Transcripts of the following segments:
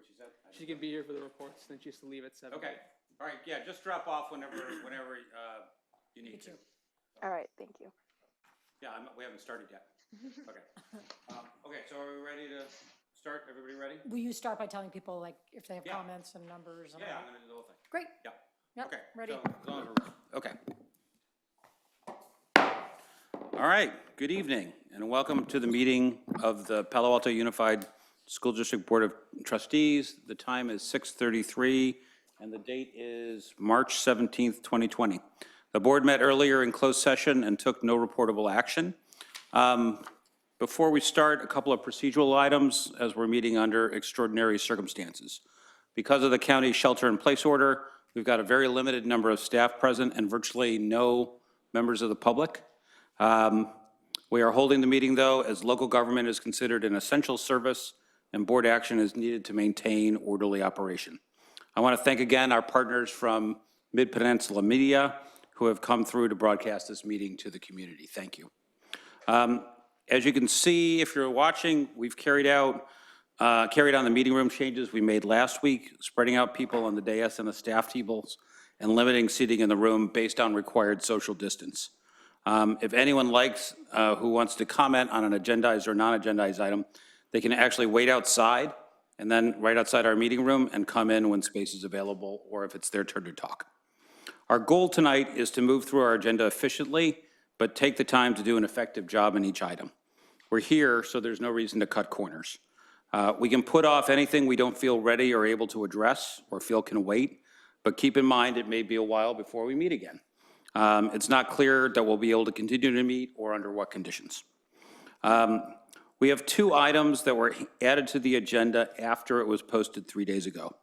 what she said? She can be here for the reports, then she has to leave at 7. Okay, all right, yeah, just drop off whenever you need to. All right, thank you. Yeah, we haven't started yet. Okay. Okay, so are we ready to start? Everybody ready? Will you start by telling people, like, if they have Yeah. comments and numbers? And Yeah, all I'm that? going to do the whole thing. Great. Yeah. Yep, Okay. ready. So, as long as we're ready. Okay. All right, good evening, and welcome to the meeting of the Palo Alto Unified School District Board of Trustees. The time is 6:33, and the date is March 17th, 2020. The board met earlier in closed session and took no reportable action. Before we start, a couple of procedural items as we're meeting under extraordinary circumstances. Because of the county shelter-in-place order, we've got a very limited number of staff present and virtually no members of the public. We are holding the meeting, though, as local government is considered an essential service and board action is needed to maintain orderly operation. I want to thank again our partners from Mid-Peninsula Media who have come through to broadcast this meeting to the community. Thank you. As you can see, if you're watching, we've carried on the meeting room changes we made last week, spreading out people on the dais and the staff tables and limiting seating in the room based on required social distance. If anyone likes, who wants to comment on an agendized or non-agendized item, they can actually wait outside and then right outside our meeting room and come in when space is available or if it's their turn to talk. Our goal tonight is to move through our agenda efficiently, but take the time to do an effective job in each item. We're here, so there's no reason to cut corners. We can put off anything we don't feel ready or able to address or feel can wait, but keep in mind it may be a while before we meet again. It's not clear that we'll be able to continue to meet or under what conditions. We have 2 items that were added to the agenda after it was posted 3 days ago.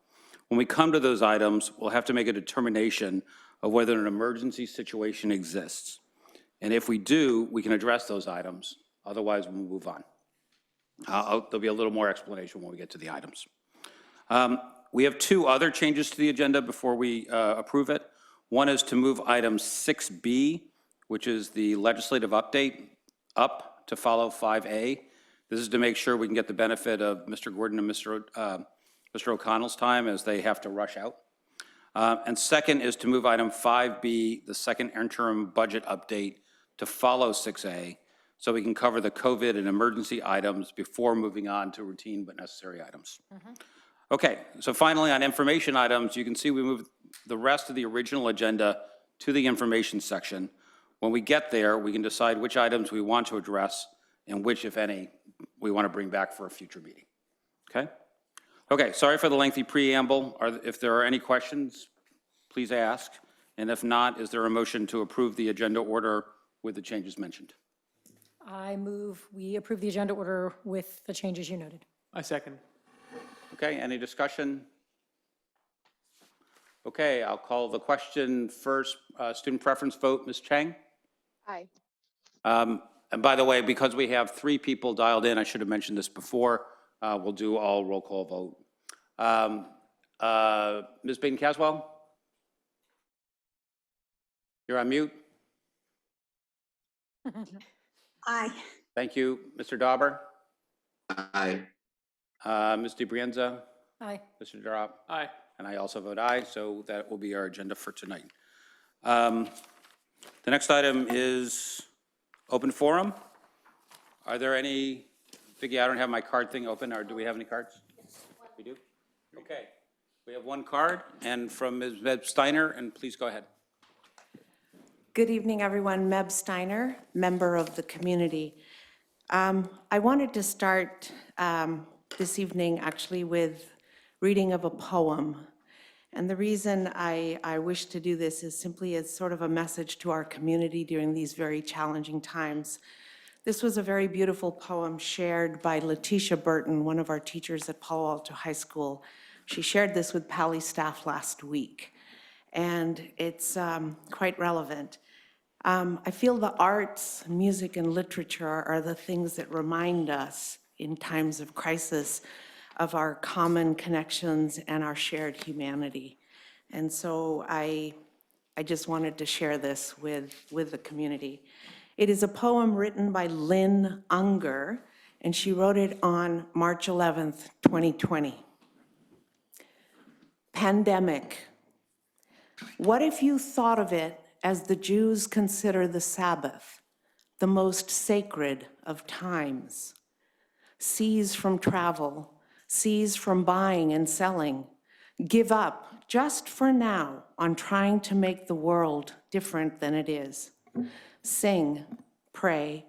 When we come to those items, we'll have to make a determination of whether an emergency situation exists. And if we do, we can address those items. Otherwise, we'll move on. There'll be a little more explanation when we get to the items. We have 2 other changes to the agenda before we approve it. One is to move item 6B, which is the legislative update, up to follow 5A. This is to make sure we can get the benefit of Mr. Gordon and Mr. O'Connell's time as they have to rush out. And second is to move item 5B, the second interim budget update, to follow 6A, so we can cover the COVID and emergency items before moving on to routine but necessary items. Okay, so finally on information items, you can see we moved the rest of the original agenda to the information section. When we get there, we can decide which items we want to address and which, if any, we want to bring back for a future meeting. Okay? Okay, sorry for the lengthy preamble. If there are any questions, please ask. And if not, is there a motion to approve the agenda order with the changes mentioned? I move we approve the agenda order with the changes you noted. I second. Okay, any discussion? Okay, I'll call the question first. Student preference vote, Ms. Chang? Aye. And by the way, because we have 3 people dialed in, I should have mentioned this before, we'll do all roll call vote. Ms. Baden-Caswell? You're on mute. Aye. Thank you. Mr. Dauber? Aye. Ms. DeBrienza? Aye. Mr. Drop? Aye. And I also vote aye, so that will be our agenda for tonight. The next item is open forum. Are there any, Vicki, I don't have my card thing open, or do we have any cards? We do? Okay. We have 1 card, and from Ms. Meb Steiner, and please go ahead. Good evening, everyone. Meb Steiner, member of the community. I wanted to start this evening actually with reading of a poem. And the reason I wish to do this is simply as sort of a message to our community during these very challenging times. This was a very beautiful poem shared by Letitia Burton, one of our teachers at Palo Alto High School. She shared this with Pali staff last week, and it's quite relevant. I feel the arts, music, and literature are the things that remind us in times of crisis of our common connections and our shared humanity. And so I just wanted to share this with the community. It is a poem written by Lynn Unger, and she wrote it on March 11th, 2020. pandemic. What if you thought of it as the Jews consider the Sabbath, the most sacred of times? Cease from travel, cease from buying and selling. Give up, just for now, on trying to make the world different than it is. Sing, pray,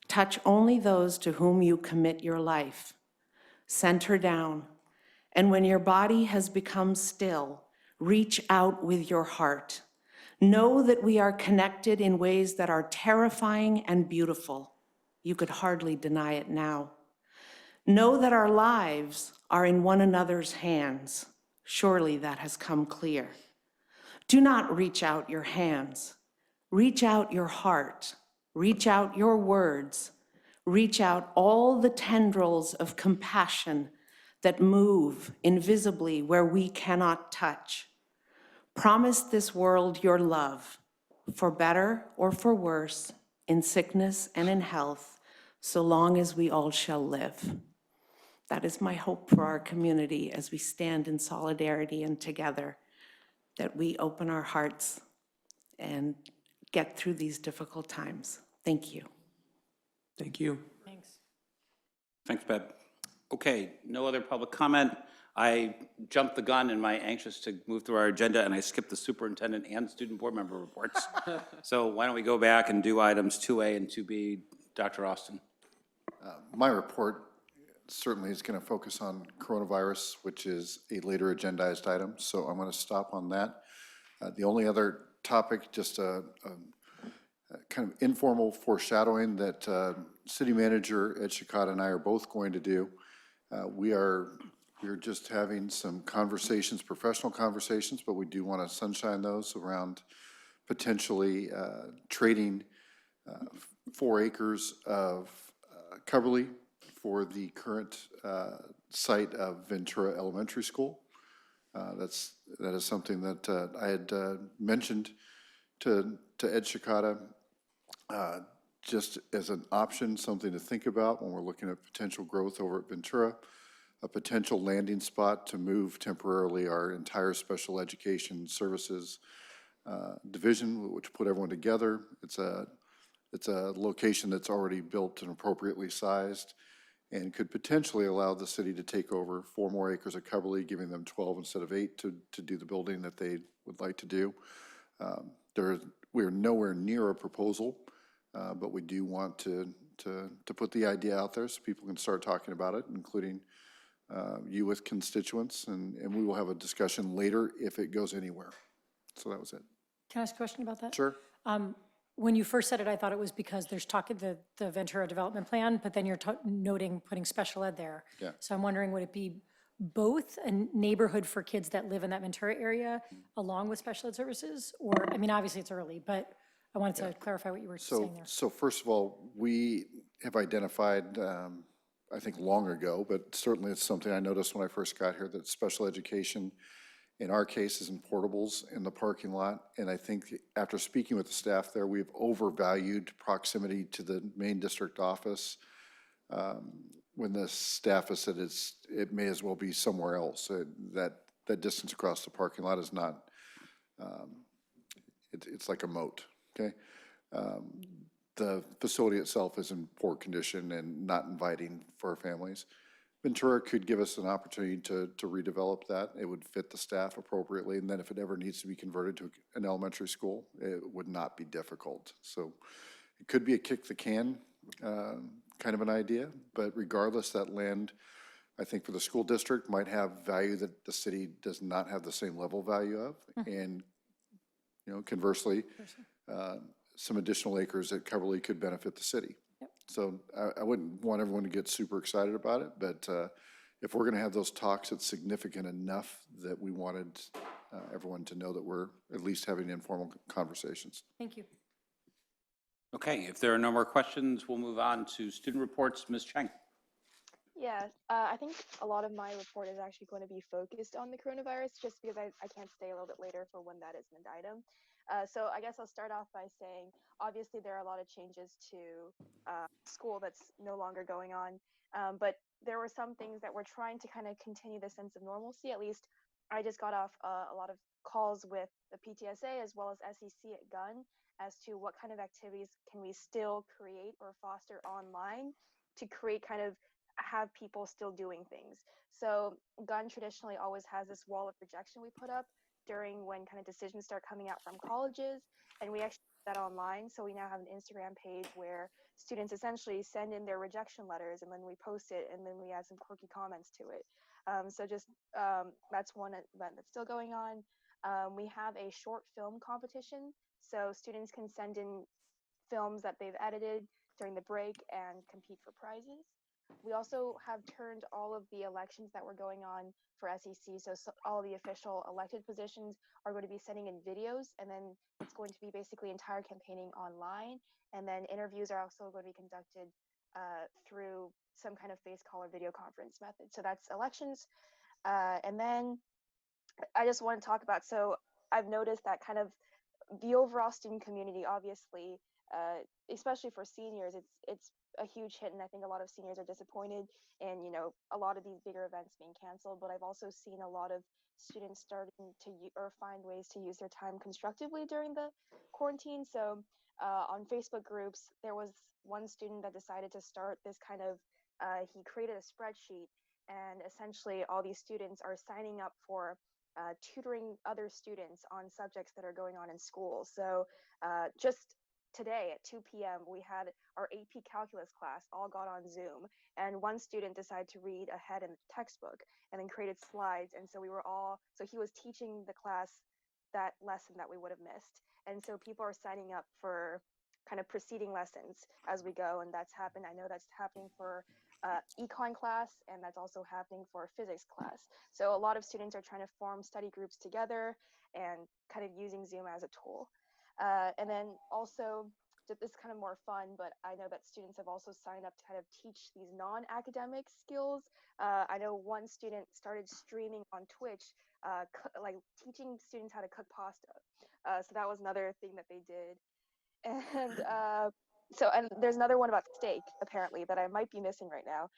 touch only those to whom you commit your life. Center down, and when your body has become still, reach out with your heart. Know that we are connected in ways that are terrifying and beautiful. You could hardly deny it now. Know that our lives are in one another's hands. Surely that has come clear. Do not reach out your hands. Reach out your heart. Reach out your words. Reach out all the tendrils of compassion that move invisibly where we cannot touch. Promise this world your love, for better or for worse, in sickness and in health, so long as we all shall live. That is my hope for our community as we stand in solidarity and together, that we open our hearts and get through these difficult times. Thank you. Thank you. Thanks. Thanks, Bev. Okay, no other public comment. I jumped the gun in my anxious to move through our agenda, and I skipped the superintendent and student board member reports. So why don't we go back and do items 2A and 2B. Dr. Austin. My report certainly is going to focus on coronavirus, which is a later agendized item, so I'm going to stop on that. The only other topic, just a kind of informal foreshadowing that City Manager Ed Shikata and I are both going to do. We're just having some conversations, professional conversations, but we do want to sunshine those around potentially trading 4 acres of Coverly for the current site of Ventura Elementary School. That is something that I had mentioned to Ed Shikata just as an option, something to think about when we're looking at potential growth over at Ventura, a potential landing spot to move temporarily our entire special education services division, which put everyone together. It's a location that's already built and appropriately sized and could potentially allow the city to take over 4 more acres of Coverly, giving them 12 instead of 8 to do the building that they would like to do. We are nowhere near a proposal, but we do want to put the idea out there so people can start talking about it, including you with constituents, and we will have a discussion later if it goes anywhere. So that was it. Can I ask a question about that? Sure. When you first said it, I thought it was because there's talk of the Ventura development plan, but then you're noting putting special ed there. Yeah. So I'm wondering, would it be both a neighborhood for kids that live in that Ventura area along with special ed services? Or, I mean, obviously it's early, but I wanted to clarify what you were saying there. So first of all, we have identified, I think long ago, but certainly it's something I noticed when I first got here, that special education in our case is in portables in the parking lot. And I think after speaking with the staff there, we've overvalued proximity to the main district office. When the staff has said it may as well be somewhere else. That distance across the parking lot is not, it's like a moat, okay? The facility itself is in poor condition and not inviting for our families. Ventura could give us an opportunity to redevelop that. It would fit the staff appropriately, and then if it ever needs to be converted to an elementary school, it would not be difficult. So it could be a kick the can kind of an idea, but regardless, that land, I think for the school district, might have value that the city does not have the same level value of, and conversely, some additional acres at Coverly could benefit the city. So I wouldn't want everyone to get super excited about it, but if we're going to have those talks, it's significant enough that we wanted everyone to know that we're at least having informal conversations. Thank you. Okay, if there are no more questions, we'll move on to student reports. Ms. Chang. Yeah, I think a lot of my report is actually going to be focused on the coronavirus just because I can't stay a little bit later for when that is an item. So I guess I'll start off by saying, obviously there are a lot of changes to school that's no longer going on, but there were some things that we're trying to kind of continue the sense of normalcy, at least I just got off a lot of calls with the PTSA as well as SEC at Gun as to what kind of activities can we still create or foster online to create kind of have people still doing things. So Gun traditionally always has this wall of rejection we put up during when kind of decisions start coming out from colleges, and we actually did that online. So we now have an Instagram page where students essentially send in their rejection letters, and then we post it, and then we add some quirky comments to it. That's one event that's still going on. We have a short film competition, so students can send in films that they've edited during the break and compete for prizes. We also have turned all of the elections that were going on for SEC, so all the official elected positions are going to be sending in videos, and then it's going to be basically entire campaigning online, and then interviews are also going to be conducted through some kind of face call or video conference method. So that's elections. And then I just want to talk about, so I've noticed that kind of the overall student community, obviously, especially for seniors, it's a huge hit, and I think a lot of seniors are disappointed in, a lot of these bigger events being canceled. But I've also seen a lot of students starting to or find ways to use their time constructively during the quarantine. So on Facebook groups, there was one student that decided to start this kind of, he created a spreadsheet, and essentially all these students are signing up for tutoring other students on subjects that are going on in school. So just today at 2 p.m., we had our AP calculus class all got on Zoom, and one student decided to read ahead in the textbook and then created slides. And so so he was teaching the class that lesson that we would have missed. And so people are signing up for kind of preceding lessons as we go, and that's happened. I know that's happening for econ class, and that's also happening for physics class. So a lot of students are trying to form study groups together and kind of using Zoom as a tool. And then also, this is kind of more fun, but I know that students have also signed up to kind of teach these non-academic skills. I know one student started streaming on Twitch, like teaching students how to cook pasta. So that was another thing that they did. And and there's another one about steak, apparently, that I might be missing right now.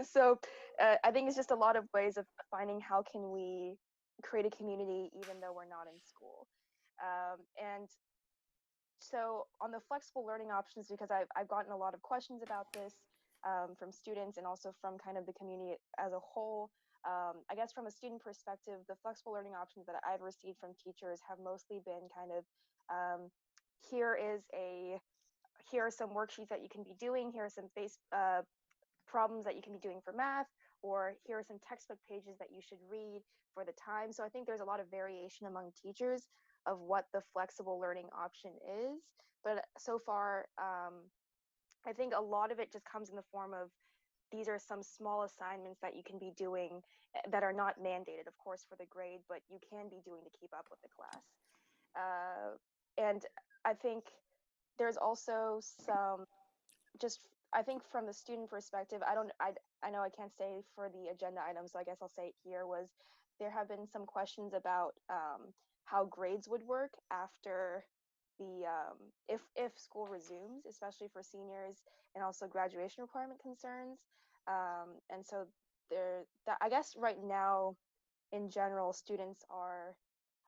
So I think it's just a lot of ways of finding how can we create a community even though we're not in school. And so on the flexible learning options, because I've gotten a lot of questions about this from students and also from kind of the community as a whole. I guess from a student perspective, the flexible learning options that I've received from teachers have mostly been kind of, here are some worksheets that you can be doing, here are some problems that you can be doing for math, or here are some textbook pages that you should read for the time. So I think there's a lot of variation among teachers of what the flexible learning option is. But so far, I think a lot of it just comes in the form of these are some small assignments that you can be doing that are not mandated, of course, for the grade, but you can be doing to keep up with the class. And I think there's also some I think from the student perspective, I know I can't say for the agenda item, so I guess I'll say it here, was there have been some questions about how grades would work after the if school resumes, especially for seniors, and also graduation requirement concerns. And so I guess right now, in general, students are,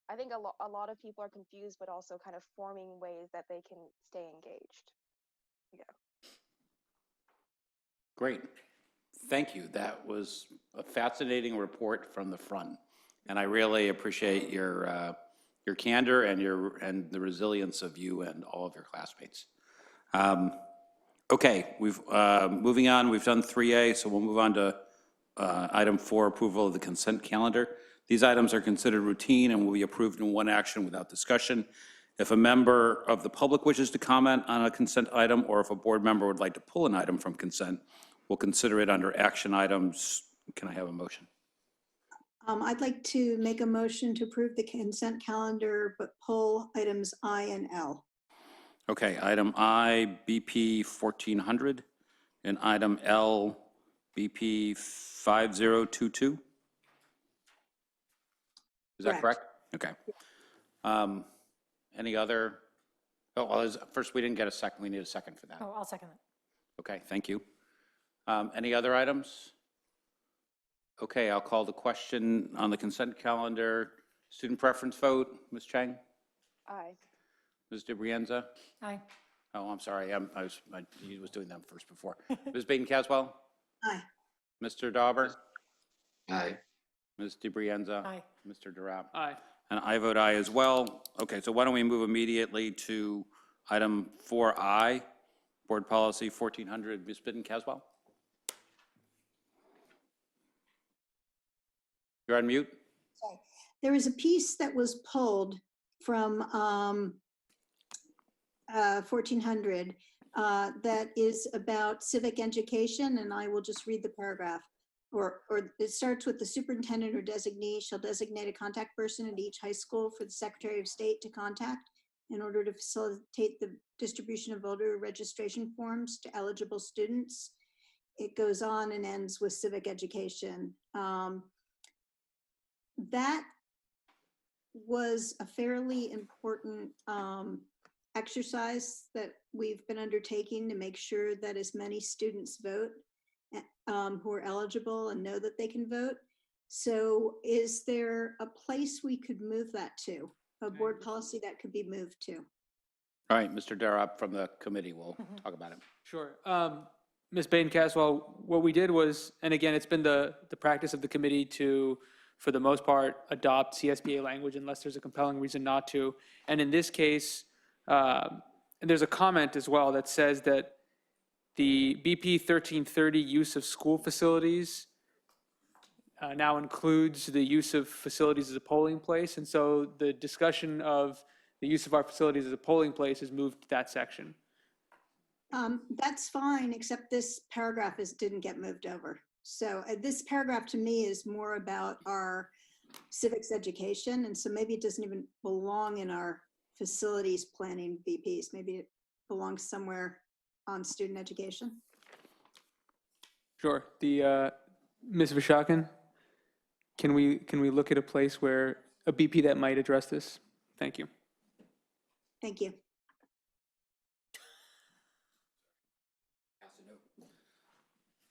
I think a lot of people are confused, but also kind of forming ways that they can stay engaged. Yeah. Great. Thank you. That was a fascinating report from the front. And I really appreciate your candor and the resilience of you and all of your classmates. Okay, moving on, we've done 3A, so we'll move on to item 4, approval of the consent calendar. These items are considered routine and will be approved in one action without discussion. If a member of the public wishes to comment on a consent item, or if a board member would like to pull an item from consent, we'll consider it under action items. Can I have a motion? I'd like to make a motion to approve the consent calendar, but pull items I and L. Okay, item I, BP 1400, and item L, BP 5022. Is that correct? Okay. Any other? Oh, well, first, we didn't get a second. We need a second for that. Oh, I'll second that. Okay, thank you. Any other items? Okay, I'll call the question on the consent calendar. Student preference vote, Ms. Chang? Aye. Ms. DeBrienza? Aye. Oh, I'm sorry, he was doing them first before. Ms. Baden-Caswell? Aye. Mr. Dauber? Aye. Ms. DeBrienza? Aye. Mr. Durant? Aye. And I vote aye as well. Okay, so why don't we move immediately to item 4I, Board Policy 1400. Ms. Baden-Caswell? You're on mute? There was a piece that was pulled from 1400 that is about civic education, and I will just read the paragraph. Or it starts with the superintendent or designee shall designate a contact person at each high school for the Secretary of State to contact in order to facilitate the distribution of voter registration forms to eligible students. It goes on and ends with civic education. That was a fairly important exercise that we've been undertaking to make sure that as many students vote who are eligible and know that they can vote. So is there a place we could move that to? A board policy that could be moved to? All right, Mr. Durant from the committee will talk about it. Sure. Ms. Baden-Caswell, what we did was, and again, it's been the practice of the committee to, for the most part, adopt CSBA language unless there's a compelling reason not to. And in this case, and there's a comment as well that says that the BP 1330 use of school facilities now includes the use of facilities as a polling place. And so the discussion of the use of our facilities as a polling place is moved to that section. That's fine, except this paragraph didn't get moved over. So this paragraph to me is more about our civics education. And so maybe it doesn't even belong in our facilities planning BPs. Maybe it belongs somewhere on student education. Sure. Ms. Vishakan, can we look at a place where a BP that might address this? Thank you. Thank you.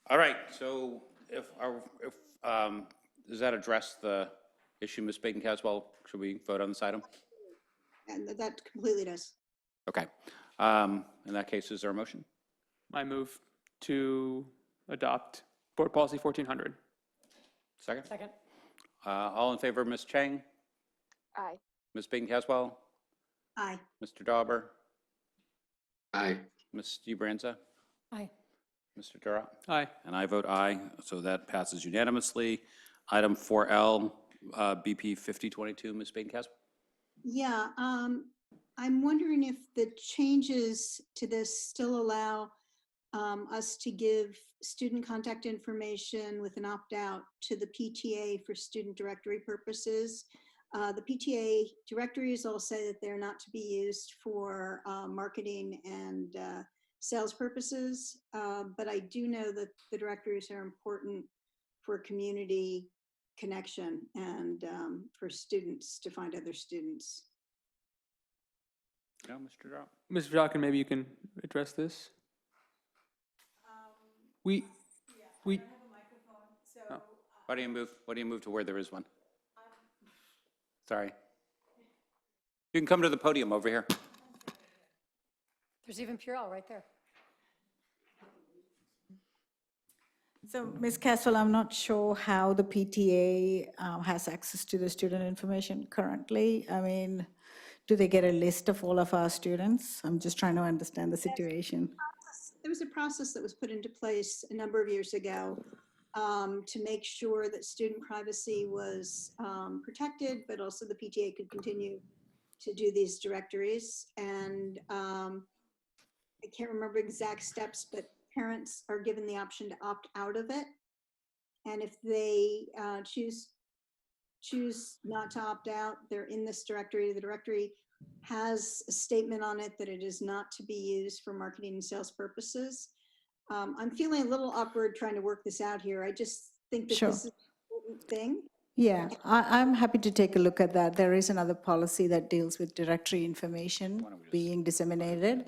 All right, so does that address the issue, Ms. Baden-Caswell? Should we vote on this item? And that completely does. Okay. In that case, is there a motion? I move to adopt Board Policy 1400. Second? Second. All in favor of Ms. Chang? Aye. Ms. Baden-Caswell? Aye. Mr. Dauber? Aye. Ms. DeBrienza? Aye. Mr. Durant? Aye. And I vote aye, so that passes unanimously. Item 4L, BP 5022, Ms. Baden-Caswell? Yeah, I'm wondering if the changes to this still allow us to give student contact information with an opt-out to the PTA for student directory purposes. The PTA directories all say that they're not to be used for marketing and sales purposes, but I do know that the directories are important for community connection and for students to find other students. No, Mr. Durant? Ms. Vishakan, maybe you can address this? We. Oh. Why do you move to where there is one? Sorry. You can come to the podium over here. There's even Purell right there. So, Ms. Caswell, I'm not sure how the PTA has access to the student information currently. I mean, do they get a list of all of our students? I'm just trying to understand the situation. There was a process that was put into place a number of years ago to make sure that student privacy was protected, but also the PTA could continue to do these directories. And I can't remember exact steps, but parents are given the option to opt out of it. And if they choose not to opt out, they're in this directory. The directory has a statement on it that it is not to be used for marketing and sales purposes. I'm feeling a little awkward trying to work this out here. I just think that Sure. this is an important thing. Yeah, I'm happy to take a look at that. There is another policy that deals with directory information being disseminated.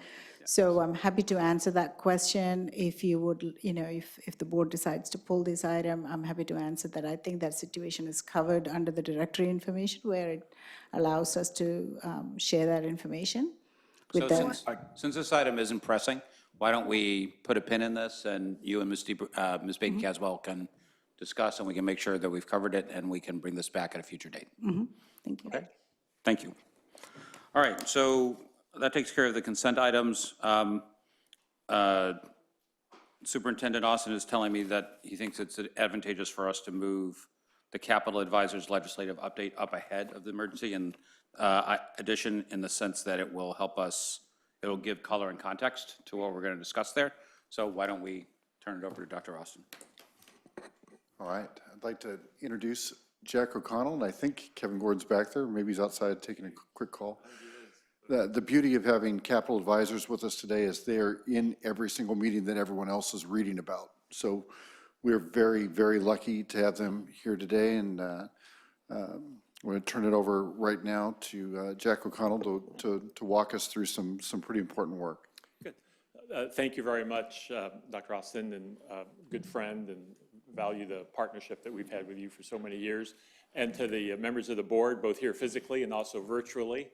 So I'm happy to answer that question. If you would, if the board decides to pull this item, I'm happy to answer that. I think that situation is covered under the directory information where it allows us to share that information with So the. since this item isn't pressing, why don't we put a pin in this, and you and Ms. Baden-Caswell can discuss, and we can make sure that we've covered it, and we can bring this back at a future date. Thank you. Okay? Thank you. All right, so that takes care of the consent items. Superintendent Austin is telling me that he thinks it's advantageous for us to move the capital advisor's legislative update up ahead of the emergency and addition, in the sense that it will help us, it'll give color and context to what we're going to discuss there. So why don't we turn it over to Dr. Austin? All right, I'd like to introduce Jack O'Connell, and I think Kevin Gordon's back there. Maybe he's outside taking a quick call. The beauty of having capital advisors with us today is they're in every single meeting that everyone else is reading about. So we're very, very lucky to have them here today, and I'm going to turn it over right now to Jack O'Connell to walk us through some pretty important work. Good. Thank you very much, Dr. Austin, and good friend, and value the partnership that we've had with you for so many years. And to the members of the board, both here physically and also virtually,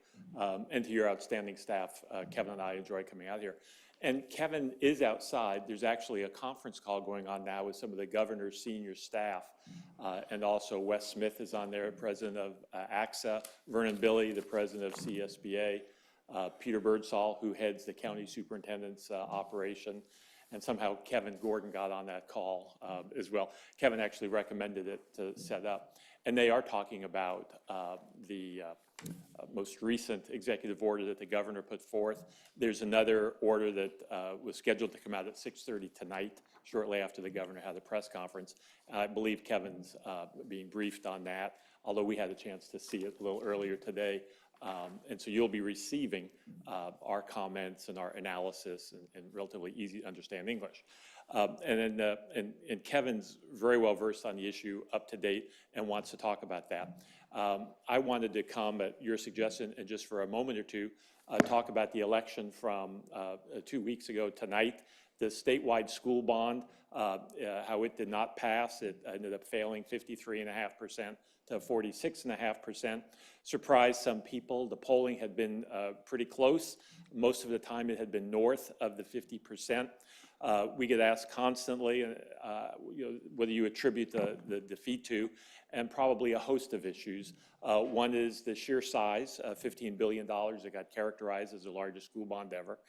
and to your outstanding staff. Kevin and I enjoy coming out here. And Kevin is outside. There's actually a conference call going on now with some of the governor's senior staff. And also Wes Smith is on there, president of AXA, Vernon Billy, the president of CSBA, Peter Birdsall, who heads the county superintendent's operation. And somehow Kevin Gordon got on that call as well. Kevin actually recommended it to set up. And they are talking about the most recent executive order that the governor put forth. There's another order that was scheduled to come out at 6:30 tonight, shortly after the governor had a press conference. I believe Kevin's being briefed on that, although we had a chance to see it a little earlier today. And so you'll be receiving our comments and our analysis in relatively easy to understand English. And Kevin's very well versed on the issue, up to date, and wants to talk about that. I wanted to come at your suggestion and just for a moment or two talk about the election from 2 weeks ago tonight, the statewide school bond, how it did not pass. It ended up failing 53.5% to 46.5%. Surprised some people. The polling had been pretty close. Most of the time it had been north of the 50%. We get asked constantly what do you attribute the defeat to, and probably a host of issues. One is the sheer size, $15 billion that got characterized as the largest school bond ever.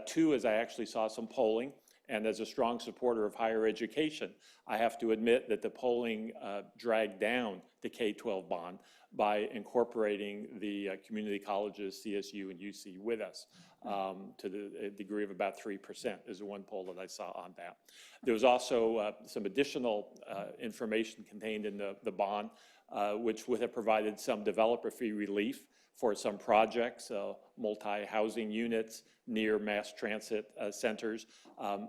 Two is I actually saw some polling, and as a strong supporter of higher education, I have to admit that the polling dragged down the K-12 bond by incorporating the community colleges, CSU and UC with us to the degree of about 3% is the one poll that I saw on that. There was also some additional information contained in the bond, which would have provided some developer fee relief for some projects, multi-housing units near mass transit centers.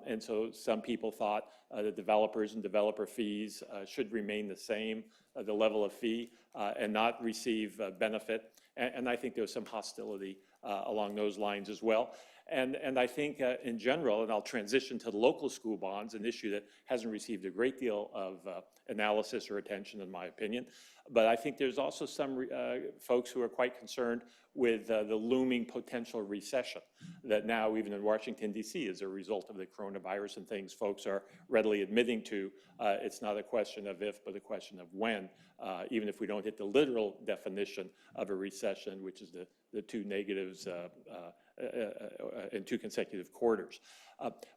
And so some people thought the developers and developer fees should remain the same, the level of fee, and not receive benefit. And I think there was some hostility along those lines as well. And I think in general, and I'll transition to the local school bonds, an issue that hasn't received a great deal of analysis or attention in my opinion, but I think there's also some folks who are quite concerned with the looming potential recession that now even in Washington, D.C. as a result of the coronavirus and things folks are readily admitting to. It's not a question of if, but a question of when, even if we don't hit the literal definition of a recession, which is the two negatives in 2 consecutive quarters.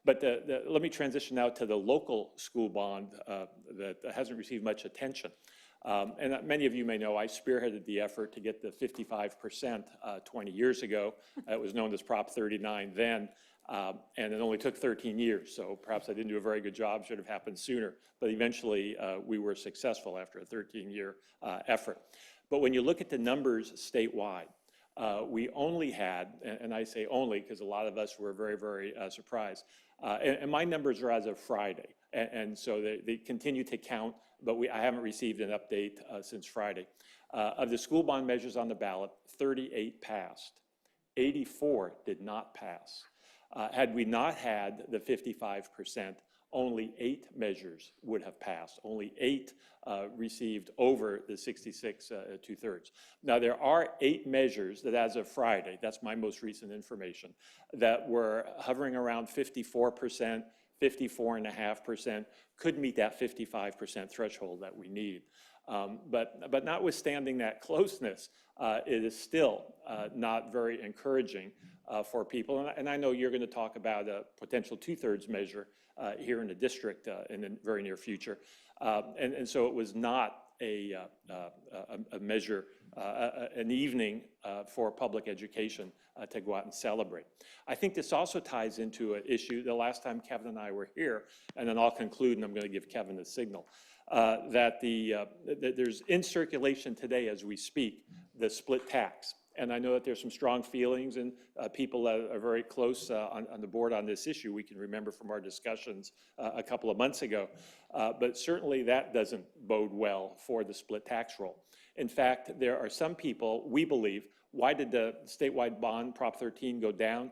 But let me transition now to the local school bond that hasn't received much attention. And many of you may know I spearheaded the effort to get the 55% 20 years ago. It was known as Prop 39 then, and it only took 13 years. So perhaps I didn't do a very good job, should have happened sooner. But eventually we were successful after a 13-year effort. But when you look at the numbers statewide, we only had, and I say only because a lot of us were very, very surprised. And my numbers are as of Friday. And so they continue to count, but I haven't received an update since Friday. Of the school bond measures on the ballot, 38 passed. 84 did not pass. Had we not had the 55%, only 8 measures would have passed. Only 8 received over the 66 2/3. Now, there are 8 measures that as of Friday, that's my most recent information, that were hovering around 54%, 54.5%, could meet that 55% threshold that we need. But notwithstanding that closeness, it is still not very encouraging for people. And I know you're going to talk about a potential 2/3 measure here in the district in the very near future. And so it was not a measure, an evening for public education to go out and celebrate. I think this also ties into an issue the last time Kevin and I were here, and then I'll conclude and I'm going to give Kevin the signal, that there's in circulation today as we speak, the split tax. And I know that there's some strong feelings and people that are very close on the board on this issue. We can remember from our discussions a couple of months ago. But certainly that doesn't bode well for the split tax roll. In fact, there are some people, we believe, why did the statewide bond, Prop 13, go down?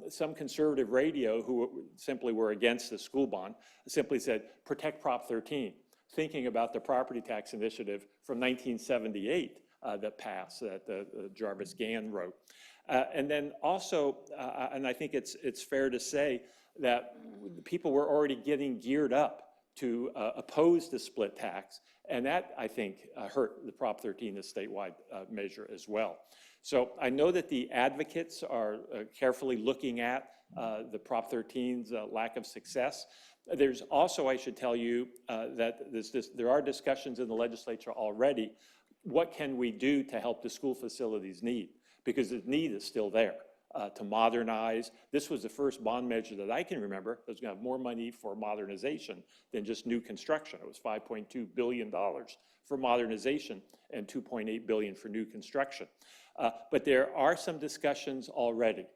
Some conservative radio who simply were against the school bond simply said, protect Prop 13, thinking about the property tax initiative from 1978 that passed, that Jarvis-Gann wrote. And then also, and I think it's fair to say that people were already getting geared up to oppose the split tax, and that, I think, hurt the Prop 13, the statewide measure as well. So I know that the advocates are carefully looking at the Prop 13's lack of success. There's also, I should tell you, that there are discussions in the legislature already. What can we do to help the school facilities need? Because the need is still there to modernize. This was the first bond measure that I can remember that was going to have more money for modernization than just new construction. It was $5.2 billion for modernization and $2.8 billion for new construction. But there are some discussions already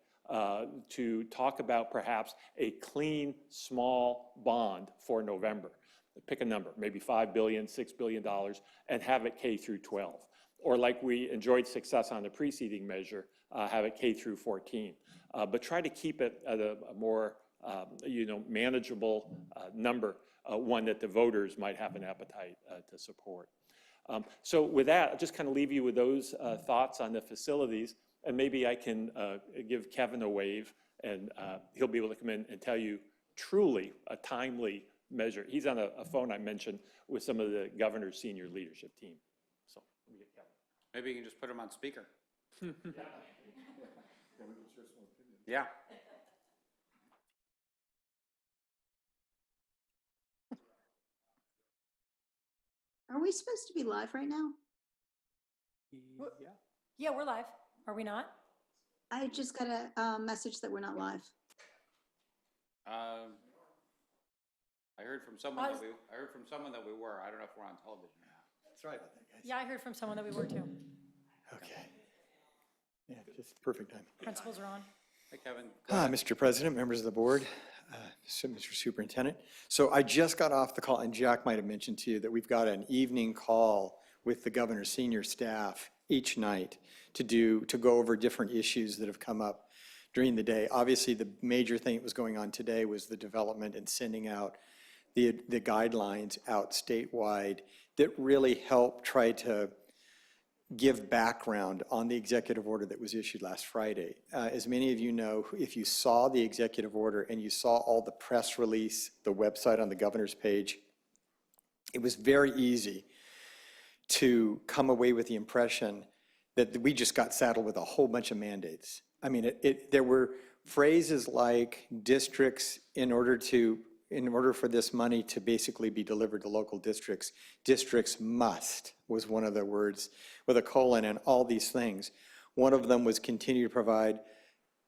to talk about perhaps a clean, small bond for November. Pick a number, maybe $5 billion, $6 billion, and have it K through 12. Or like we enjoyed success on the preceding measure, have it K through 14. But try to keep it at a more manageable number, one that the voters might have an appetite to support. So with that, I'll just kind of leave you with those thoughts on the facilities, and maybe I can give Kevin a wave, and he'll be able to come in and tell you truly a timely measure. He's on a phone I mentioned with some of the governor's senior leadership team. So let me get Kevin. Maybe you can just put him on speaker. Yeah. Are we supposed to be live right now? Yeah. Yeah, we're live. Are we not? I just got a message that we're not live. I heard from someone that we were. I don't know if we're on television now. Sorry about that, guys. Yeah, I heard from someone that we were too. Okay. Yeah, just perfect time. Principals are on. Hey, Kevin. Mr. President, members of the board, Mr. Superintendent. So I just got off the call, and Jack might have mentioned to you that we've got an evening call with the governor's senior staff each night to go over different issues that have come up during the day. Obviously, the major thing that was going on today was the development and sending out the guidelines out statewide that really help try to give background on the executive order that was issued last Friday. As many of you know, if you saw the executive order and you saw all the press release, the website on the governor's page, it was very easy to come away with the impression that we just got saddled with a whole bunch of mandates. I mean, there were phrases like districts, in order for this money to basically be delivered to local districts, districts must was one of the words with a colon and all these things. One of them was continue to provide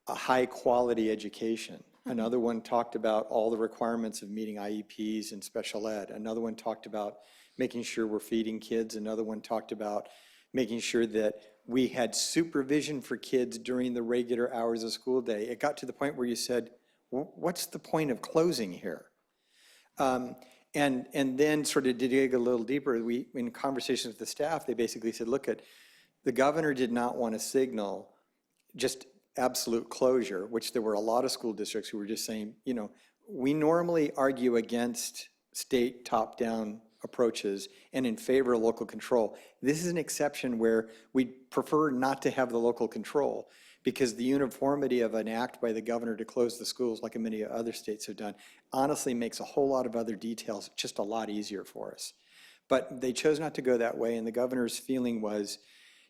a high quality education. Another one talked about all the requirements of meeting IEPs and special ed. Another one talked about making sure we're feeding kids. Another one talked about making sure that we had supervision for kids during the regular hours of school day. It got to the point where you said, what's the point of closing here? And then sort of to dig a little deeper, in conversations with the staff, they basically said, look, the governor did not want to signal just absolute closure, which there were a lot of school districts who were just saying, you know, we normally argue against state top-down approaches and in favor of local control. This is an exception where we prefer not to have the local control because the uniformity of an act by the governor to close the schools, like many other states have done, honestly makes a whole lot of other details just a lot easier for us. But they chose not to go that way, and the governor's feeling was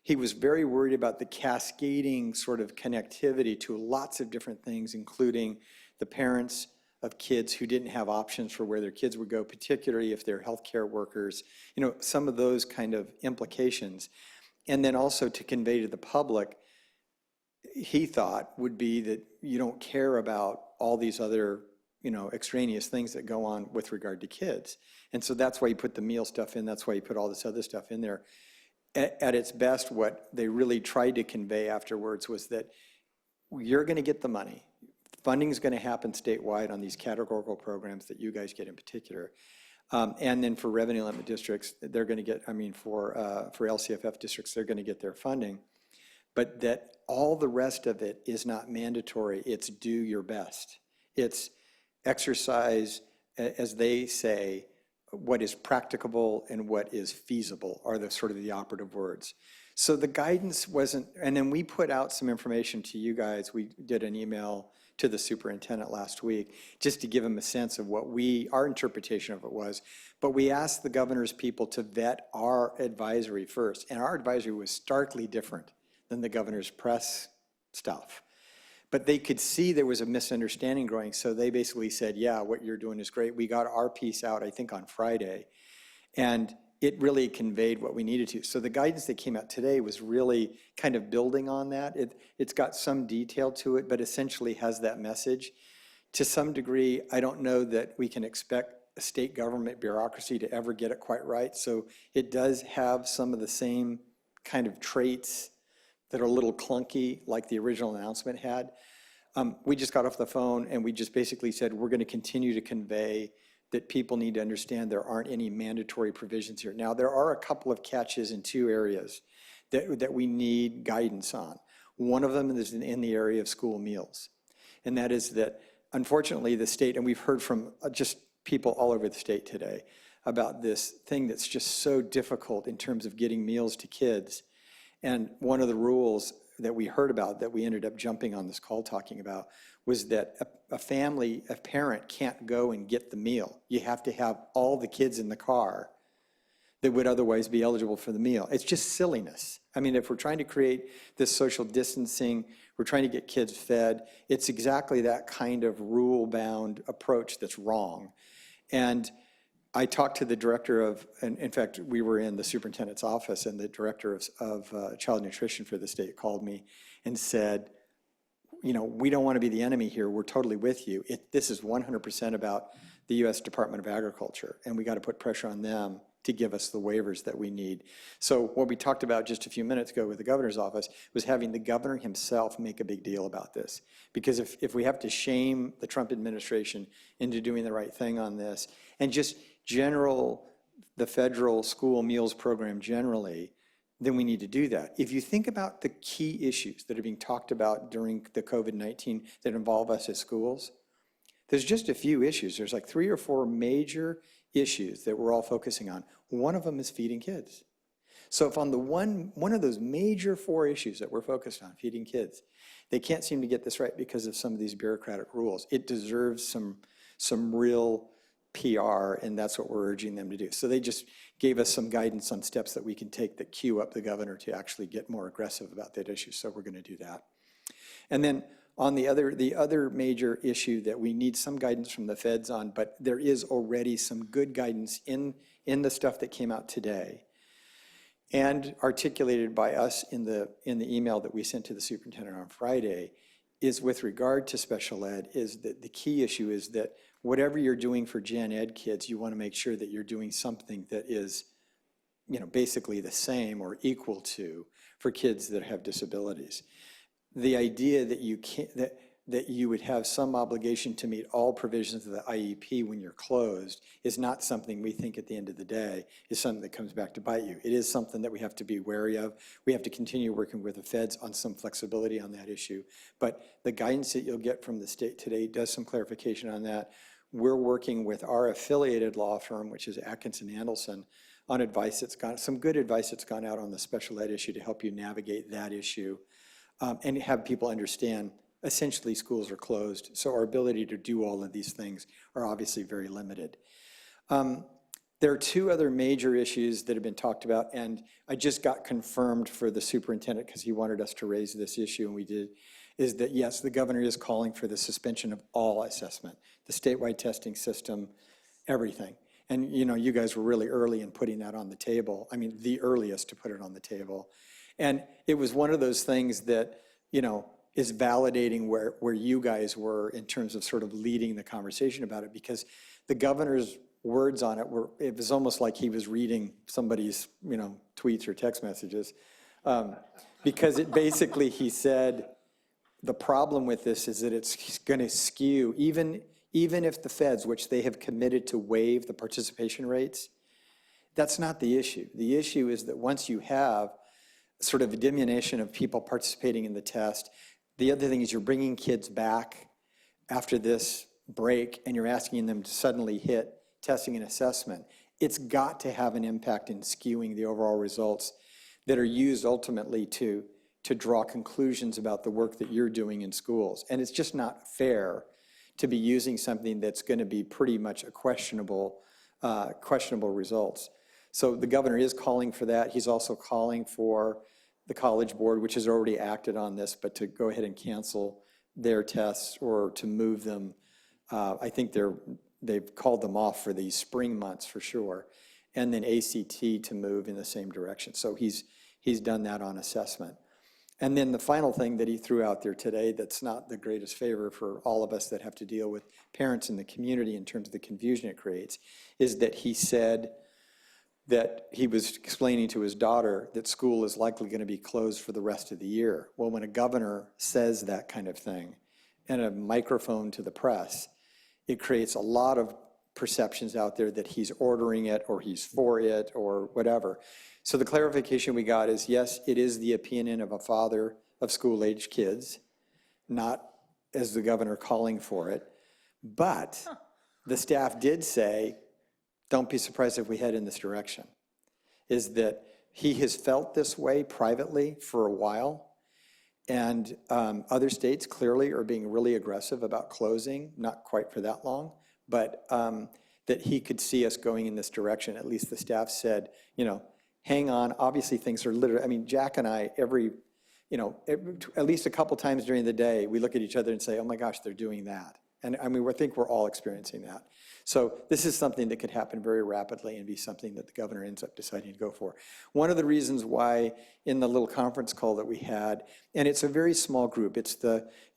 he was very worried about the cascading sort of connectivity to lots of different things, including the parents of kids who didn't have options for where their kids would go, particularly if they're healthcare workers, you know, some of those kind of implications. And then also to convey to the public, he thought would be that you don't care about all these other, you know, extraneous things that go on with regard to kids. And so that's why you put the meal stuff in, that's why you put all this other stuff in there. At its best, what they really tried to convey afterwards was that you're going to get the money. Funding is going to happen statewide on these categorical programs that you guys get in particular. And then for revenue limit districts, they're going to get, I mean, for LCFF districts, they're going to get their funding. But that all the rest of it is not mandatory. It's do your best. It's exercise, as they say, what is practicable and what is feasible are the sort of the operative words. So the guidance wasn't, and then we put out some information to you guys. We did an email to the superintendent last week just to give him a sense of what our interpretation of it was. But we asked the governor's people to vet our advisory first. And our advisory was starkly different than the governor's press stuff. But they could see there was a misunderstanding growing. So they basically said, yeah, what you're doing is great. We got our piece out, I think, on Friday. And it really conveyed what we needed to. So the guidance that came out today was really kind of building on that. It's got some detail to it, but essentially has that message. To some degree, I don't know that we can expect a state government bureaucracy to ever get it quite right. So it does have some of the same kind of traits that are a little clunky, like the original announcement had. We just got off the phone and we just basically said, we're going to continue to convey that people need to understand there aren't any mandatory provisions here. Now, there are a couple of catches in two areas that we need guidance on. One of them is in the area of school meals. And that is that, unfortunately, the state, and we've heard from just people all over the state today about this thing that's just so difficult in terms of getting meals to kids. And one of the rules that we heard about that we ended up jumping on this call talking about was that a parent can't go and get the meal. You have to have all the kids in the car that would otherwise be eligible for the meal. It's just silliness. I mean, if we're trying to create this social distancing, we're trying to get kids fed, it's exactly that kind of rule-bound approach that's wrong. And I talked to the director of, and in fact, we were in the superintendent's office, and the director of child nutrition for the state called me and said, you know, we don't want to be the enemy here. We're totally with you. This is 100% about the U.S. Department of Agriculture, and we got to put pressure on them to give us the waivers that we need. So what we talked about just a few minutes ago with the governor's office was having the governor himself make a big deal about this. Because if we have to shame the Trump administration into doing the right thing on this, and just the federal school meals program generally, then we need to do that. If you think about the key issues that are being talked about during the COVID-19 that involve us as schools, there's just a few issues. There's like 3 or 4 major issues that we're all focusing on. One of them is feeding kids. So if on the one of those major 4 issues that we're focused on, feeding kids, they can't seem to get this right because of some of these bureaucratic rules, it deserves some real PR, and that's what we're urging them to do. So they just gave us some guidance on steps that we can take that cue up the governor to actually get more aggressive about that issue. So we're going to do that. And then on the other major issue that we need some guidance from the feds on, but there is already some good guidance in the stuff that came out today and articulated by us in the email that we sent to the superintendent on Friday, is with regard to special ed, is that the key issue is that whatever you're doing for gen ed kids, you want to make sure that you're doing something that is, you know, basically the same or equal to for kids that have disabilities. The idea that you can't, that that you would have some obligation to meet all provisions of the IEP when you're closed is not something we think at the end of the day is something that comes back to bite you. It is something that we have to be wary of. We have to continue working with the feds on some flexibility on that issue. But the guidance that you'll get from the state today does some clarification on that. We're working with our affiliated law firm, which is Atkinson Andelson, on advice that's gone, some good advice that's gone out on the special ed issue to help you navigate that issue and have people understand essentially schools are closed, so our ability to do all of these things are obviously very limited. There are two other major issues that have been talked about, and I just got confirmed for the superintendent because he wanted us to raise this issue, and we did, is that yes, the governor is calling for the suspension of all assessment, the statewide testing system, everything. And you know, you guys were really early in putting that on the table. I mean, the earliest to put it on the table. And it was one of those things that, you know, is validating where you guys were in terms of sort of leading the conversation about it, because the governor's words on it were, it was almost like he was reading somebody's, you know, tweets or text messages. Because it basically, he said, the problem with this is that it's going to skew, even if the feds, which they have committed to waive the participation rates, that's not the issue. The issue is that once you have sort of a diminution of people participating in the test, the other thing is you're bringing kids back after this break and you're asking them to suddenly hit testing and assessment. It's got to have an impact in skewing the overall results that are used ultimately to draw conclusions about the work that you're doing in schools. And it's just not fair to be using something that's going to be pretty much a questionable results. So the governor is calling for that. He's also calling for the College Board, which has already acted on this, but to go ahead and cancel their tests or to move them. I think they've called them off for these spring months for sure. And then ACT to move in the same direction. So he's done that on assessment. And then the final thing that he threw out there today that's not the greatest favor for all of us that have to deal with parents in the community in terms of the confusion it creates, is that he said that he was explaining to his daughter that school is likely going to be closed for the rest of the year. Well, when a governor says that kind of thing and a microphone to the press, it creates a lot of perceptions out there that he's ordering it or he's for it or whatever. So the clarification we got is, yes, it is the opinion of a father of school-age kids, not as the governor calling for it. But the staff did say, don't be surprised if we head in this direction, is that he has felt this way privately for a while. And other states clearly are being really aggressive about closing, not quite for that long, but that he could see us going in this direction. At least the staff said, you know, hang on. Obviously things are literally, I mean, Jack and I, at least a couple times during the day, we look at each other and say, oh my gosh, they're doing that. And I mean, I think we're all experiencing that. So this is something that could happen very rapidly and be something that the governor ends up deciding to go for. One of the reasons why in the little conference call that we had, and it's a very small group, it's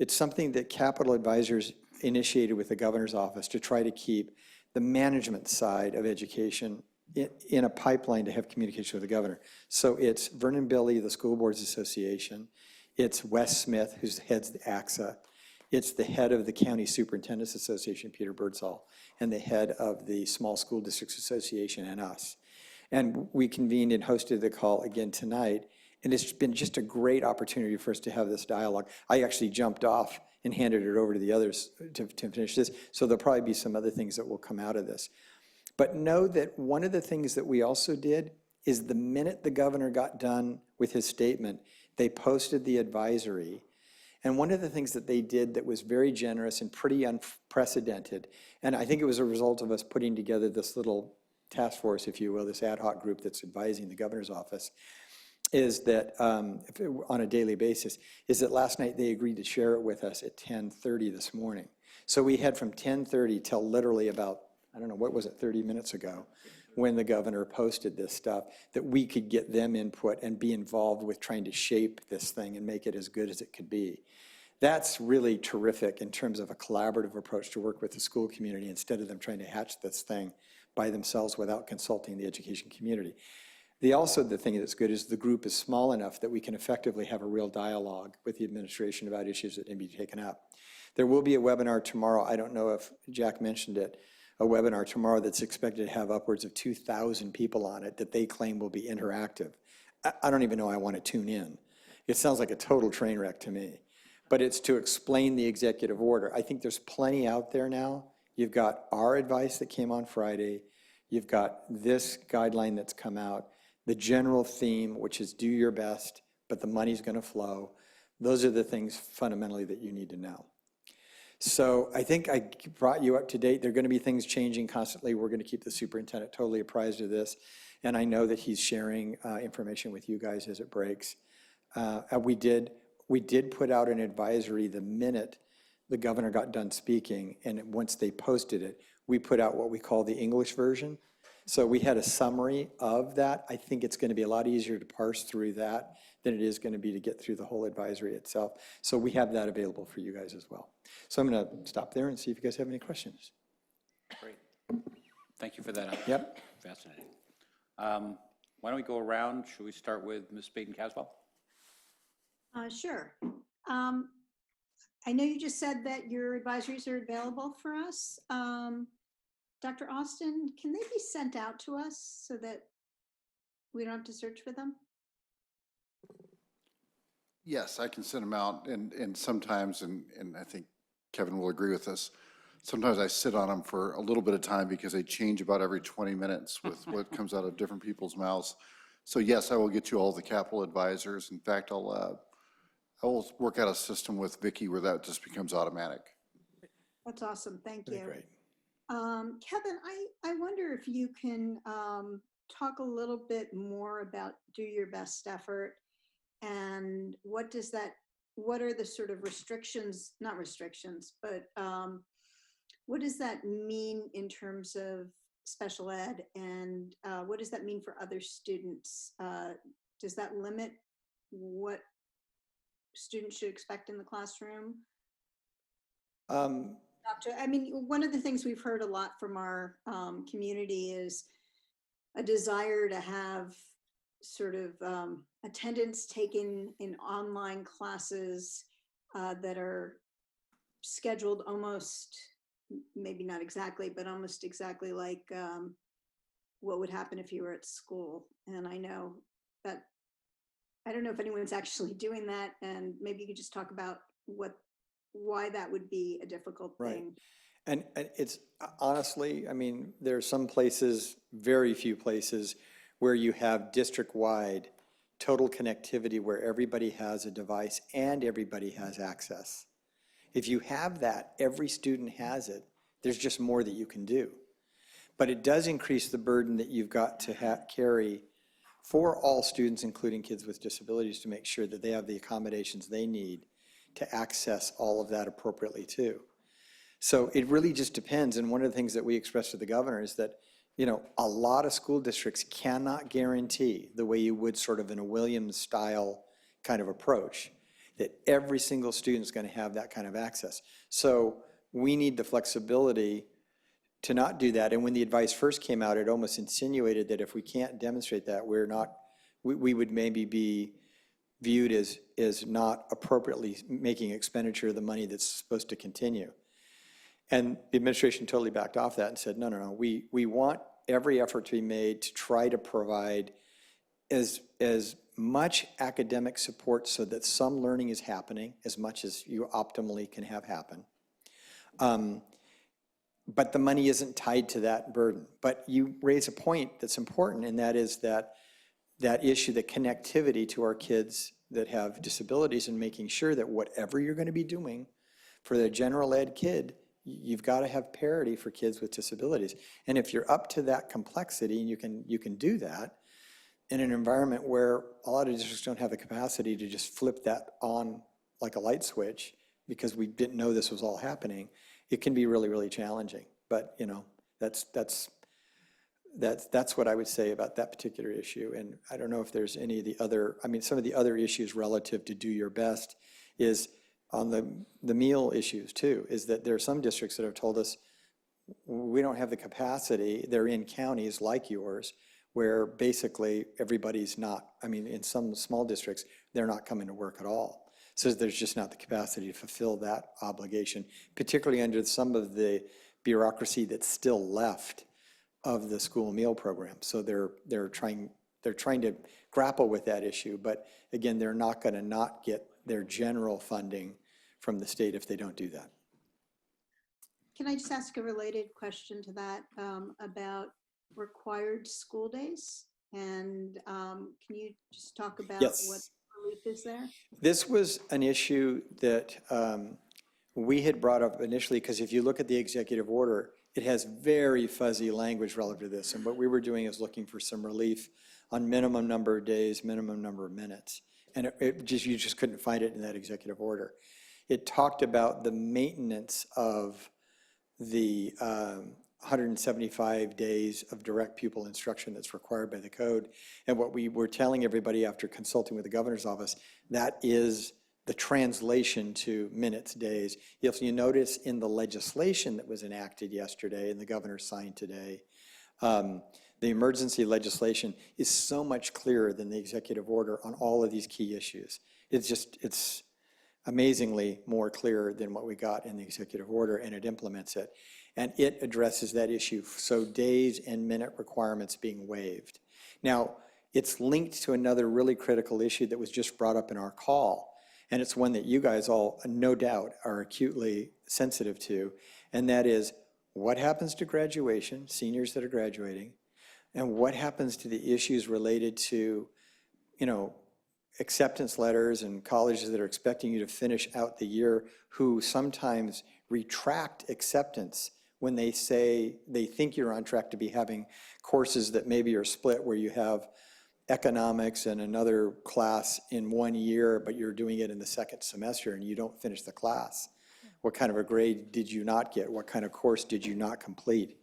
something that Capital Advisors initiated with the governor's office to try to keep the management side of education in a pipeline to have communication with the governor. So it's Vernon Billy, the School Boards Association. It's Wes Smith, who heads the AXA. It's the head of the County Superintendents Association, Peter Birdsall, and the head of the Small School Districts Association, and us. And we convened and hosted the call again tonight, and it's been just a great opportunity for us to have this dialogue. I actually jumped off and handed it over to the others to finish this, so there'll probably be some other things that will come out of this. But know that one of the things that we also did is the minute the governor got done with his statement, they posted the advisory. And one of the things that they did that was very generous and pretty unprecedented, and I think it was a result of us putting together this little task force, if you will, this ad hoc group that's advising the governor's office, is that on a daily basis, is that last night they agreed to share it with us at 10:30 this morning. So we had from 10:30 till literally about, I don't know, what was it, 30 minutes ago, when the governor posted this stuff, that we could get them input and be involved with trying to shape this thing and make it as good as it could be. That's really terrific in terms of a collaborative approach to work with the school community instead of them trying to hatch this thing by themselves without consulting the education community. The thing that's good is the group is small enough that we can effectively have a real dialogue with the administration about issues that need to be taken up. There will be a webinar tomorrow. I don't know if Jack mentioned it. A webinar tomorrow that's expected to have upwards of 2,000 people on it that they claim will be interactive. I don't even know I want to tune in. It sounds like a total train wreck to me. But it's to explain the executive order. I think there's plenty out there now. You've got our advice that came on Friday. You've got this guideline that's come out. The general theme, which is do your best, but the money's going to flow. Those are the things fundamentally that you need to know. So I think I brought you up to date. There are going to be things changing constantly. We're going to keep the superintendent totally apprised of this. And I know that he's sharing information with you guys as it breaks. And we did put out an advisory the minute the governor got done speaking. And once they posted it, we put out what we call the English version. So we had a summary of that. I think it's going to be a lot easier to parse through that than it is going to be to get through the whole advisory itself. So we have that available for you guys as well. So I'm going to stop there and see if you guys have any questions. Great. Thank you for that. Yep. Fascinating. Why don't we go around? Should we start with Ms. Baden-Caswell? Sure. I know you just said that your advisories are available for us. Dr. Austin, can they be sent out to us so that we don't have to search for them? Yes, I can send them out, and sometimes, and I think Kevin will agree with this, sometimes I sit on them for a little bit of time because they change about every 20 minutes with what comes out of different people's mouths. So yes, I will get you all the capital advisors. In fact, I will work out a system with Vicki where that just becomes automatic. That's awesome. Thank That'd you. be great. Kevin, I wonder if you can talk a little bit more about do your best effort and what are the sort of restrictions, not restrictions, but what does that mean in terms of special ed, and what does that mean for other students? Does that limit what students should expect in the classroom? I mean, one of the things we've heard a lot from our community is a desire to have sort of attendance taken in online classes that are scheduled almost, maybe not exactly, but almost exactly like what would happen if you were at school. And I know that, I don't know if anyone's actually doing that, and maybe you could just talk about why that would be a difficult Right. thing. And it's honestly, I mean, there are some places, very few places, where you have district-wide total connectivity where everybody has a device and everybody has access. If you have that, every student has it, there's just more that you can do. But it does increase the burden that you've got to carry for all students, including kids with disabilities, to make sure that they have the accommodations they need to access all of that appropriately too. So it really just depends. And one of the things that we expressed to the governor is that, you know, a lot of school districts cannot guarantee, the way you would sort of in a Williams style kind of approach, that every single student is going to have that kind of access. So we need the flexibility to not do that. And when the advice first came out, it almost insinuated that if we can't demonstrate that, we would maybe be viewed as not appropriately making expenditure of the money that's supposed to continue. And the administration totally backed off that and said, no, we want every effort to be made to try to provide as much academic support so that some learning is happening, as much as you optimally can have happen. But the money isn't tied to that burden. But you raise a point that's important, and that is that issue, the connectivity to our kids that have disabilities, and making sure that whatever you're going to be doing for the general ed kid, you've got to have parity for kids with disabilities. And if you're up to that complexity, and you can do that in an environment where a lot of districts don't have the capacity to just flip that on like a light switch because we didn't know this was all happening, it can be really, really challenging. But, you know, that's what I would say about that particular issue. And I don't know if there's any of the other, I mean, some of the other issues relative to do your best is on the meal issues too, is that there are some districts that have told us we don't have the capacity. They're in counties like yours where basically everybody's not, I mean, in some small districts, they're not coming to work at all. So there's just not the capacity to fulfill that obligation, particularly under some of the bureaucracy that's still left of the school meal program. So they're trying to grapple with that issue, but again, they're not going to not get their general funding from the state if they don't do that. Can I just ask a related question to that about required school days? And can you just talk about Yes. what relief is there? This was an issue that we had brought up initially, because if you look at the executive order, it has very fuzzy language relative to this. And what we were doing is looking for some relief on minimum number of days, minimum number of minutes. And you just couldn't find it in that executive order. It talked about the maintenance of the 175 days of direct pupil instruction that's required by the code. And what we were telling everybody after consulting with the governor's office, that is the translation to minutes, days. If you notice in the legislation that was enacted yesterday and the governor signed today, the emergency legislation is so much clearer than the executive order on all of these key issues. It's amazingly more clear than what we got in the executive order, and it implements it. And it addresses that issue, so days and minute requirements being waived. Now, it's linked to another really critical issue that was just brought up in our call, and it's one that you guys all, no doubt, are acutely sensitive to, and that is what happens to graduation, seniors that are graduating, and what happens to the issues related to, acceptance letters and colleges that are expecting you to finish out the year who sometimes retract acceptance when they say they think you're on track to be having courses that maybe are split where you have economics and another class in 1 year, but you're doing it in the second semester and you don't finish the class. What kind of a grade did you not get? What kind of course did you not complete?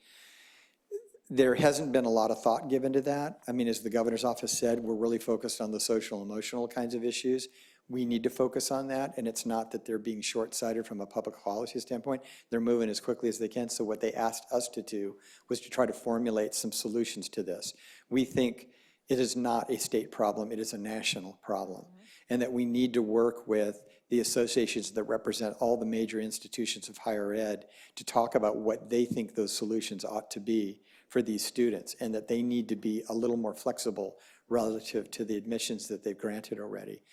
There hasn't been a lot of thought given to that. I mean, as the governor's office said, we're really focused on the social and emotional kinds of issues. We need to focus on that, and it's not that they're being short-sighted from a public policy standpoint. They're moving as quickly as they can, so what they asked us to do was to try to formulate some solutions to this. We think it is not a state problem, it is a national problem, and that we need to work with the associations that represent all the major institutions of higher ed to talk about what they think those solutions ought to be for these students, and that they need to be a little more flexible relative to the admissions that they've granted already.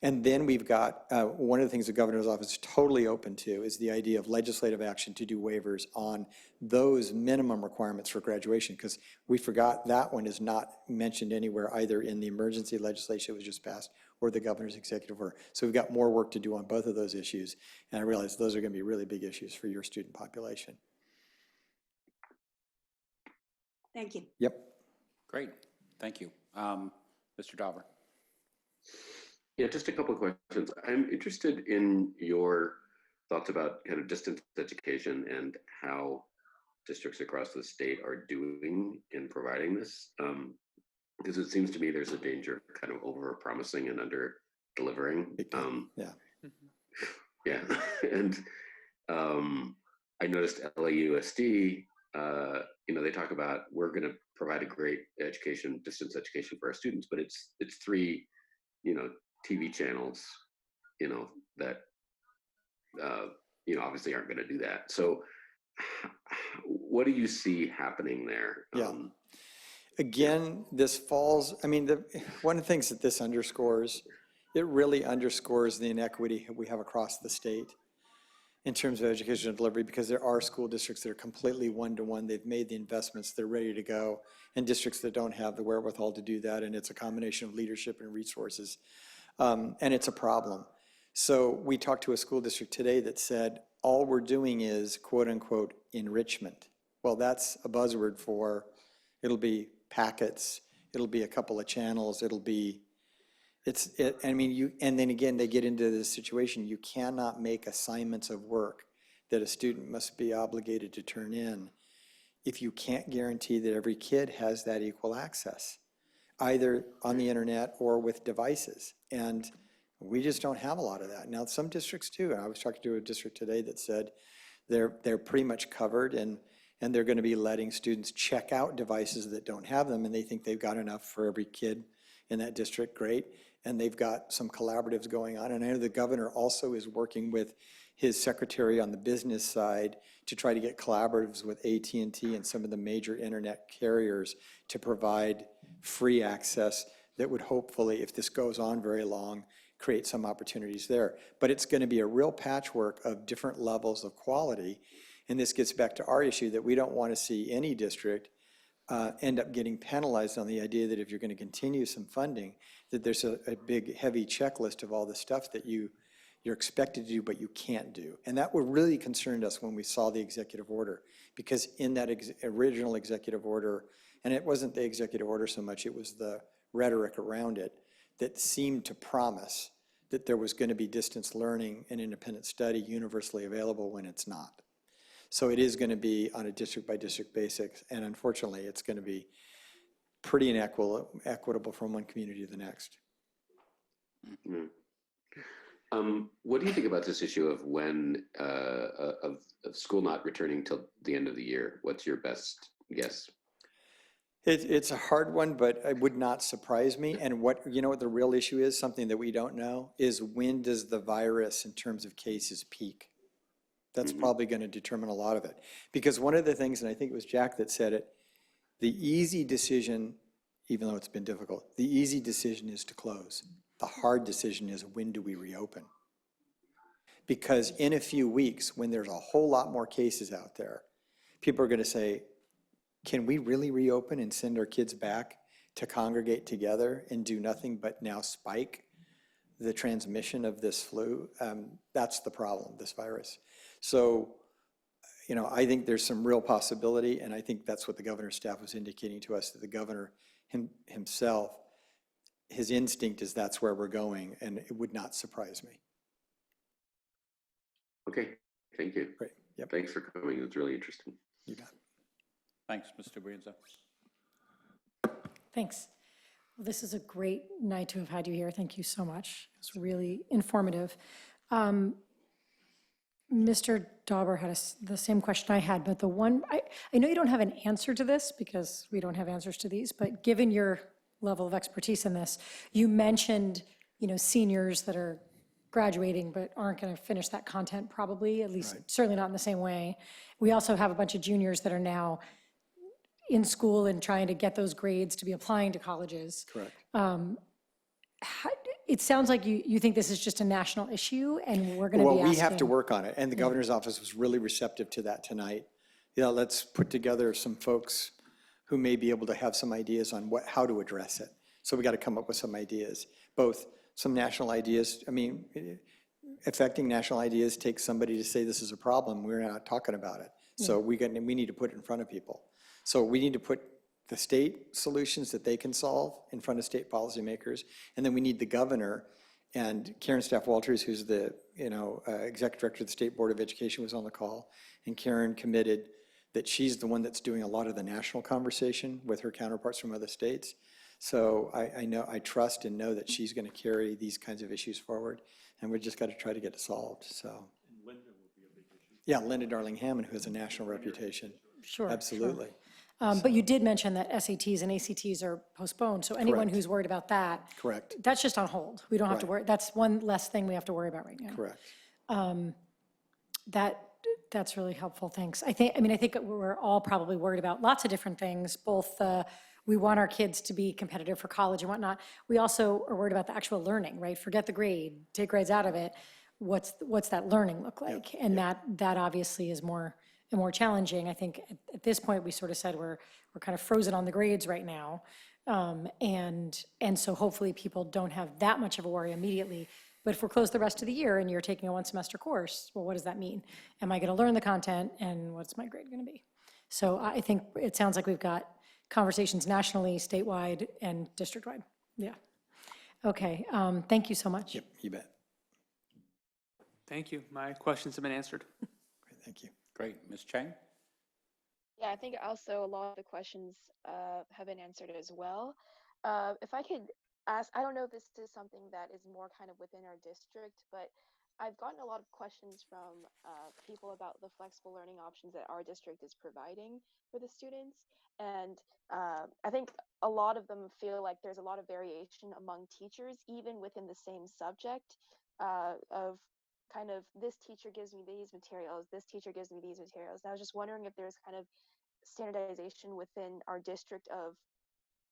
And then we've got, one of the things the governor's office is totally open to is the idea of legislative action to do waivers on those minimum requirements for graduation, because we forgot that one is not mentioned anywhere either in the emergency legislation that was just passed or the governor's executive order. So we've got more work to do on both of those issues, and I realize those are going to be really big issues for your student population. Thank you. Yep. Great, thank you. Mr. Dauber. Yeah, just a couple of questions. I'm interested in your thoughts about kind of distance education and how districts across the state are doing in providing this. Because it seems to me there's a danger of kind of over-promising and under-delivering. Yeah. Yeah, and I noticed LAUSD, they talk about we're going to provide a great education, distance education for our students, but it's 3, TV channels, that, obviously aren't going to do that. So what do you see happening there? Yeah. Again, this falls, one of the things that this underscores, it really underscores the inequity we have across the state in terms of educational delivery, because there are school districts that are completely one-to-one. They've made the investments, they're ready to go, and districts that don't have the wherewithal to do that, and it's a combination of leadership and resources, and it's a problem. So we talked to a school district today that said, all we're doing is quote-unquote enrichment. Well, that's a buzzword for, it'll be packets, it'll be a couple of channels, it'll be, and then again, they get into this situation, you cannot make assignments of work that a student must be obligated to turn in if you can't guarantee that every kid has that equal access, either on the internet or with devices. And we just don't have a lot of that. Now, some districts do. I was talking to a district today that said they're pretty much covered, and they're going to be letting students check out devices that don't have them, and they think they've got enough for every kid in that district, great. And they've got some collaboratives going on. And I know the governor also is working with his secretary on the business side to try to get collaboratives with AT&T and some of the major internet carriers to provide free access that would hopefully, if this goes on very long, create some opportunities there. But it's going to be a real patchwork of different levels of quality. And this gets back to our issue that we don't want to see any district end up getting penalized on the idea that if you're going to continue some funding, that there's a big, heavy checklist of all the stuff that you're expected to do, but you can't do. And that what really concerned us when we saw the executive order, because in that original executive order, and it wasn't the executive order so much, it was the rhetoric around it that seemed to promise that there was going to be distance learning and independent study universally available when it's not. So it is going to be on a district-by-district basis, and unfortunately, it's going to be pretty inequitable from one community to the next. What do you think about this issue of when of school not returning till the end of the year? What's your best guess? It's a hard one, but it would not surprise me. And what the real issue is, something that we don't know, is when does the virus in terms of cases peak? That's probably going to determine a lot of it. Because one of the things, and I think it was Jack that said it, the easy decision, even though it's been difficult, the easy decision is to close. The hard decision is when do we reopen? Because in a few weeks, when there's a whole lot more cases out there, people are going to say, can we really reopen and send our kids back to congregate together and do nothing but now spike the transmission of this flu? That's the problem, this virus. So, I think there's some real possibility, and I think that's what the governor's staff was indicating to us, that the governor himself, his instinct is that's where we're going, and it would not surprise me. Okay, thank you. Great. Yep. Thanks for coming. It was really interesting. You got it. Thanks, Mr. Brienza. Thanks. Well, this is a great night to have had you here. Thank you so much. It's really informative. Mr. Dauber had the same question I had, but the one, I know you don't have an answer to this because we don't have answers to these, but given your level of expertise in this, you mentioned, seniors that are graduating but aren't going to finish that content probably, at least certainly not in the same way. We also have a bunch of juniors that are now in school and trying to get those grades to be applying to colleges. Correct. It sounds like you think this is just a national issue and we're going to be asking. Well, we have to work on it, and the governor's office was really receptive to that tonight. Let's put together some folks who may be able to have some ideas on how to address it. So we got to come up with some ideas, both some national ideas. I mean, affecting national ideas takes somebody to say this is a problem. We're not talking about it. So we need to put it in front of people. So we need to put the state solutions that they can solve in front of state policymakers, and then we need the governor, and Karen Staff Walters, who's the executive director of the State Board of Education, was on the call, and Karen committed that she's the one that's doing a lot of the national conversation with her counterparts from other states. So I trust and know that she's going to carry these kinds of issues forward, and we just got to try to get it solved. So. And Linda will be a big issue. Yeah, Linda Darling-Hammond, who has a national reputation. Sure. Absolutely. Sure. But you did mention that SATs and ACTs are postponed, so anyone Correct. who's worried about that. Correct. That's just on hold. We don't have to Right. worry, that's one less thing we have to worry about right now. Correct. That's really helpful, thanks. I think we're all probably worried about lots of different things, both we want our kids to be competitive for college and whatnot. We also are worried about the actual learning, right? Forget the grade, take grades out of it. What's that learning look like? And that obviously is more challenging. I think at this point, we sort of said we're kind of frozen on the grades right now. And so hopefully people don't have that much of a worry immediately. But if we're closed the rest of the year and you're taking a one semester course, well, what does that mean? Am I going to learn the content and what's my grade going to be? So I think it sounds like we've got conversations nationally, statewide, and district-wide. Yeah. Okay, thank you so much. Yep, you bet. Thank you. My questions have been answered. Great, thank you. Great. Ms. Chang? Yeah, I think also a lot of the questions have been answered as well. If I could ask, I don't know if this is something that is more kind of within our district, but I've gotten a lot of questions from people about the flexible learning options that our district is providing for the students. And I think a lot of them feel like there's a lot of variation among teachers, even within the same subject, of kind of this teacher gives me these materials, this teacher gives me these materials. And I was just wondering if there's kind of standardization within our district of,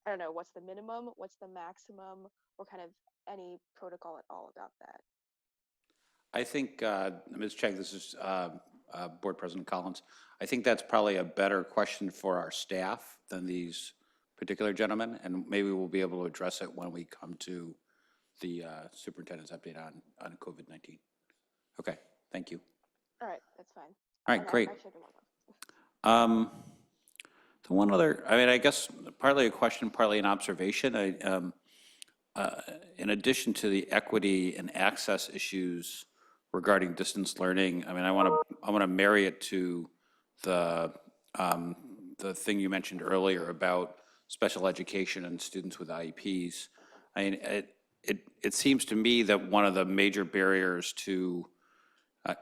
I don't know, what's the minimum, what's the maximum, or kind of any protocol at all about that. I think, Ms. Cheng, this is Board President Collins. I think that's probably a better question for our staff than these particular gentlemen, and maybe we'll be able to address it when we come to the superintendent's update on COVID-19. Okay, thank you. All right, that's fine. All right, And great. I shared them all. The one other, I mean, I guess partly a question, partly an observation. In addition to the equity and access issues regarding distance learning, I mean, I want to marry it to the thing you mentioned earlier about special education and students with IEPs. I mean, it seems to me that one of the major barriers to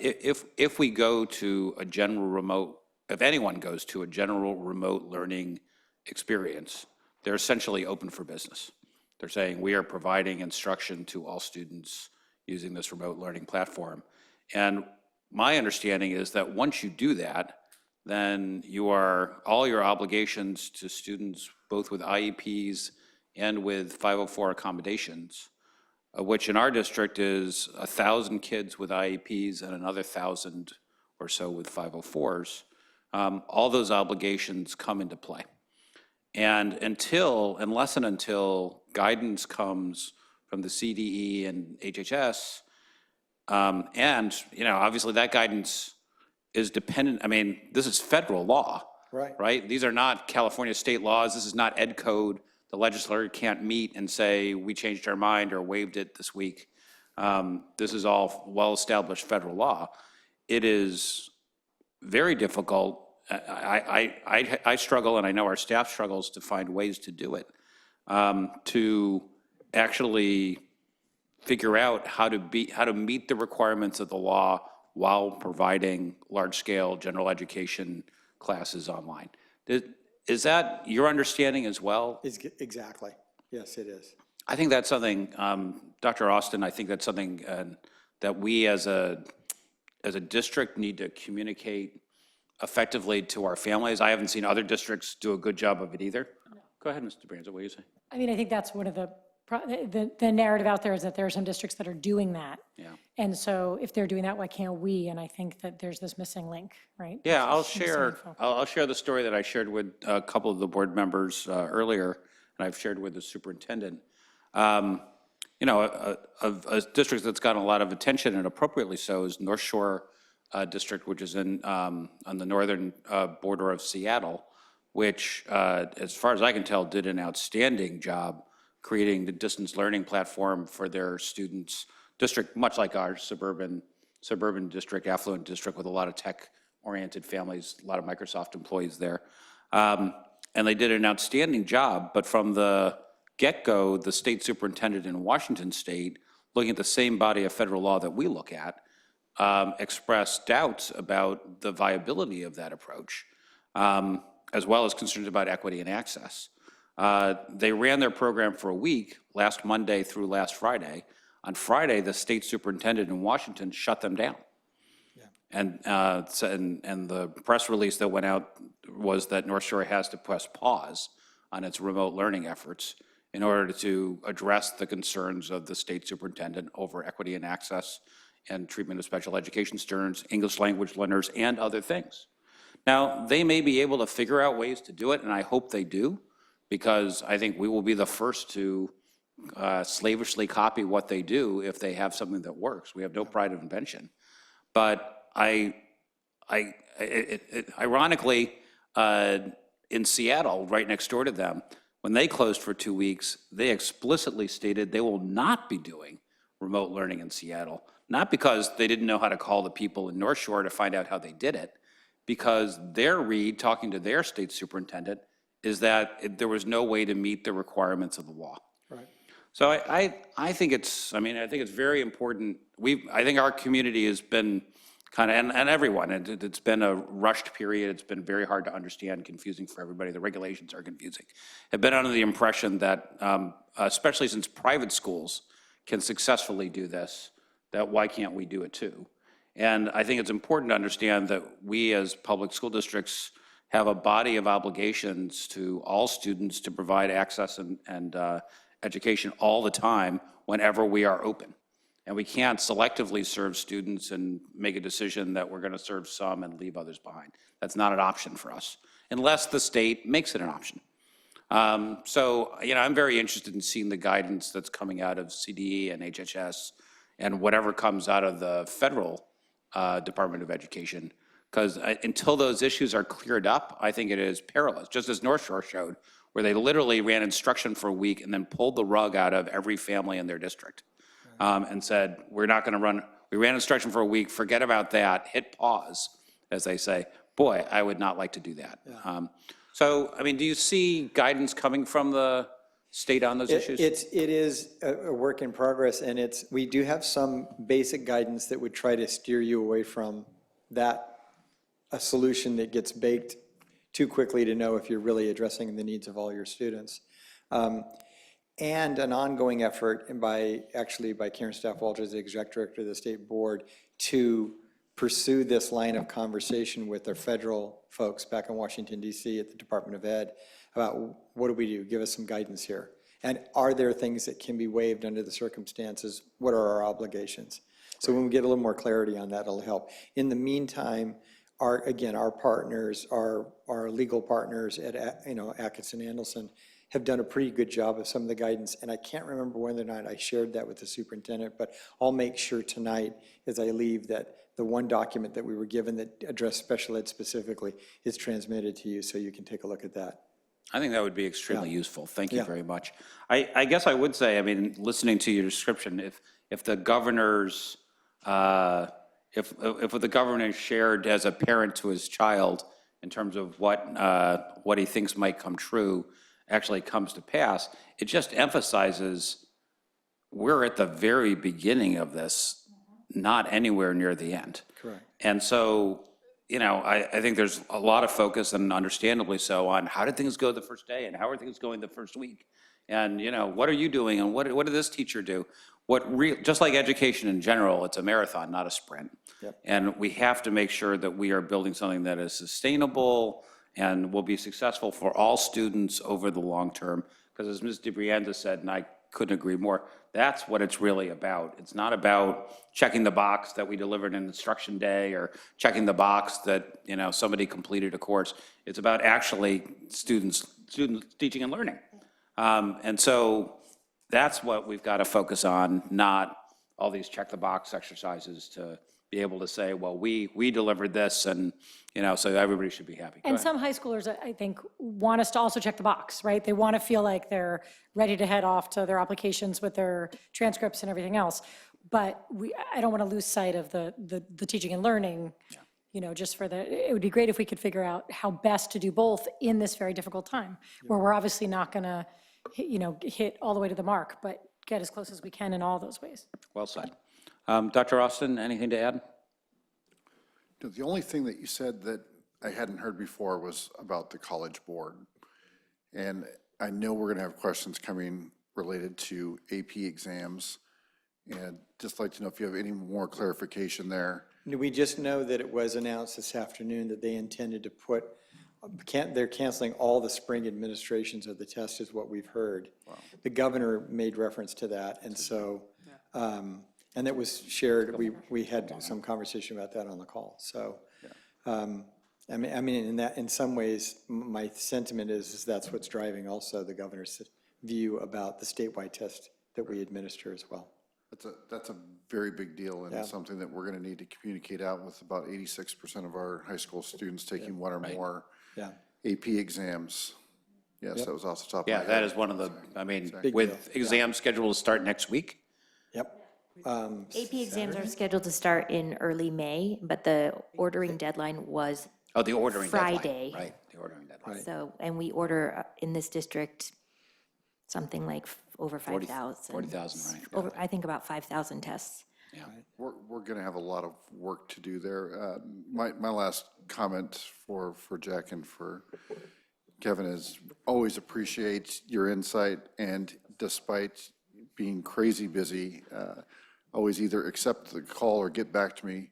if we go to a general remote, if anyone goes to a general remote learning experience, they're essentially open for business. They're saying we are providing instruction to all students using this remote learning platform. And my understanding is that once you do that, then all your obligations to students, both with IEPs and with 504 accommodations, which in our district is 1,000 kids with IEPs and another 1,000 or so with 504s, all those obligations come into play. And unless and until guidance comes from the CDE and HHS, and obviously that guidance is dependent, I mean, this is federal law, right? These are not California state laws. This is not Ed Code. The legislature can't meet and say, we changed our mind or waived it this week. This is all well-established federal law. It is very difficult. I struggle, and I know our staff struggles to find ways to do it, to actually figure out how to meet the requirements of the law while providing large-scale general education classes online. Is that your understanding as well? Exactly. Yes, it is. I think that's something, Dr. Austin, I think that's something that we as a district need to communicate effectively to our families. I haven't seen other districts do a good job of it either. No. Go ahead, Mr. Branzo, what do you say? I mean, I think that's one of the narrative out there is that there are some districts that are doing that. Yeah. And so if they're doing that, why can't we? And I think that there's this missing link, right? Yeah, I'll It's missing share info. I'll share the story that I shared with a couple of the board members earlier, and I've shared with the superintendent. A district that's gotten a lot of attention, and appropriately so, is North Shore District, which is on the northern border of Seattle, which, as far as I can tell, did an outstanding job creating the distance learning platform for their students. District, much like our suburban district, affluent district with a lot of tech-oriented families, a lot of Microsoft employees there. And they did an outstanding job, but from the get-go, the state superintendent in Washington State, looking at the same body of federal law that we look at, expressed doubts about the viability of that approach, as well as concerns about equity and access. They ran their program for a week, last Monday through last Friday. On Friday, the state superintendent in Washington shut them down. Yeah. And the press release that went out was that North Shore has to press pause on its remote learning efforts in order to address the concerns of the state superintendent over equity and access and treatment of special education students, English language learners, and other things. Now, they may be able to figure out ways to do it, and I hope they do, because I think we will be the first to slavishly copy what they do if they have something that works. We have no pride of invention. But ironically, in Seattle, right next door to them, when they closed for 2 weeks, they explicitly stated they will not be doing remote learning in Seattle. Not because they didn't know how to call the people in North Shore to find out how they did it, because their read, talking to their state superintendent, is that there was no way to meet the requirements of the law. Right. So I think it's, I mean, I think it's very important. I think our community has been kind of, and everyone, it's been a rushed period. It's been very hard to understand, confusing for everybody. The regulations are confusing. Have been under the impression that, especially since private schools can successfully do this, that why can't we do it too? And I think it's important to understand that we as public school districts have a body of obligations to all students to provide access and education all the time whenever we are open. And we can't selectively serve students and make a decision that we're going to serve some and leave others behind. That's not an option for us, unless the state makes it an option. So, you know, I'm very interested in seeing the guidance that's coming out of CDE and HHS and whatever comes out of the federal Department of Education, because until those issues are cleared up, I think it is perilous, just as North Shore showed, where they literally ran instruction for a week and then pulled the rug out of every family in their district and said, we're not going to run, we ran instruction for a week, forget about that, hit pause, as they say. Boy, I would not like to do that. So, I mean, do you see guidance coming from the state on those issues? It is a work in progress, and we do have some basic guidance that would try to steer you away from that, a solution that gets baked too quickly to know if you're really addressing the needs of all your students. And an ongoing effort by Karen Staff Walters, the exec director of the state board, to pursue this line of conversation with their federal folks back in Washington, D.C. at the Department of Ed about what do? Give us some guidance here. And are there things that can be waived under the circumstances? What are our obligations? So when we get a little more clarity on that, it'll help. In the meantime, our partners, our legal partners at Atkinson Andelson have done a pretty good job of some of the guidance, and I can't remember whether or not I shared that with the superintendent, but I'll make sure tonight as I leave that the one document that we were given that addressed special ed specifically is transmitted to you so you can take a look at that. I think that would be extremely useful. Thank you very much. I guess I would say, I mean, listening to your description, if the governor's, if what the governor shared as a parent to his child in terms of what he thinks might come true actually comes to pass, it just emphasizes we're at the very beginning of this, not anywhere near the end. Correct. And so, you know, I think there's a lot of focus, and understandably so, on how did things go the first day and how are things going the first week? And, you know, what are you doing and what did this teacher do? Just like education in general, it's a marathon, not a sprint. Yep. And we have to make sure that we are building something that is sustainable and will be successful for all students over the long term. Because as Ms. DeBrienda said, and I couldn't agree more, that's what it's really about. It's not about checking the box that we delivered an instruction day or checking the box that, you know, somebody completed a course. It's about actually students teaching and learning. And so that's what we've got to focus on, not all these check the box exercises to be able to say, well, we delivered this, and, you know, so everybody should be happy. And some high schoolers, I think, want us to also check the box, right? They want to feel like they're ready to head off to their applications with their transcripts and everything else. But I don't want to lose sight of the teaching and learning, you know, just for it would be great if we could figure out how best to do both in this very difficult time, where we're obviously not going to, you know, hit all the way to the mark, but get as close as we can in all those ways. Well said. Dr. Austin, anything to add? The only thing that you said that I hadn't heard before was about the College Board. And I know we're going to have questions coming related to AP exams. And just like to know if you have any more clarification there. We just know that it was announced this afternoon that they intended to put, they're canceling all the spring administrations of the test is what we've heard. Wow. The governor made reference to that, and so, and it was shared, we had some conversation about that on the call. So, I mean, in some ways, my sentiment is that's what's driving also the governor's view about the statewide test that we administer as well. That's a very big deal, and something that we're going to need to communicate out with about 86% of our high school students taking one or more AP exams. Yes, that was off the top of my head. That is one of the, I mean, Big with deal. exams scheduled to start next week? Yep. AP exams are scheduled to start in early May, but the ordering deadline was Oh, the ordering deadline. Friday. Right, the ordering deadline. So, and we order in this district something like over 5,000. 40,000, right? Over, I think about 5,000 tests. Yeah. We're going to have a lot of work to do there. My last comment for Jack and for Kevin is always appreciate your insight, and despite being crazy busy, always either accept the call or get back to me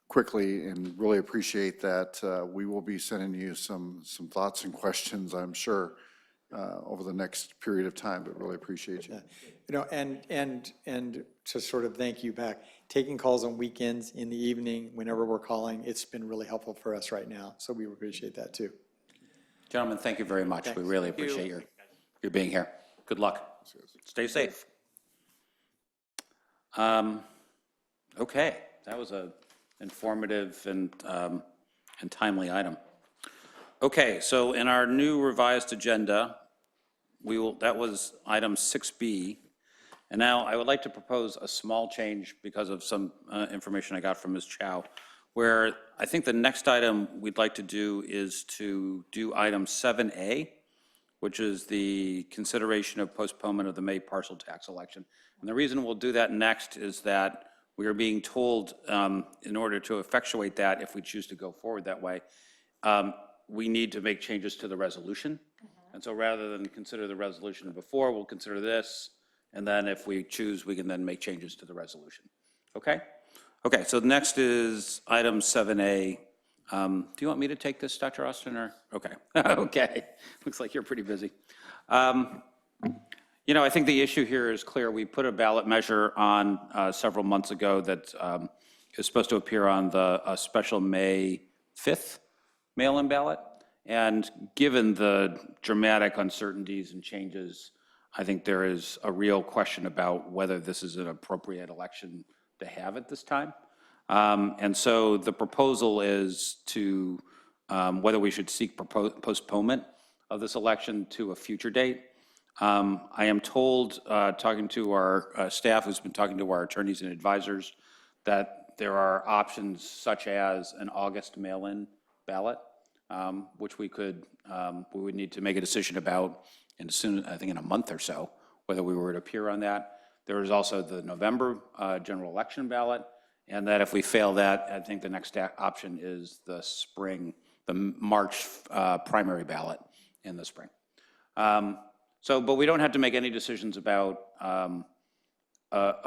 quickly, and really appreciate that. We will be sending you some thoughts and questions, I'm sure, over the next period of time, but really appreciate you. You know, and to sort of thank you back, taking calls on weekends, in the evening, whenever we're calling, it's been really helpful for us right now. So we appreciate that too. Gentlemen, thank you very much. We really appreciate your being here. Good luck. Stay safe. Okay, that was a informative and timely item. Okay, so in our new revised agenda, that was item 6B. And now I would like to propose a small change because of some information I got from Ms. Chow, where I think the next item we'd like to do is to do item 7A, which is the consideration of postponement of the May parcel tax election. And the reason we'll do that next is that we are being told, in order to effectuate that, if we choose to go forward that way, we need to make changes to the resolution. And so rather than consider the resolution before, we'll consider this, and then if we choose, we can then make changes to the resolution. Okay? Okay, so next is item 7A. Do you want me to take this, Dr. Austin, or? Okay, okay. Looks like you're pretty busy. You know, I think the issue here is clear. We put a ballot measure on several months ago that is supposed to appear on the special May 5th mail-in ballot. And given the dramatic uncertainties and changes, I think there is a real question about whether this is an appropriate election to have at this time. And so the proposal is to whether we should seek postponement of this election to a future date. I am told, talking to our staff who's been talking to our attorneys and advisors, that there are options such as an August mail-in ballot, which we would need to make a decision about I think in a month or so, whether we were to appear on that. There is also the November general election ballot, and that if we fail that, I think the next option is the March primary ballot in the spring. But we don't have to make any decisions about the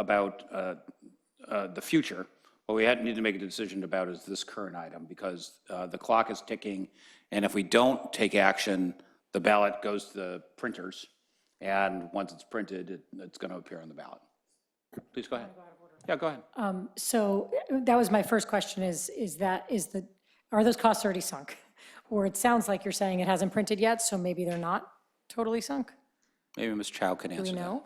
future. What we need to make a decision about is this current item, because the clock is ticking, and if we don't take action, the ballot goes to the printers, and once it's printed, it's going to appear on the ballot. Please go ahead. Yeah, go ahead. So that was my first question are those costs already sunk? Or it sounds like you're saying it hasn't printed yet, so maybe they're not totally sunk? Maybe Ms. Chow can answer that. Do we know?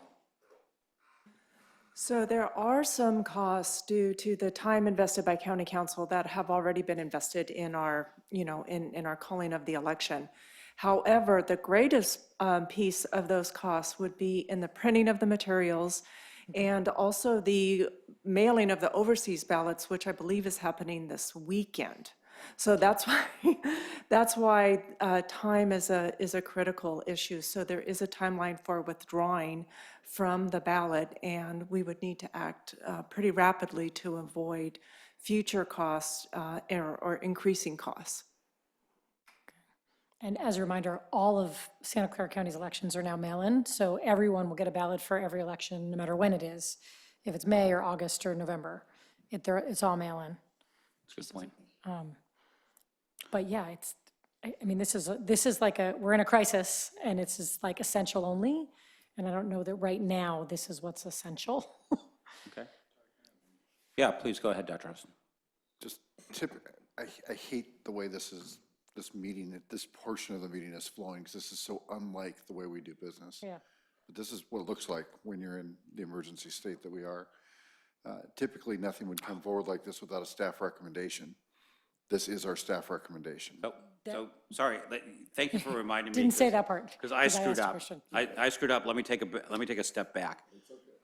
So there are some costs due to the time invested by county council that have already been invested in our, in our calling of the election. However, the greatest piece of those costs would be in the printing of the materials and also the mailing of the overseas ballots, which I believe is happening this weekend. So that's why time is a critical issue. So there is a timeline for withdrawing from the ballot, and we would need to act pretty rapidly to avoid future costs or increasing costs. And as a reminder, all of Santa Clara County's elections are now mail-in, so everyone will get a ballot for every election, no matter when it is. If it's May or August or November, it's all mail-in. That's a good point. But yeah, I mean, this is like we're in a crisis, and it's just like essential only, and I don't know that right now this is what's essential. Okay. Yeah, please go ahead, Dr. Austin. Just I hate the way this portion of the meeting is flowing, because this is so unlike the way we do business. Yeah. But this is what it looks like when you're in the emergency state that we are. Typically, nothing would come forward like this without a staff recommendation. This is our staff recommendation. So sorry, thank you for reminding me. Didn't say that part. Because I screwed asked a up. question. I screwed up. Let me take a step back.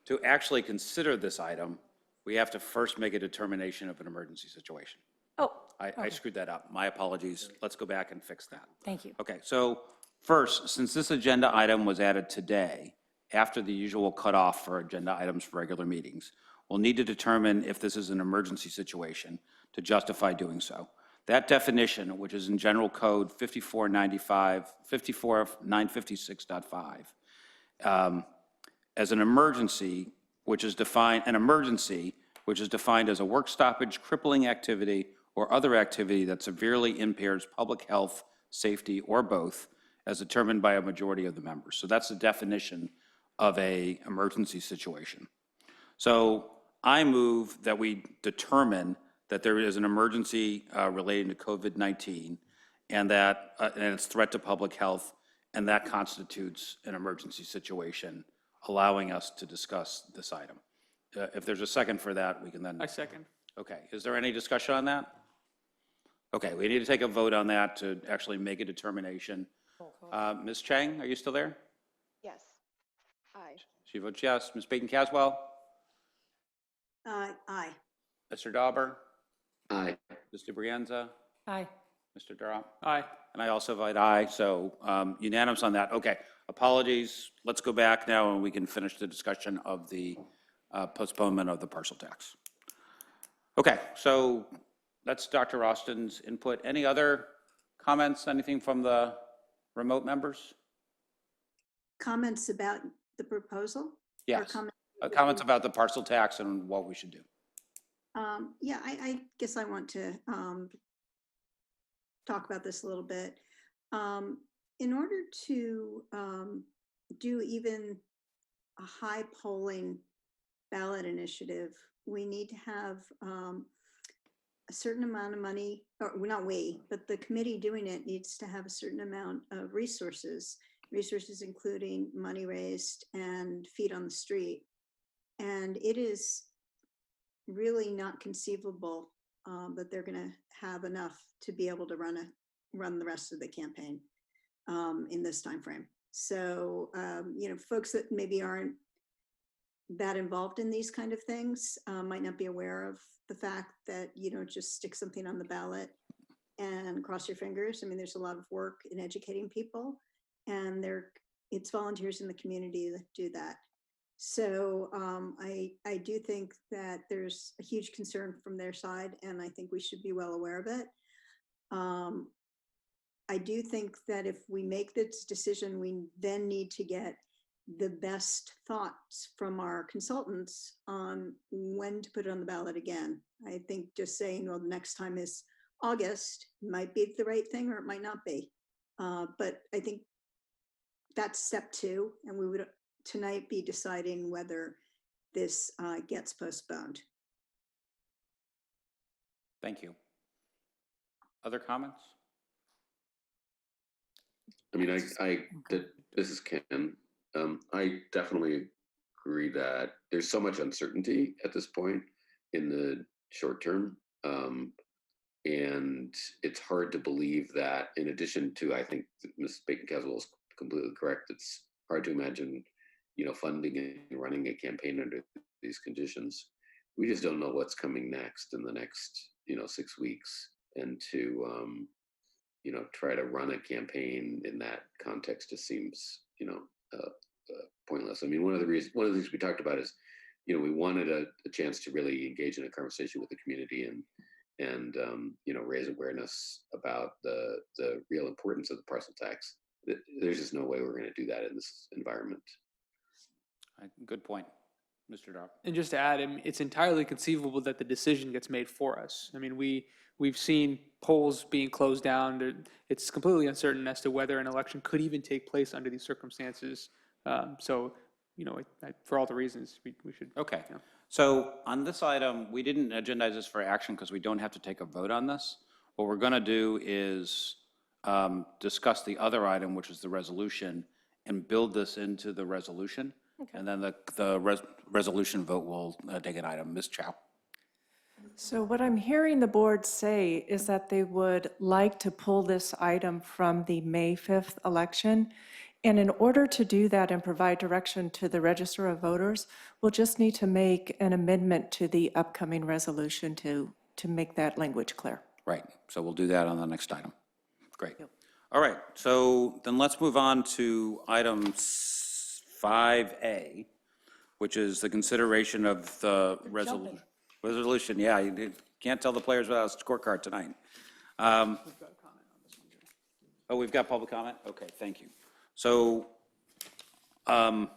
To actually consider this item, we have to first make a determination of an emergency situation. Oh, I screwed that up. My apologies. Let's go back and fix that. thank you. Okay, so first, since this agenda item was added today, after the usual cutoff for agenda items for regular meetings. We'll need to determine if this is an emergency situation to justify doing so. That definition, which is in General Code 54956.5, as an emergency, which is defined as a work stoppage, crippling activity, or other activity that severely impairs public health, safety, or both, as determined by a majority of the members. So that's the definition of an emergency situation. So I move that we determine that there is an emergency relating to COVID-19 and that and its threat to public health, and that constitutes an emergency situation, allowing us to discuss this item. If there's a second for that, we can then. I second. Okay, is there any discussion on that? Okay, we need to take a vote on that to actually make a determination. Ms. Chang, are you still there? Yes. Aye. She votes yes. Ms. Bacon-Caswell? Aye. Mr. Dauber? Aye. Mr. Brienza? Aye. Mr. Durham? Aye. And I also vote aye, so unanimous on that. Okay, apologies. Let's go back now and we can finish the discussion of the postponement of the parcel tax. Okay, so that's Dr. Austin's input. Any other comments, anything from the remote members? Comments about the proposal? Or Yes, comments about the parcel tax and what we should do. Yeah, I guess I want to talk about this a little bit. In order to do even a high polling ballot initiative, we need to have a certain amount of money, or well, not we, but the committee doing it needs to have a certain amount of resources including money raised and feet on the street. And it is really not conceivable that they're going to have enough to be able to run the rest of the campaign in this time frame. So, folks that maybe aren't that involved in these kind of things might not be aware of the fact that you don't just stick something on the ballot and cross your fingers. I mean, there's a lot of work in educating people, and it's volunteers in the community that do that. So I do think that there's a huge concern from their side, and I think we should be well aware of it. I do think that if we make this decision, we then need to get the best thoughts from our consultants on when to put it on the ballot again. I think just saying, well, the next time is August might be the right thing, or it might not be. But I think that's step 2, and we would tonight be deciding whether this gets postponed. Thank you. Other comments? I mean, this is Ken. I definitely agree that there's so much uncertainty at this point in the short term. And it's hard to believe that, in addition to, I think Ms. Bacon-Caswell is completely correct, it's hard to imagine, funding and running a campaign under these conditions. We just don't know what's coming next in the next, 6 weeks. And to, try to run a campaign in that context just seems, pointless. I mean, one of the things we talked about is, we wanted a chance to really engage in a conversation with the community and raise awareness about the real importance of the parcel tax. There's just no way we're going to do that in this environment. Good point, Mr. Darp. And just to add, it's entirely conceivable that the decision gets made for us. I mean, we've seen polls being closed down. It's completely uncertain as to whether an election could even take place under these circumstances. So, for all the reasons, we should. Okay. So on this item, we didn't agendize this for action because we don't have to take a vote on this. What we're going to do is discuss the other item, which is the resolution, and build this into the resolution. Okay. And then the resolution vote will take an item. Ms. Chow. So what I'm hearing the board say is that they would like to pull this item from the May 5th election. And in order to do that and provide direction to the Register of Voters, we'll just need to make an amendment to the upcoming resolution to make that language clear. Right. So we'll do that on the next item. Great. All right. So then let's move on to item 5A, which is the consideration of the resolution. Yeah, can't tell the players without a scorecard tonight. Oh, we've got public comment? Okay, thank you. So, what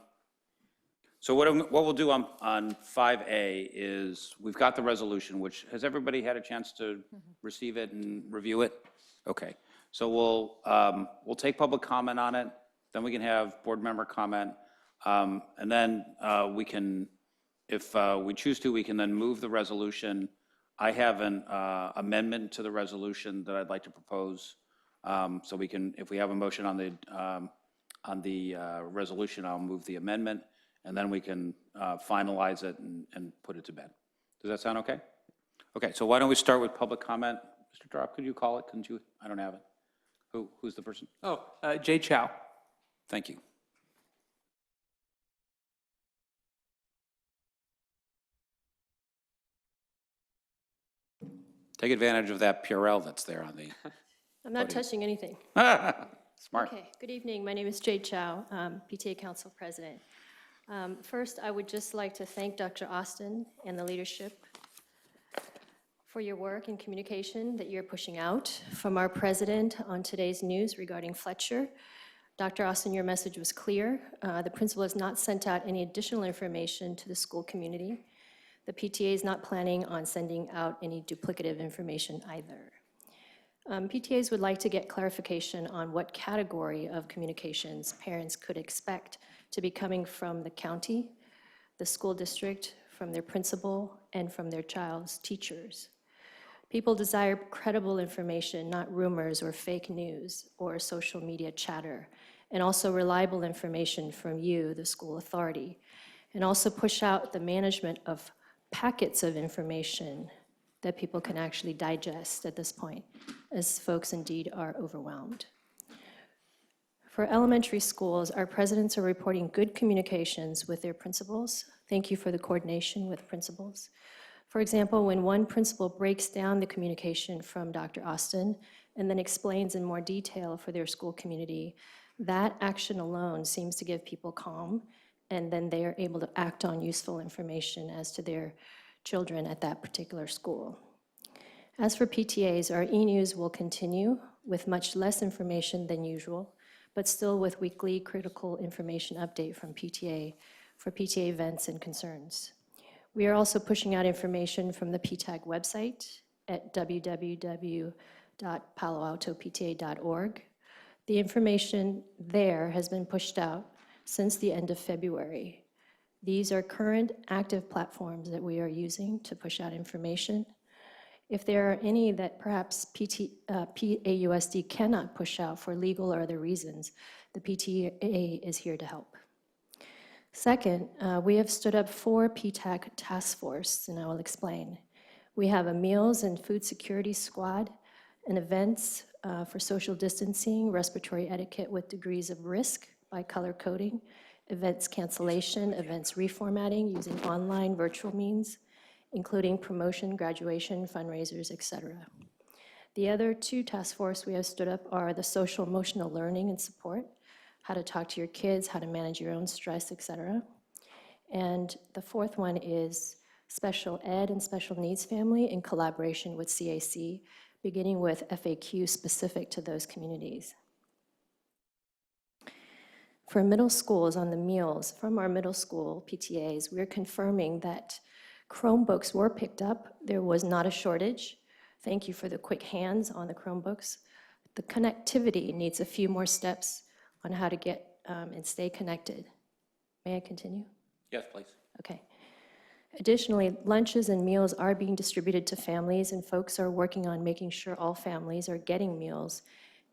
we'll do on 5A is, we've got the resolution, which, has everybody had a chance to receive it and review it? Okay, so we'll take public comment on it, then we can have board member comment, and then we can, if we choose to, we can then move the resolution. I have an amendment to the resolution that I'd like to propose. So we can, if we have a motion on the resolution, I'll move the amendment, and then we can finalize it and put it to bed. Does that sound okay? Okay, so why don't we start with public comment? Mr. Drop, could you call it? Couldn't you? I don't have it. Who's the person? Oh, Jay Chow. Thank you. Take advantage of that Purell that's there on the. I'm not touching anything. Smart. Okay, good evening. My name is Jade Chow, PTA Council President. First, I would just like to thank Dr. Austin and the leadership for your work and communication that you're pushing out from our president on today's news regarding Fletcher. Dr. Austin, your message was clear. The principal has not sent out any additional information to the school community. The PTA is not planning on sending out any duplicative information either. PTAs would like to get clarification on what category of communications parents could expect to be coming from the county, the school district, from their principal, and from their child's teachers. People desire credible information, not rumors or fake news or social media chatter, and also reliable information from you, the school authority, and also push out the management of packets of information that people can actually digest at this point, as folks indeed are overwhelmed. For elementary schools, our presidents are reporting good communications with their principals. Thank you for the coordination with principals. For example, when one principal breaks down the communication from Dr. Austin and then explains in more detail for their school community, that action alone seems to give people calm, and then they are able to act on useful information as to their children at that particular school. As for PTAs, our e-news will continue with much less information than usual, but still with weekly critical information update from PTA for PTA events and concerns. We are also pushing out information from the PTAG website at www.paloaltopta.org. The information there has been pushed out since the end of February. These are current active platforms that we are using to push out information. If there are any that perhaps PAUSD cannot push out for legal or other reasons, the PTA is here to help. Second, we have stood up 4 PTAG task force, and I will explain. We have a meals and food security squad, and events for social distancing, respiratory etiquette with degrees of risk by color coding, events cancellation, events reformatting using online virtual means, including promotion, graduation, fundraisers, etc. The other 2 task force we have stood up are the social emotional learning and support, how to talk to your kids, how to manage your own stress, etc. And the 4th one is special ed and special needs family in collaboration with CAC, beginning with FAQ specific to those communities. For middle schools on the meals, from our middle school PTAs, we're confirming that Chromebooks were picked up. There was not a shortage. Thank you for the quick hands on the Chromebooks. The connectivity needs a few more steps on how to get and stay connected. May I continue? Yes, please. Okay. Additionally, lunches and meals are being distributed to families, and folks are working on making sure all families are getting meals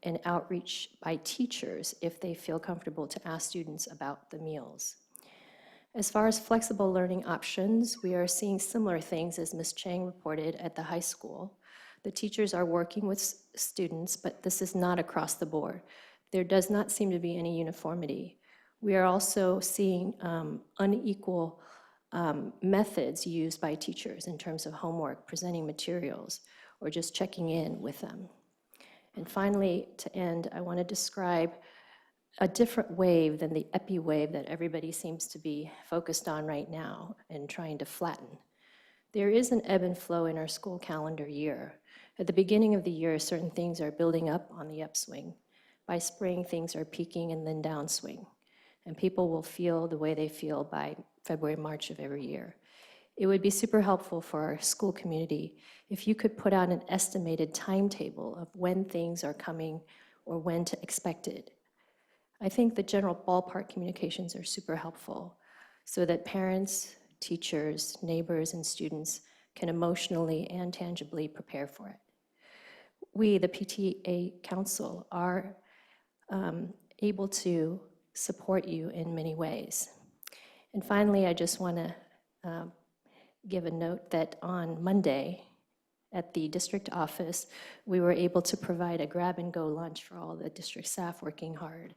and outreach by teachers if they feel comfortable to ask students about the meals. As far as flexible learning options, we are seeing similar things as Ms. Chang reported at the high school. The teachers are working with students, but this is not across the board. There does not seem to be any uniformity. We are also seeing unequal methods used by teachers in terms of homework, presenting materials, or just checking in with them. And finally, to end, I want to describe a different wave than the epi wave that everybody seems to be focused on right now and trying to flatten. There is an ebb and flow in our school calendar year. At the beginning of the year, certain things are building up on the upswing. By spring, things are peaking and then downswing. And people will feel the way they feel by February, March of every year. It would be super helpful for our school community if you could put out an estimated timetable of when things are coming or when to expect it. I think the general ballpark communications are super helpful so that parents, teachers, neighbors, and students can emotionally and tangibly prepare for it. We, the PTA Council, are able to support you in many ways. And finally, I just want to give a note that on Monday at the district office, we were able to provide a grab-and-go lunch for all the district staff working hard.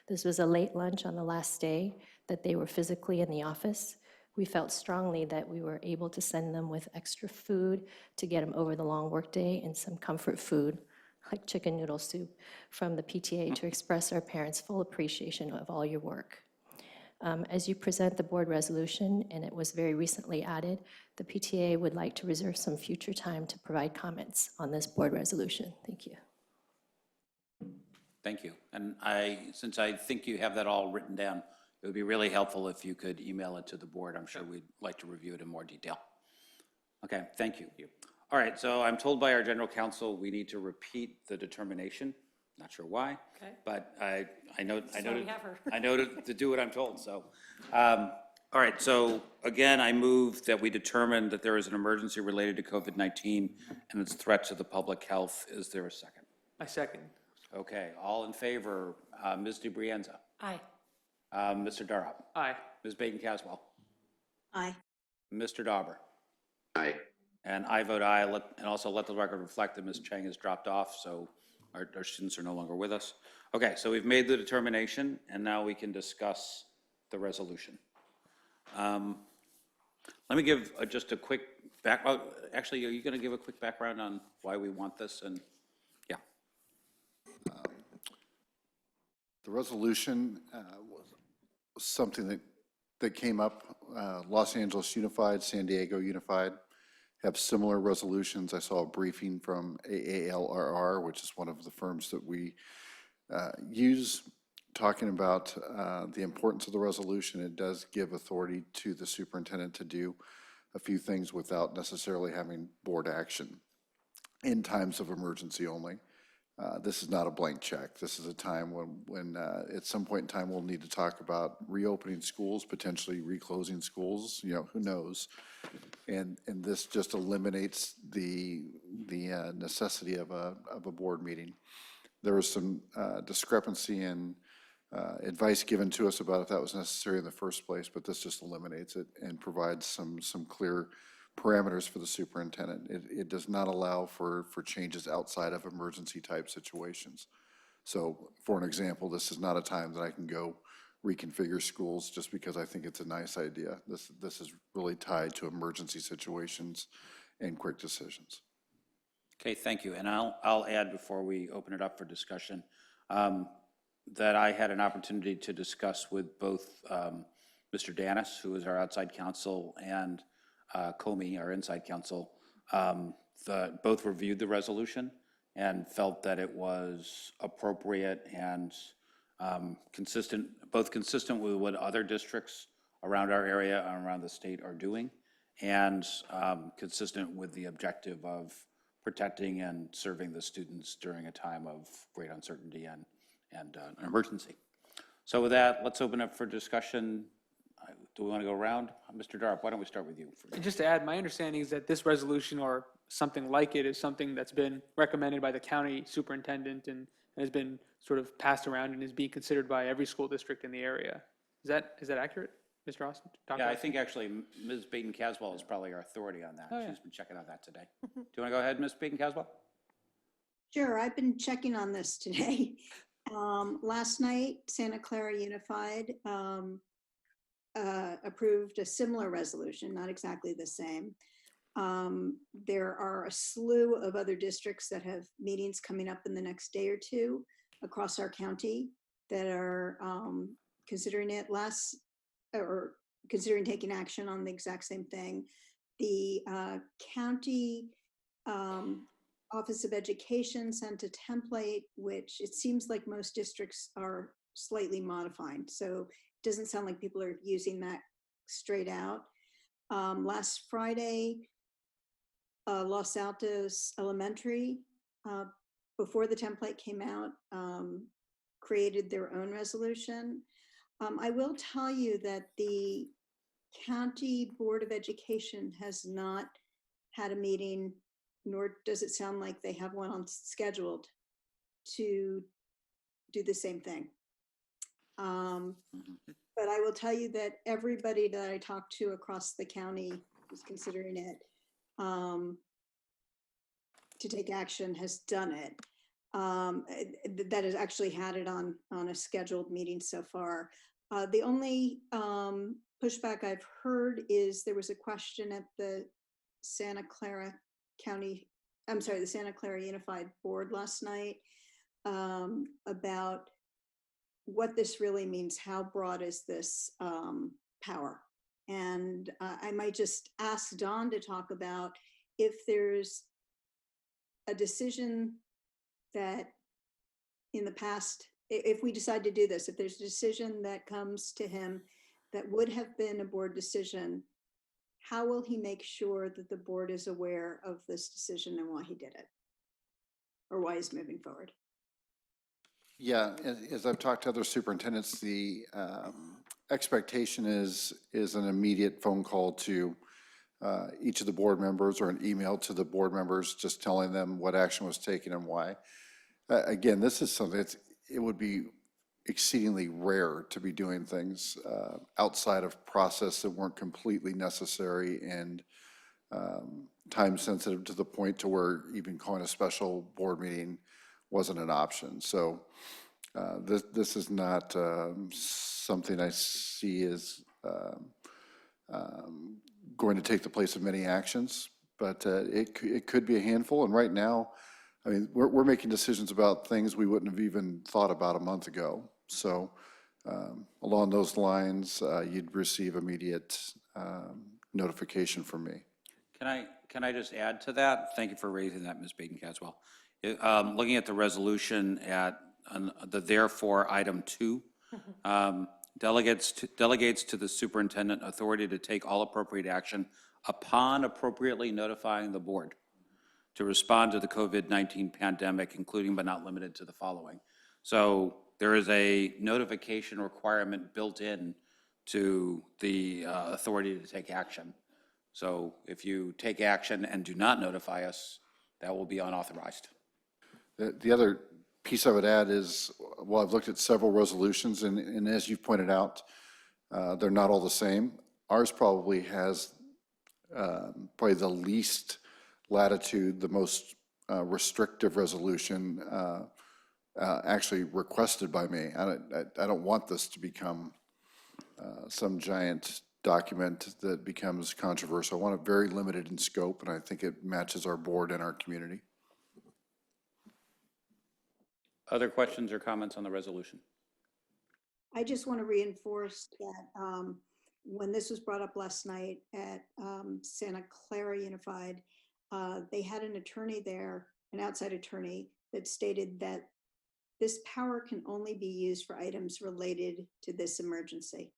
This was a late lunch on the last day that they were physically in the office. We felt strongly that we were able to send them with extra food to get them over the long workday and some comfort food, like chicken noodle soup, from the PTA to express our parents' full appreciation of all your work. As you present the board resolution, and it was very recently added, the PTA would like to reserve some future time to provide comments on this board resolution. Thank you. Thank you. And since I think you have that all written down, it would be really helpful if you could email it to the board. I'm sure we'd like to review it in more detail. Okay, thank you. All right, so I'm told by our general counsel we need to repeat the determination. Not sure why, Okay. but I know we have her. I know to do what I'm told. So, all right. So again, I move that we determine that there is an emergency related to COVID-19 and its threat to the public health. Is there a second? I second. Okay. All in favor? Ms. DeBrienza, Aye. Mr. Durham, Aye. Ms. Baden-Caswell, Aye. Mr. Dauber, Aye. and I vote aye. And also let the record reflect that Ms. Chang has dropped off, so our students are no longer with us. Okay, so we've made the determination, and now we can discuss the resolution. Let me give just a quick background. Actually, are you going to give a quick background on why we want this? And yeah. The resolution was something that came up. Los Angeles Unified, San Diego Unified have similar resolutions. I saw a briefing from AALRR, which is one of the firms that we use, talking about the importance of the resolution. It does give authority to the superintendent to do a few things without necessarily having board action in times of emergency only. This is not a blank check. This is a time when at some point in time we'll need to talk about reopening schools, potentially reclosing schools, who knows. And this just eliminates the necessity of a board meeting. There was some discrepancy in advice given to us about if that was necessary in the first place, but this just eliminates it and provides some clear parameters for the superintendent. It does not allow for changes outside of emergency type situations. So for an example, this is not a time that I can go reconfigure schools just because I think it's a nice idea. This is really tied to emergency situations and quick decisions. Okay, thank you. And I'll add before we open it up for discussion that I had an opportunity to discuss with both Mr. Danis, who is our outside counsel, and Comey, our inside counsel. Both reviewed the resolution and felt that it was appropriate and both consistent with what other districts around our area and around the state are doing, and consistent with the objective of protecting and serving the students during a time of great uncertainty and an emergency. So with that, let's open up for discussion. Do we want to go around? Mr. Darp, why don't we start with you? Just to add, my understanding is that this resolution or something like it is something that's been recommended by the county superintendent and has been sort of passed around and is being considered by every school district in the area. Is that accurate, Mr. Austin? Dr. Yeah, I Austin? think actually Ms. Baden-Caswell is probably our authority on that. Oh, yeah. She's been checking out that today. Do you want to go ahead, Ms. Baden-Caswell? Sure, I've been checking on this today. Last night, Santa Clara Unified approved a similar resolution, not exactly the same. There are a slew of other districts that have meetings coming up in the next day or two across our county. that are considering it or considering taking action on the exact same thing. The county Office of Education sent a template, which it seems like most districts are slightly modifying. So it doesn't sound like people are using that straight out. Last Friday, Los Altos Elementary, before the template came out, created their own resolution. I will tell you that the County Board of Education has not had a meeting, nor does it sound like they have one on scheduled to do the same thing. But I will tell you that everybody that I talked to across the county who's considering it to take action has done it. That has actually had it on a scheduled meeting so far. The only pushback I've heard is there was a question at the Santa Clara Unified Board last night about what this really means. How broad is this power? And I might just ask Dawn to talk about if there's a decision that in the past, if we decide to do this, if there's a decision that comes to him that would have been a board decision, how will he make sure that the board is aware of this decision and why he did it? Or why he's moving forward? Yeah, as I've talked to other superintendents, the expectation is an immediate phone call to each of the board members or an email to the board members, just telling them what action was taken and why. Again, this is something it would be exceedingly rare to be doing things outside of process that weren't completely necessary and time sensitive to the point to where even calling a special board meeting wasn't an option. So this is not something I see as going to take the place of many actions, but it could be a handful. And right now, I mean, we're making decisions about things we wouldn't have even thought about a month ago. So along those lines, you'd receive immediate notification from me. Can I just add to that? Thank you for raising that, Ms. Baden-Caswell. Looking at the resolution at the therefore item 2, delegates to the superintendent authority to take all appropriate action upon appropriately notifying the board to respond to the COVID-19 pandemic, including but not limited to the following. So there is a notification requirement built in to the authority to take action. So if you take action and do not notify us, that will be unauthorized. The other piece I would add is, well, I've looked at several resolutions, and as you've pointed out, they're not all the same. Ours probably has probably the least latitude, the most restrictive resolution actually requested by me. I don't want this to become some giant document that becomes controversial. I want it very limited in scope, and I think it matches our board and our community. Other questions or comments on the resolution? I just want to reinforce that when this was brought up last night at Santa Clara Unified, they had an attorney there, an outside attorney, that stated that this power can only be used for items related to this emergency.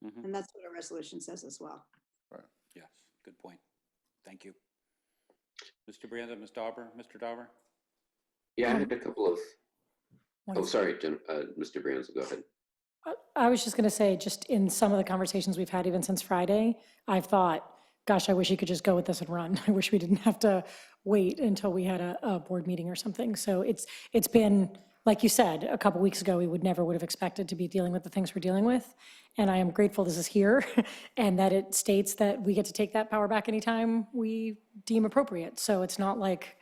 Mm-hmm. And that's what a resolution says as well. Right. Yes, good point. Thank you. Mr. Brianda, Mr. Dauber? Yeah, I had a couple of, oh, sorry, Mr. Brands, go ahead. I was just going to say, just in some of the conversations we've had even since Friday, I've thought, gosh, I wish he could just go with this and run. I wish we didn't have to wait until we had a board meeting or something. So it's been, like you said, a couple weeks ago, we would have expected to be dealing with the things we're dealing with. And I am grateful this is here and that it states that we get to take that power back anytime we deem appropriate. So it's not like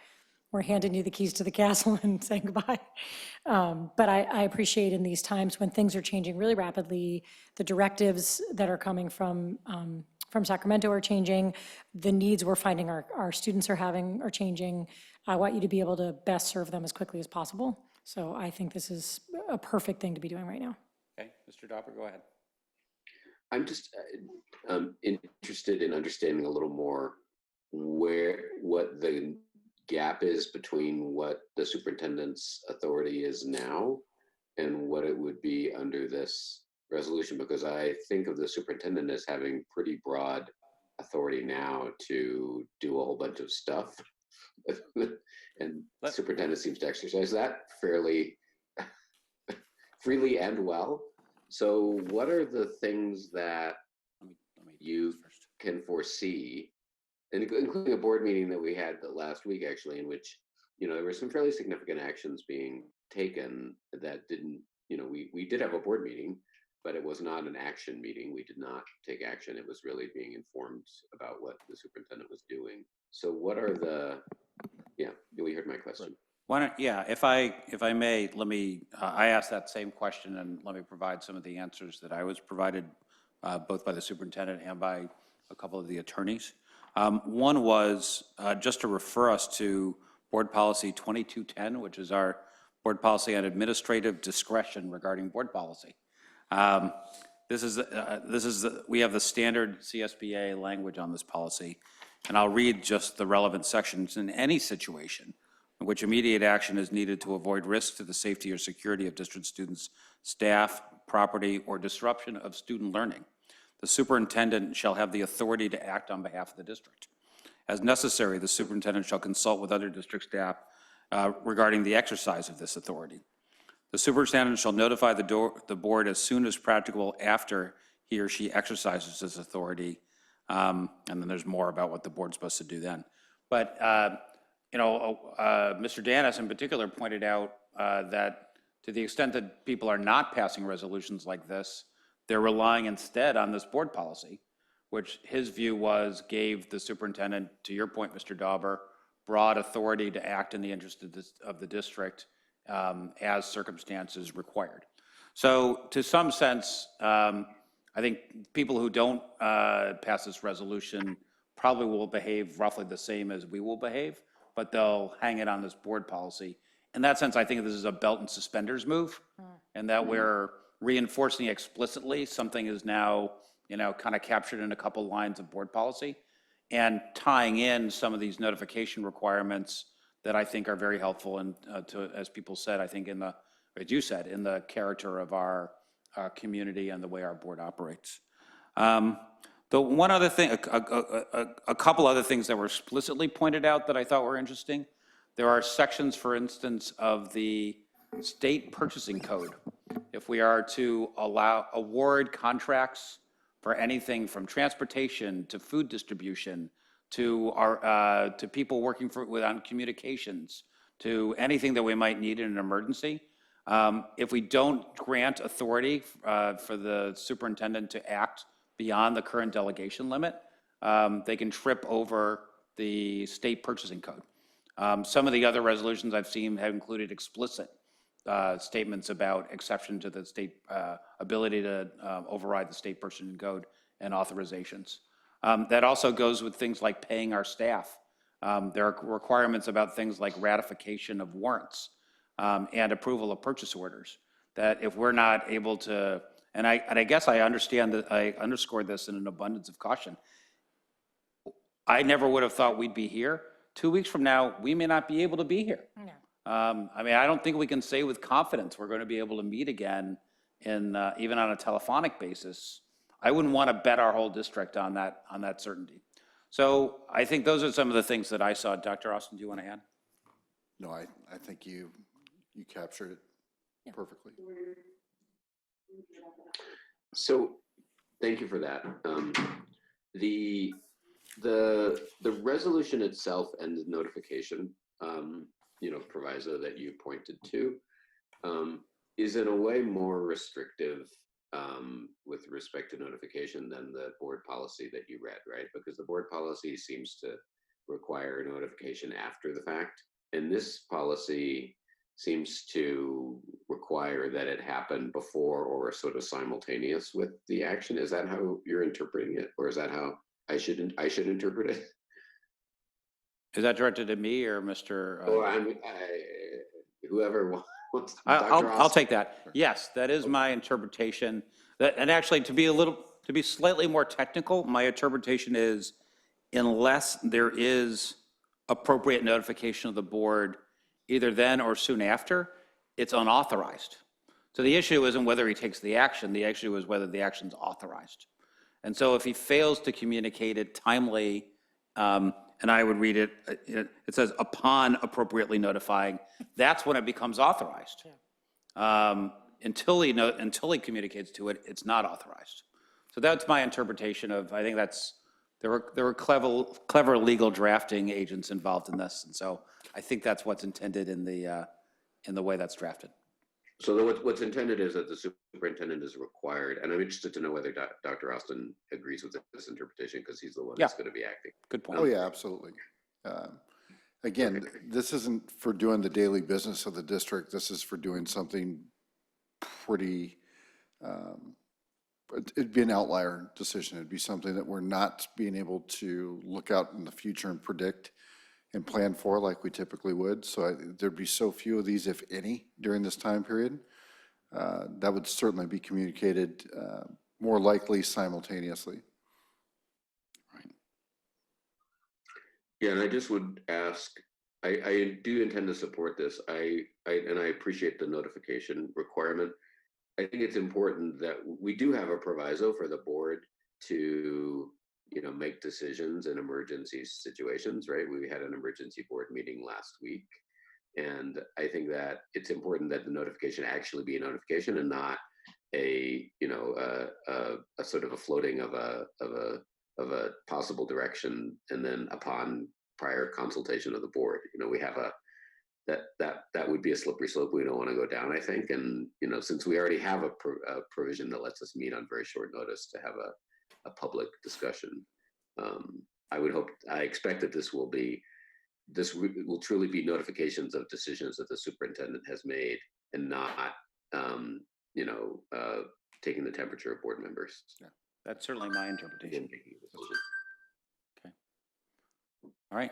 we're handing you the keys to the castle and saying goodbye. But I appreciate in these times when things are changing really rapidly, the directives that are coming from Sacramento are changing, the needs we're finding our students are having are changing. I want you to be able to best serve them as quickly as possible. So I think this is a perfect thing to be doing right now. Okay, Mr. Dauber, go ahead. I'm just interested in understanding a little more what the gap is between what the superintendent's authority is now and what it would be under this resolution, because I think of the superintendent as having pretty broad authority now to do a whole bunch of stuff. And the superintendent seems to exercise that fairly freely and well. So what are the things that you can foresee, and including a board meeting that we had last week, actually, in which, there were some fairly significant actions being taken that didn't, we did have a board meeting, but it was not an action meeting. We did not take action. It was really being informed about what the superintendent was doing. So what are we heard my question. Why don't, if I may, let me, I asked that same question, and let me provide some of the answers that I was provided both by the superintendent and by a couple of the attorneys. One was just to refer us to Board Policy 2210, which is our board policy on administrative discretion regarding board policy. We have the standard CSBA language on this policy, and I'll read just the relevant sections. In any situation in which immediate action is needed to avoid risk to the safety or security of district students, staff, property, or disruption of student learning, the superintendent shall have the authority to act on behalf of the district. As necessary, the superintendent shall consult with other district staff regarding the exercise of this authority. The superintendent shall notify the board as soon as practicable after he or she exercises this authority. And then there's more about what the board's supposed to do then. But, Mr. Danis in particular pointed out that to the extent that people are not passing resolutions like this, they're relying instead on this board policy, which his view was gave the superintendent, to your point, Mr. Dauber, broad authority to act in the interest of the district as circumstances required. So to some sense, I think people who don't pass this resolution probably will behave roughly the same as we will behave, but they'll hang it on this board policy. In that sense, I think this is a belt and suspenders move, and that we're reinforcing explicitly something is now, kind of captured in a couple lines of board policy, and tying in some of these notification requirements that I think are very helpful, and as people said, I think as you said, in the character of our community and the way our board operates. The one other thing, a couple other things that were explicitly pointed out that I thought were interesting. There are sections, for instance, of the state purchasing code. If we are to award contracts for anything from transportation to food distribution to people working on communications, to anything that we might need in an emergency, if we don't grant authority for the superintendent to act beyond the current delegation limit, they can trip over the state purchasing code. Some of the other resolutions I've seen have included explicit statements about exception to the state ability to override the state purchasing code and authorizations. That also goes with things like paying our staff. There are requirements about things like ratification of warrants and approval of purchase orders, that if we're not able to, and I guess I understand that I underscored this in an abundance of caution. I never would have thought we'd be here. 2 weeks from now, we may not be able to be here. No. I don't think we can say with confidence we're going to be able to meet again in even on a telephonic basis. I wouldn't want to bet our whole district on that certainty. So I think those are some of the things that I saw. Dr. Austin, do you want to add? No, I think you captured it perfectly. So thank you for that. The resolution itself and the notification, proviso that you pointed to, is in a way more restrictive with respect to notification than the board policy that you read, right? Because the board policy seems to require notification after the fact, and this policy seems to require that it happen before or sort of simultaneous with the action. Is that how you're interpreting it, or is that how I should interpret it? Is that directed at me or Mr.? Or whoever What's I'll, Dr. I'll Austin? take that. Yes, that is my interpretation. And actually, to be slightly more technical, my interpretation is unless there is appropriate notification of the board, either then or soon after, it's unauthorized. So the issue isn't whether he takes the action, the issue is whether the action's authorized. And so if he fails to communicate it timely, and I would read it, it says upon appropriately notifying, that's when it becomes authorized. Until he communicates to it, it's not authorized. So that's my interpretation of, I think there were clever legal drafting agents involved in this. And so I think that's what's intended in the way that's drafted. So what's intended is that the superintendent is required, and I'm interested to know whether Dr. Austin agrees with this interpretation because he's the one that's going to be acting. Good point. Oh, yeah, absolutely. Again, this isn't for doing the daily business of the district. This is for doing something pretty, it'd be an outlier decision. It'd be something that we're not being able to look out in the future and predict and plan for like we typically would. So there'd be so few of these, if any, during this time period. That would certainly be communicated more likely simultaneously. Yeah, and I just would ask, I do intend to support this. And I appreciate the notification requirement. I think it's important that we do have a proviso for the board to, make decisions in emergency situations, right? We had an emergency board meeting last week. And I think that it's important that the notification actually be a notification and not a sort of a floating of a possible direction, and then upon prior consultation of the board, we have that would be a slippery slope we don't want to go down, I think. And since we already have a provision that lets us meet on very short notice to have a public discussion, I expect that this will truly be notifications of decisions that the superintendent has made, and not taking the temperature of board members. Yeah, that's certainly my interpretation. Okay. All right.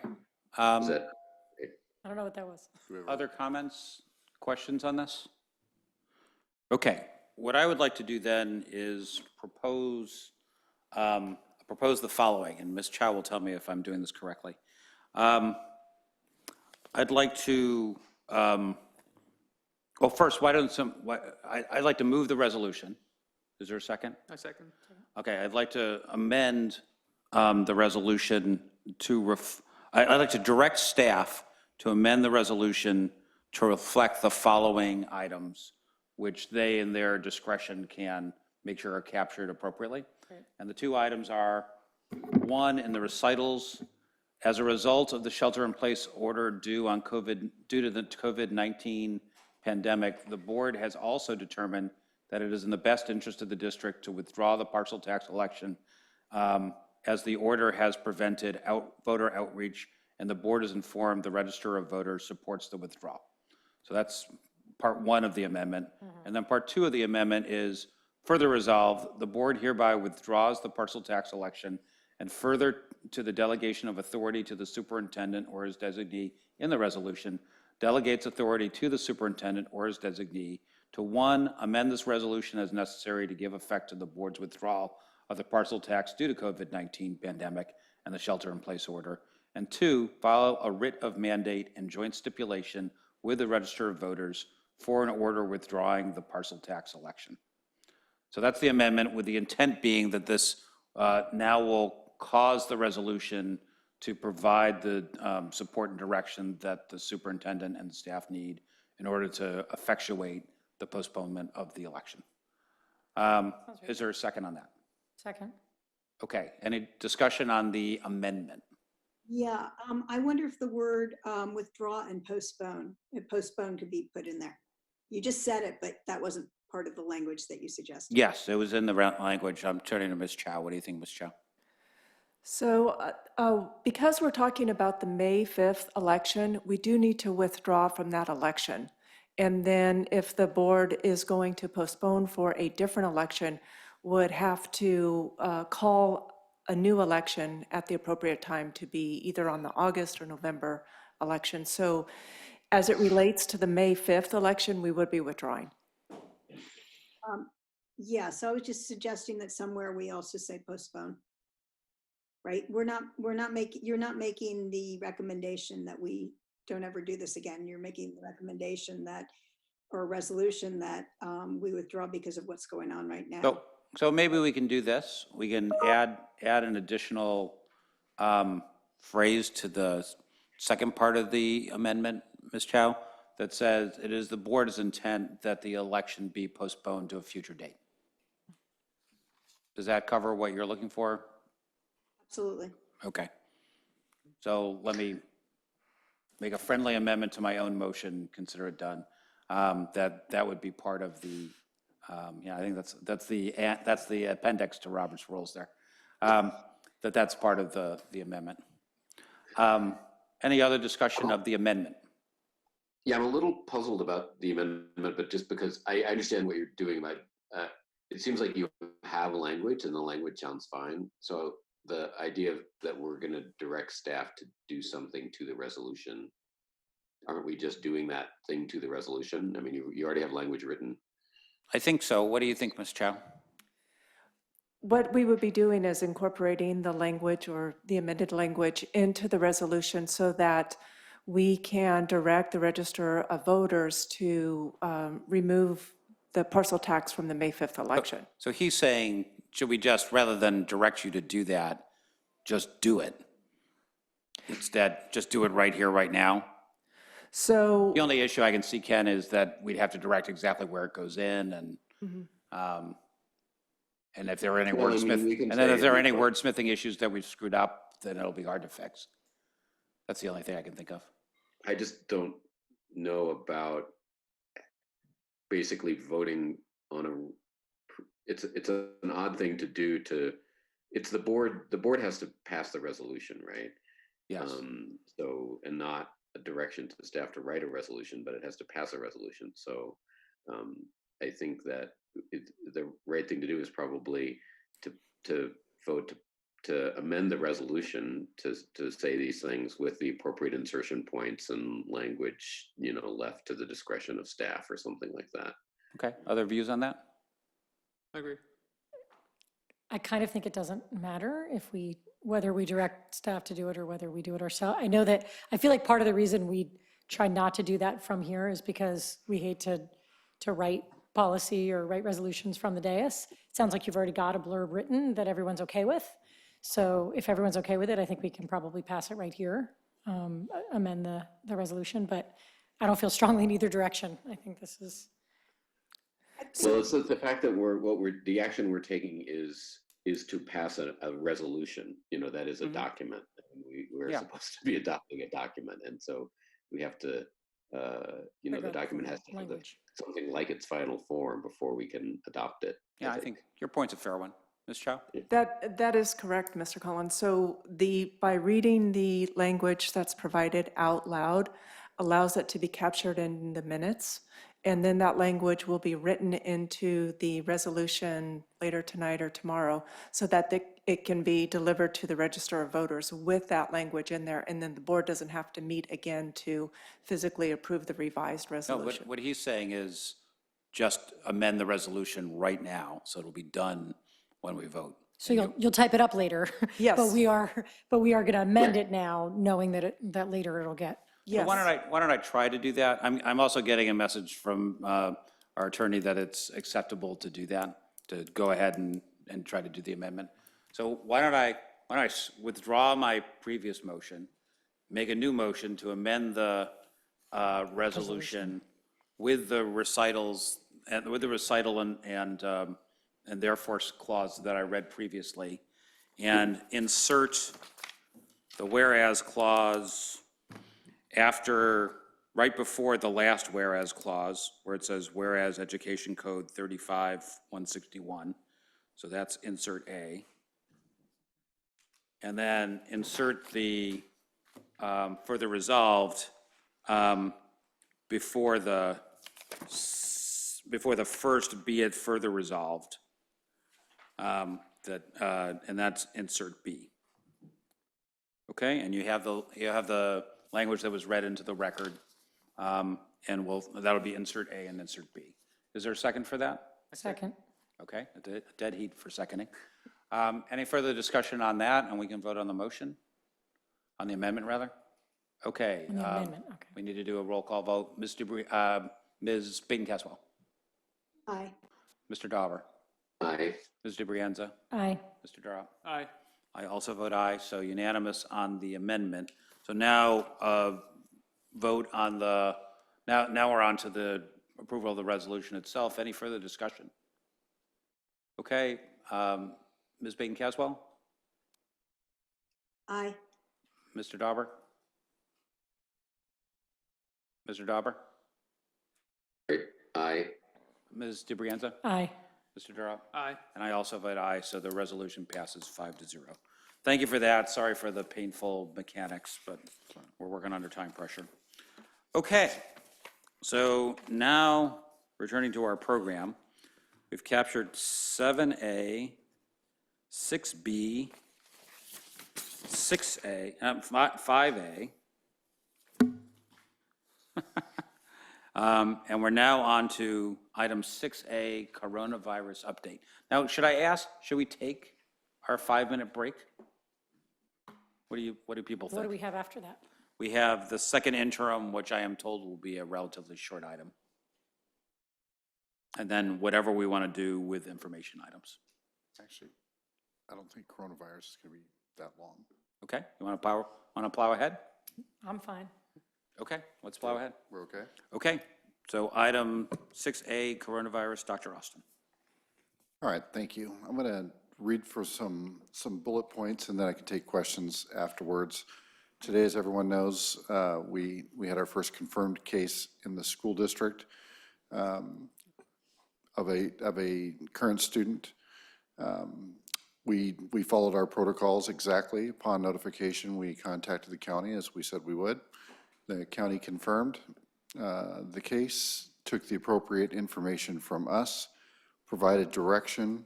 Is that I don't know what that was. Other comments, questions on this? Okay, what I would like to do then is propose the following, and Ms. Chow will tell me if I'm doing this correctly. I'd like to, well, first, I'd like to move the resolution. Is there a second? A second. Okay, I'd like to amend the resolution I'd like to direct staff to amend the resolution to reflect the following items, which they, in their discretion, can make sure are captured appropriately. Great. And the two items are, one, in the recitals, as a result of the shelter-in-place order due to the COVID-19 pandemic, the board has also determined that it is in the best interest of the district to withdraw the partial tax election, as the order has prevented voter outreach, and the board has informed the Register of Voters supports the withdrawal. So that's part one of the amendment. And then part two of the amendment is, further resolved, the board hereby withdraws the partial tax election, and further to the delegation of authority to the superintendent or his designee in the resolution, delegates authority to the superintendent or his designee to, one, amend this resolution as necessary to give effect to the board's withdrawal of the partial tax due to COVID-19 pandemic and the shelter-in-place order, and two, file a writ of mandate and joint stipulation with the Register of Voters for an order withdrawing the partial tax election. So that's the amendment, with the intent being that this now will cause the resolution to provide the support and direction that the superintendent and the staff need in order to effectuate the postponement of the election. Is there a second on that? Second. Okay, any discussion on the amendment? Yeah, I wonder if the word withdraw and postpone, if postpone could be put in there. You just said it, but that wasn't part of the language that you suggested. Yes, it was in the language. I'm turning to Ms. Chow. What do you think, Ms. Chow? So because we're talking about the May 5th election, we do need to withdraw from that election. And then if the board is going to postpone for a different election, would have to call a new election at the appropriate time to be either on the August or November election. So as it relates to the May 5th election, we would be withdrawing. Yeah, so I was just suggesting that somewhere we also say postpone. Right? You're not making the recommendation that we don't ever do this again. You're making the recommendation that, or a resolution that we withdraw because of what's going on right now. So maybe we can do this. We can add an additional phrase to the second part of the amendment, Ms. Chow, that says it is the board's intent that the election be postponed to a future date. Does that cover what you're looking for? Absolutely. Okay. So let me make a friendly amendment to my own motion, consider it done. That would be part of the, yeah, I think that's the appendix to Robert's rules there. That's part of the amendment. Any other discussion of the amendment? Yeah, I'm a little puzzled about the amendment, but just because I understand what you're doing, but it seems like you have language and the language sounds fine. So the idea that we're going to direct staff to do something to the resolution, aren't we just doing that thing to the resolution? I mean, you already have language written. I think so. What do you think, Ms. Chow? What we would be doing is incorporating the language or the amended language into the resolution so that we can direct the register of voters to remove the parcel tax from the May 5th election. So he's saying, should we just, rather than direct you to do that, just do it? Instead, just do it right here, right now? So The only issue I can see, Ken, is that we'd have to direct exactly where it goes in and if there are any Well, I mean, wordsmith, we can and then say if there are it, any but- wordsmithing issues that we've screwed up, then it'll be hard to fix. That's the only thing I can think of. I just don't know about basically voting on it's an odd thing to do it's the board has to pass the resolution, right? Yes. So, and not a direction to the staff to write a resolution, but it has to pass a resolution. So I think that the right thing to do is probably to vote to amend the resolution to say these things with the appropriate insertion points and language, left to the discretion of staff or something like that. Okay, other views on that? I agree. I kind of think it doesn't matter whether we direct staff to do it or whether we do it ourselves. I feel like part of the reason we try not to do that from here is because we hate to write policy or write resolutions from the dais. It sounds like you've already got a blurb written that everyone's okay with. So if everyone's okay with it, I think we can probably pass it right here, amend the resolution, but I don't feel strongly in either direction. I think this is. Well, it's the fact that the action we're taking is to pass a resolution, that is a document. We're supposed to be adopting a document. And so we have to, the document has to have something like its final form before we can adopt it. Yeah, I think your point's a fair one. Ms. Chow? That is correct, Mr. Collins. So by reading the language that's provided out loud allows it to be captured in the minutes. And then that language will be written into the resolution later tonight or tomorrow so that it can be delivered to the register of voters with that language in there. And then the board doesn't have to meet again to physically approve the revised resolution. No, what he's saying is just amend the resolution right now, so it'll be done when we vote. So you'll type it up later. Yes. But we are going to amend it now, knowing that later it'll get. Yes. So why don't I try to do that? I'm also getting a message from our attorney that it's acceptable to do that, to go ahead and try to do the amendment. So why don't I withdraw my previous motion, make a new motion to amend the resolution with the recitals and with the recital and therefore clause that I read previously, and insert the whereas clause right before the last whereas clause, where it says whereas Education Code 35-161. So that's insert A. And then insert the further resolved before the first be it further resolved. And that's insert B. Okay, and you have the language that was read into the record And that'll be insert A and insert B. Is there a second for that? Second. Okay, a dead heat for seconding. Any further discussion on that, and we can vote on the motion? On the amendment, rather? Okay. On the amendment, okay. We need to do a roll call vote. Ms. Baden-Caswell. Aye. Mr. Dauber. Aye. Ms. DeBrienza. Aye. Mr. Durant. Aye. I also vote aye, so unanimous on the amendment. So now vote on the, now we're on to the approval of the resolution itself. Any further discussion? Okay, Ms. Baden-Caswell? Aye. Mr. Dauber? Mr. Dauber? Aye. Ms. DeBrienza? Aye. Mr. Durant? Aye. And I also vote aye, so the resolution passes 5-0. Thank you for that. Sorry for the painful mechanics, but we're working under time pressure. Okay, so now returning to our program, we've captured 7A, 6B, 6A, 5A. And we're now on to item 6A, coronavirus update. Now, should we take our 5-minute break? What do people think? What do we have after that? We have the second interim, which I am told will be a relatively short item. And then whatever we want to do with information items. Actually, I don't think coronavirus is going to be that long. Okay, you want to plow ahead? I'm fine. Okay, let's plow ahead. We're okay? Okay, so item 6A, coronavirus, Dr. Austin. All right, thank you. I'm going to read for some bullet points, and then I can take questions afterwards. Today, as everyone knows, we had our first confirmed case in the school district of a current student. We followed our protocols exactly. Upon notification, we contacted the county as we said we would. The county confirmed the case, took the appropriate information from us, provided direction.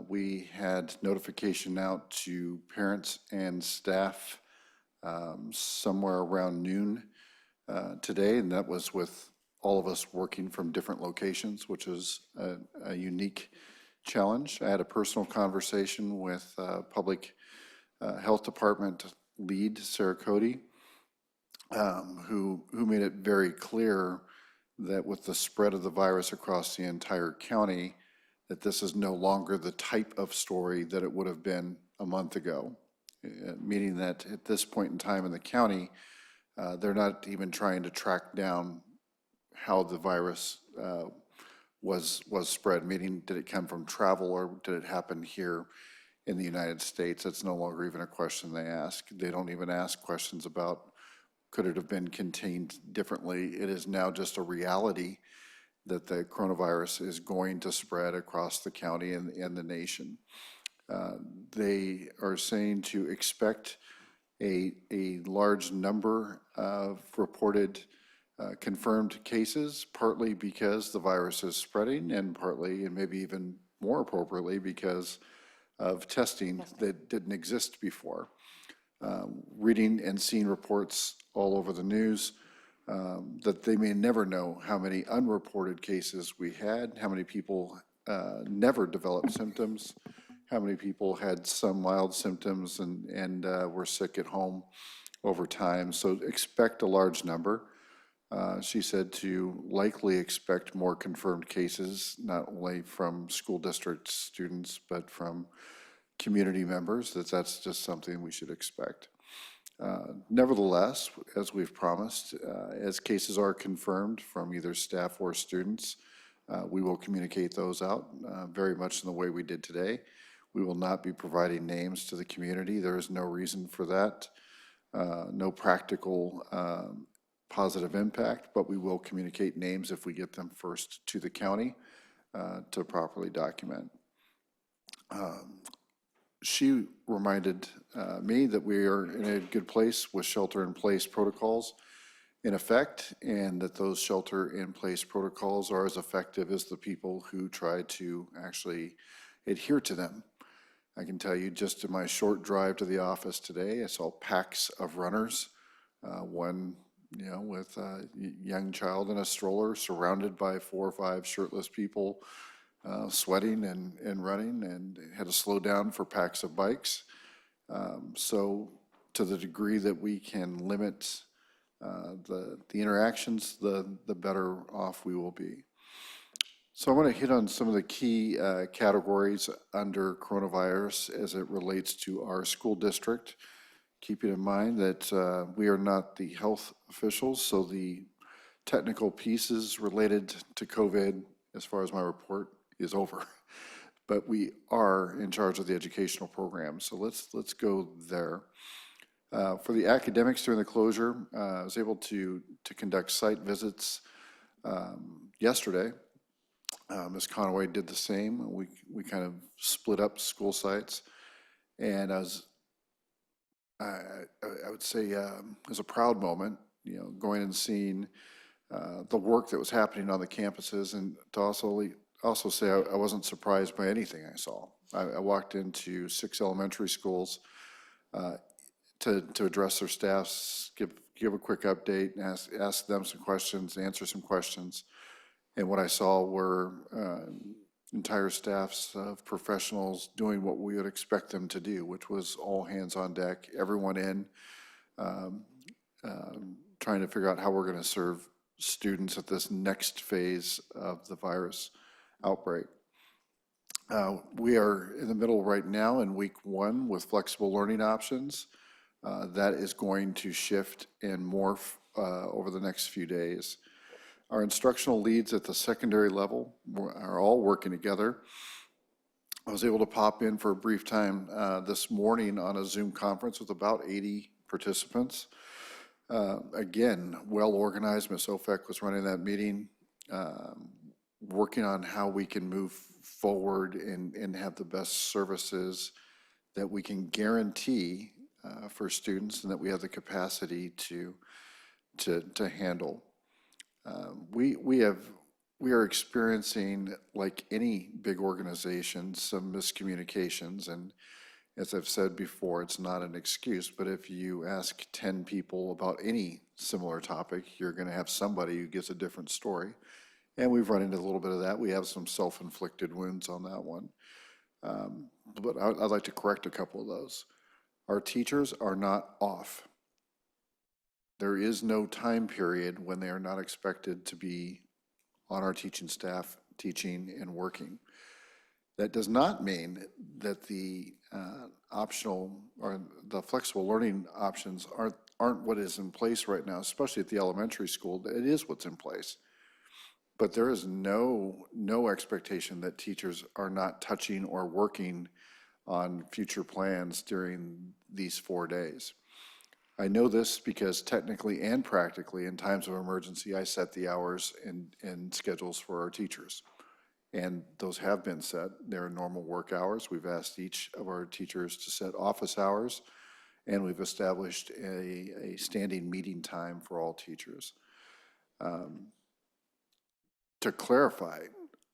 We had notification out to parents and staff somewhere around noon today, and that was with all of us working from different locations, which is a unique challenge. I had a personal conversation with Public Health Department lead, Sarah Cody, who made it very clear that with the spread of the virus across the entire county, that this is no longer the type of story that it would have been a month ago, meaning that at this point in time in the county, they're not even trying to track down how the virus was spread, meaning did it come from travel or did it happen here in the United States? It's no longer even a question they ask. They don't even ask questions about could it have been contained differently. It is now just a reality that the coronavirus is going to spread across the county and the nation. They are saying to expect a large number of reported confirmed cases, partly because the virus is spreading and partly, and maybe even more appropriately, because of testing that didn't exist before. Reading and seeing reports all over the news that they may never know how many unreported cases we had, how many people never developed symptoms, how many people had some mild symptoms and were sick at home over time. So expect a large number. She said to likely expect more confirmed cases, not only from school district students, but from community members, that's just something we should expect. Nevertheless, as we've promised, as cases are confirmed from either staff or students, we will communicate those out very much in the way we did today. We will not be providing names to the community. There is no reason for that, no practical positive impact, but we will communicate names if we get them first to the county to properly document. She reminded me that we are in a good place with shelter-in-place protocols in effect, and that those shelter-in-place protocols are as effective as the people who try to actually adhere to them. I can tell you, just in my short drive to the office today, I saw packs of runners, one with a young child in a stroller surrounded by 4 or 5 shirtless people sweating and running, and had to slow down for packs of bikes. So to the degree that we can limit the interactions, the better off we will be. So I want to hit on some of the key categories under coronavirus as it relates to our school district, keeping in mind that we are not the health officials, so the technical pieces related to COVID, as far as my report, is over. But we are in charge of the educational program, so let's go there. For the academics during the closure, I was able to conduct site visits yesterday. Ms. Conaway did the same. We kind of split up school sites, and I would say it was a proud moment, going and seeing the work that was happening on the campuses, and to also say I wasn't surprised by anything I saw. I walked into 6 elementary schools to address their staffs, give a quick update, and ask them some questions, answer some questions. And what I saw were entire staffs of professionals doing what we would expect them to do, which was all hands on deck, everyone in, trying to figure out how we're going to serve students at this next phase of the virus outbreak. We are in the middle right now in week 1 with flexible learning options. That is going to shift and morph over the next few days. Our instructional leads at the secondary level are all working together. I was able to pop in for a brief time this morning on a Zoom conference with about 80 participants. Again, well organized. Ms. Ofek was running that meeting, working on how we can move forward and have the best services that we can guarantee for students and that we have the capacity to handle. We are experiencing, like any big organization, some miscommunications, and as I've said before, it's not an excuse, but if you ask 10 people about any similar topic, you're going to have somebody who gives a different story, and we've run into a little bit of that. We have some self-inflicted wounds on that one, but I'd like to correct a couple of those. Our teachers are not off. There is no time period when they are not expected to be on our teaching staff, teaching and working. That does not mean that the optional or the flexible learning options aren't what is in place right now, especially at the elementary school. It is what's in place. But there is no expectation that teachers are not touching or working on future plans during these 4 days. I know this because technically and practically in times of emergency, I set the hours and schedules for our teachers. And those have been set. They're normal work hours. We've asked each of our teachers to set office hours, and we've established a standing meeting time for all teachers. To clarify,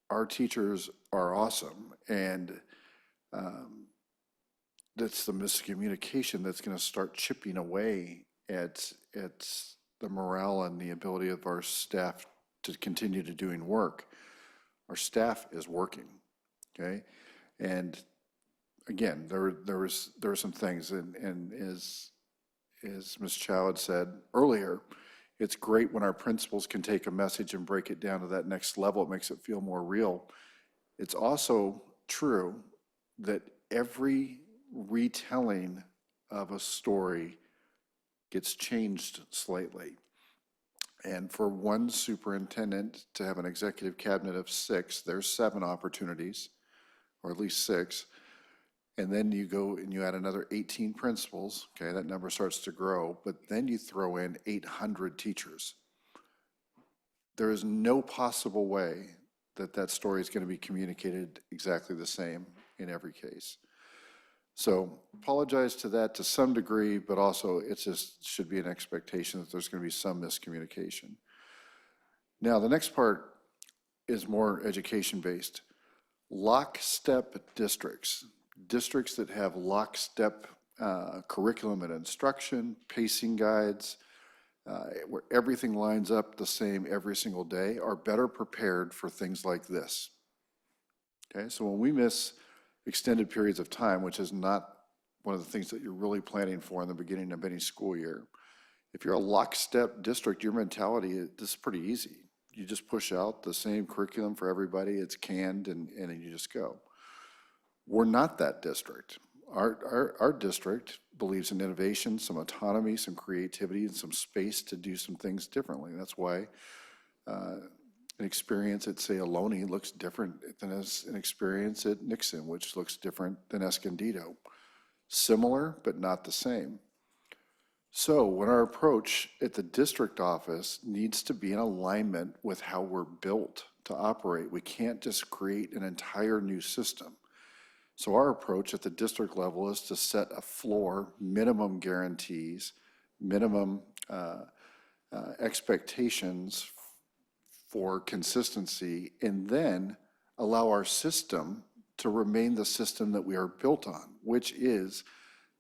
our teachers are awesome, and that's the miscommunication that's going to start chipping away at the morale and the ability of our staff to continue to doing work. Our staff is working, okay? And again, there were some things, and as Ms. Chow had said earlier, it's great when our principals can take a message and break it down to that next level. It makes it feel more real. It's also true that every retelling of a story gets changed slightly. And for one superintendent to have an executive cabinet of 6, there's 7 opportunities, or at least 6. And then you go and you add another 18 principals, okay, that number starts to grow, but then you throw in 800 teachers. There is no possible way that that story is going to be communicated exactly the same in every case. So apologize to that to some degree, but also it just should be an expectation that there's going to be some miscommunication. Now, the next part is more education-based. Lockstep districts, districts that have lockstep curriculum and instruction, pacing guides, where everything lines up the same every single day, are better prepared for things like this. Okay, so when we miss extended periods of time, which is not one of the things that you're really planning for in the beginning of any school year, if you're a lockstep district, your mentality, this is pretty easy. You just push out the same curriculum for everybody, it's canned, and you just go. We're not that district. Our district believes in innovation, some autonomy, some creativity, and some space to do some things differently. That's why an experience at, say, Ohlone looks different than an experience at Nixon, which looks different than Escondido. Similar, but not the same. So when our approach at the district office needs to be in alignment with how we're built to operate, we can't just create an entire new system. So our approach at the district level is to set a floor, minimum guarantees, minimum expectations for consistency, and then allow our system to remain the system that we are built on, which is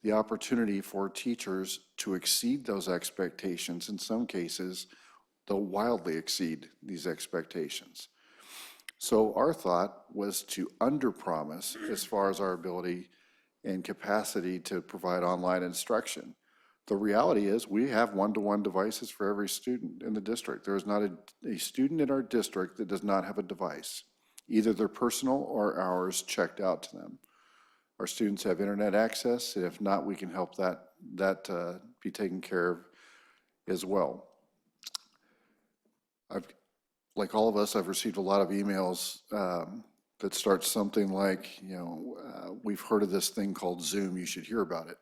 the opportunity for teachers to exceed those expectations. In some cases, they'll wildly exceed these expectations. So our thought was to underpromise as far as our ability and capacity to provide online instruction. The reality is we have one-to-one devices for every student in the district. There is not a student in our district that does not have a device, either their personal or ours checked out to them. Our students have internet access, and if not, we can help that be taken care of as well. Like all of us, I've received a lot of emails that start something like, we've heard of this thing called Zoom, you should hear about it.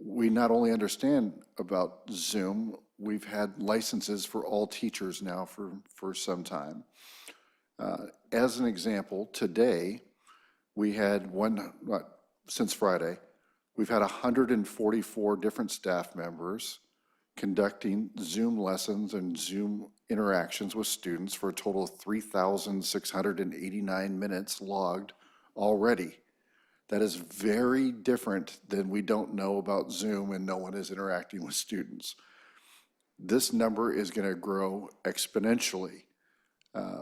We not only understand about Zoom, we've had licenses for all teachers now for some time. As an example, today, we had since Friday, we've had 144 different staff members conducting Zoom lessons and Zoom interactions with students for a total of 3,689 minutes logged already. That is very different than we don't know about Zoom and no one is interacting with students. This number is going to grow exponentially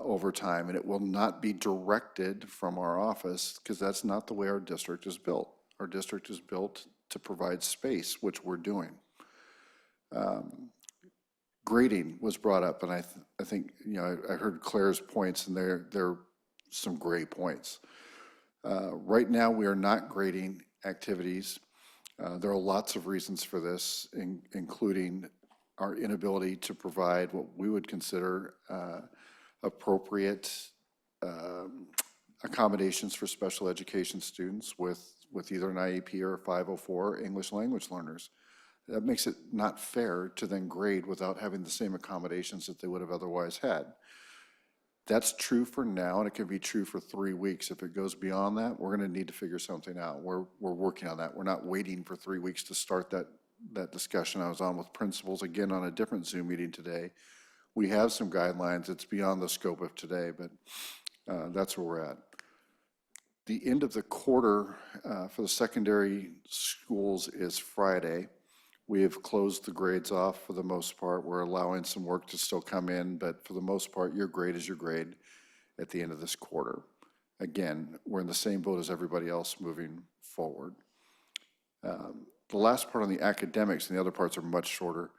over time, and it will not be directed from our office because that's not the way our district is built. Our district is built to provide space, which we're doing. Grading was brought up, and I think, I heard Claire's points, and they're some great points. Right now, we are not grading activities. There are lots of reasons for this, including our inability to provide what we would consider appropriate accommodations for special education students with either an IEP or a 504 English language learners. That makes it not fair to then grade without having the same accommodations that they would have otherwise had. That's true for now, and it can be true for 3 weeks. If it goes beyond that, we're going to need to figure something out. We're working on that. We're not waiting for 3 weeks to start that discussion. I was on with principals again on a different Zoom meeting today. We have some guidelines. It's beyond the scope of today, but that's where we're at. The end of the quarter for the secondary schools is Friday. We have closed the grades off for the most part. We're allowing some work to still come in, but for the most part, your grade is your grade at the end of this quarter. Again, we're in the same boat as everybody else moving forward. The last part on the academics, and the other parts are much shorter.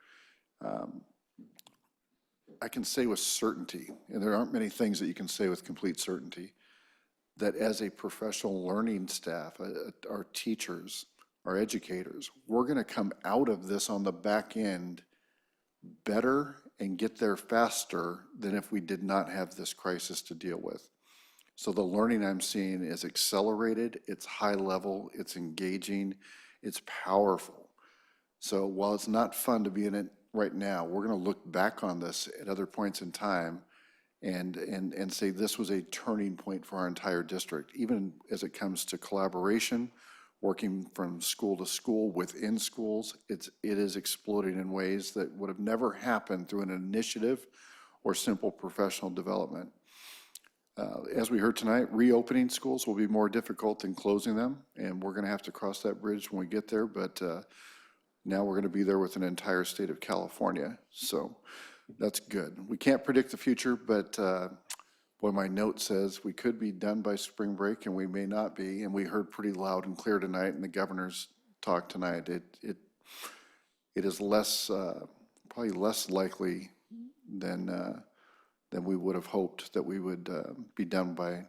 I can say with certainty, and there aren't many things that you can say with complete certainty, that as a professional learning staff, our teachers, our educators, we're going to come out of this on the back end better and get there faster than if we did not have this crisis to deal with. So the learning I'm seeing is accelerated, it's high level, it's engaging, it's powerful. So while it's not fun to be in it right now, we're going to look back on this at other points in time and say this was a turning point for our entire district, even as it comes to collaboration, working from school to school, within schools. It is exploding in ways that would have never happened through an initiative or simple professional development. As we heard tonight, reopening schools will be more difficult than closing them, and we're going to have to cross that bridge when we get there, but Now we're going to be there with an entire state of California, so that's good. We can't predict the future, but boy, my note says we could be done by spring break and we may not be, and we heard pretty loud and clear tonight in the governor's talk tonight. It is less, probably less likely than we would have hoped that we would be done by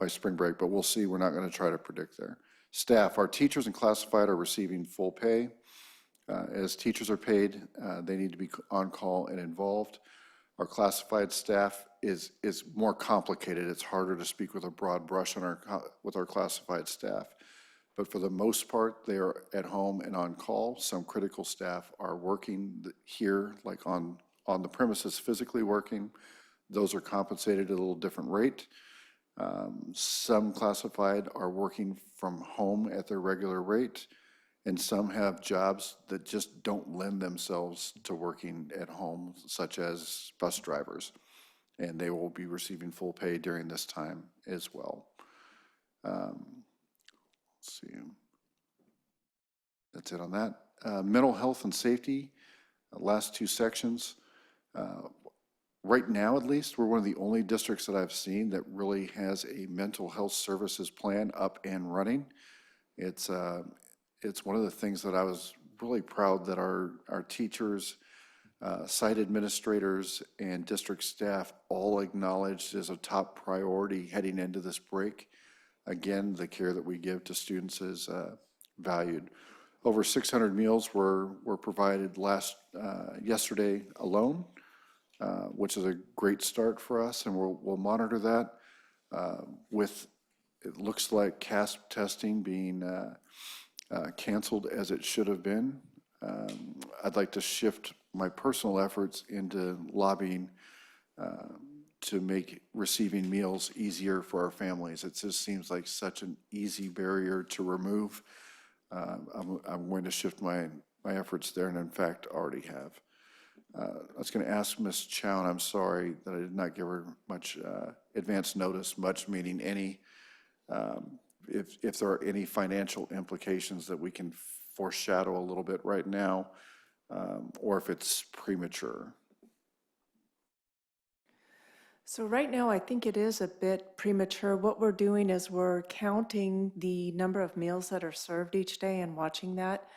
spring break, but we'll see. We're not going to try to predict there. Staff, our teachers and classified are receiving full pay. As teachers are paid, they need to be on call and involved. Our classified staff is more complicated. It's harder to speak with a broad brush on with our classified staff. But for the most part, they are at home and on call. Some critical staff are working here, like on the premises, physically working. Those are compensated at a little different rate. Some classified are working from home at their regular rate, and some have jobs that just don't lend themselves to working at home, such as bus drivers, and they will be receiving full pay during this time as well. Let's see. That's it on that. Mental health and safety, last two sections. Right now, at least, we're one of the only districts that I've seen that really has a mental health services plan up and running. It's one of the things that I was really proud that our teachers, site administrators, and district staff all acknowledged as a top priority heading into this break. Again, the care that we give to students is valued. Over 600 meals were provided yesterday alone, which is a great start for us, and we'll monitor that with, it looks like CASP testing being canceled as it should have been. I'd like to shift my personal efforts into lobbying to make receiving meals easier for our families. It just seems like such an easy barrier to remove. I'm going to shift my efforts there, and in fact already have. I was going to ask Ms. Chow, and I'm sorry that I did not give her much advance notice, much meaning any, if there are any financial implications that we can foreshadow a little bit right now, or if it's premature. So right now, I think it is a bit premature. What we're doing is we're counting the number of meals that are served each day and watching that.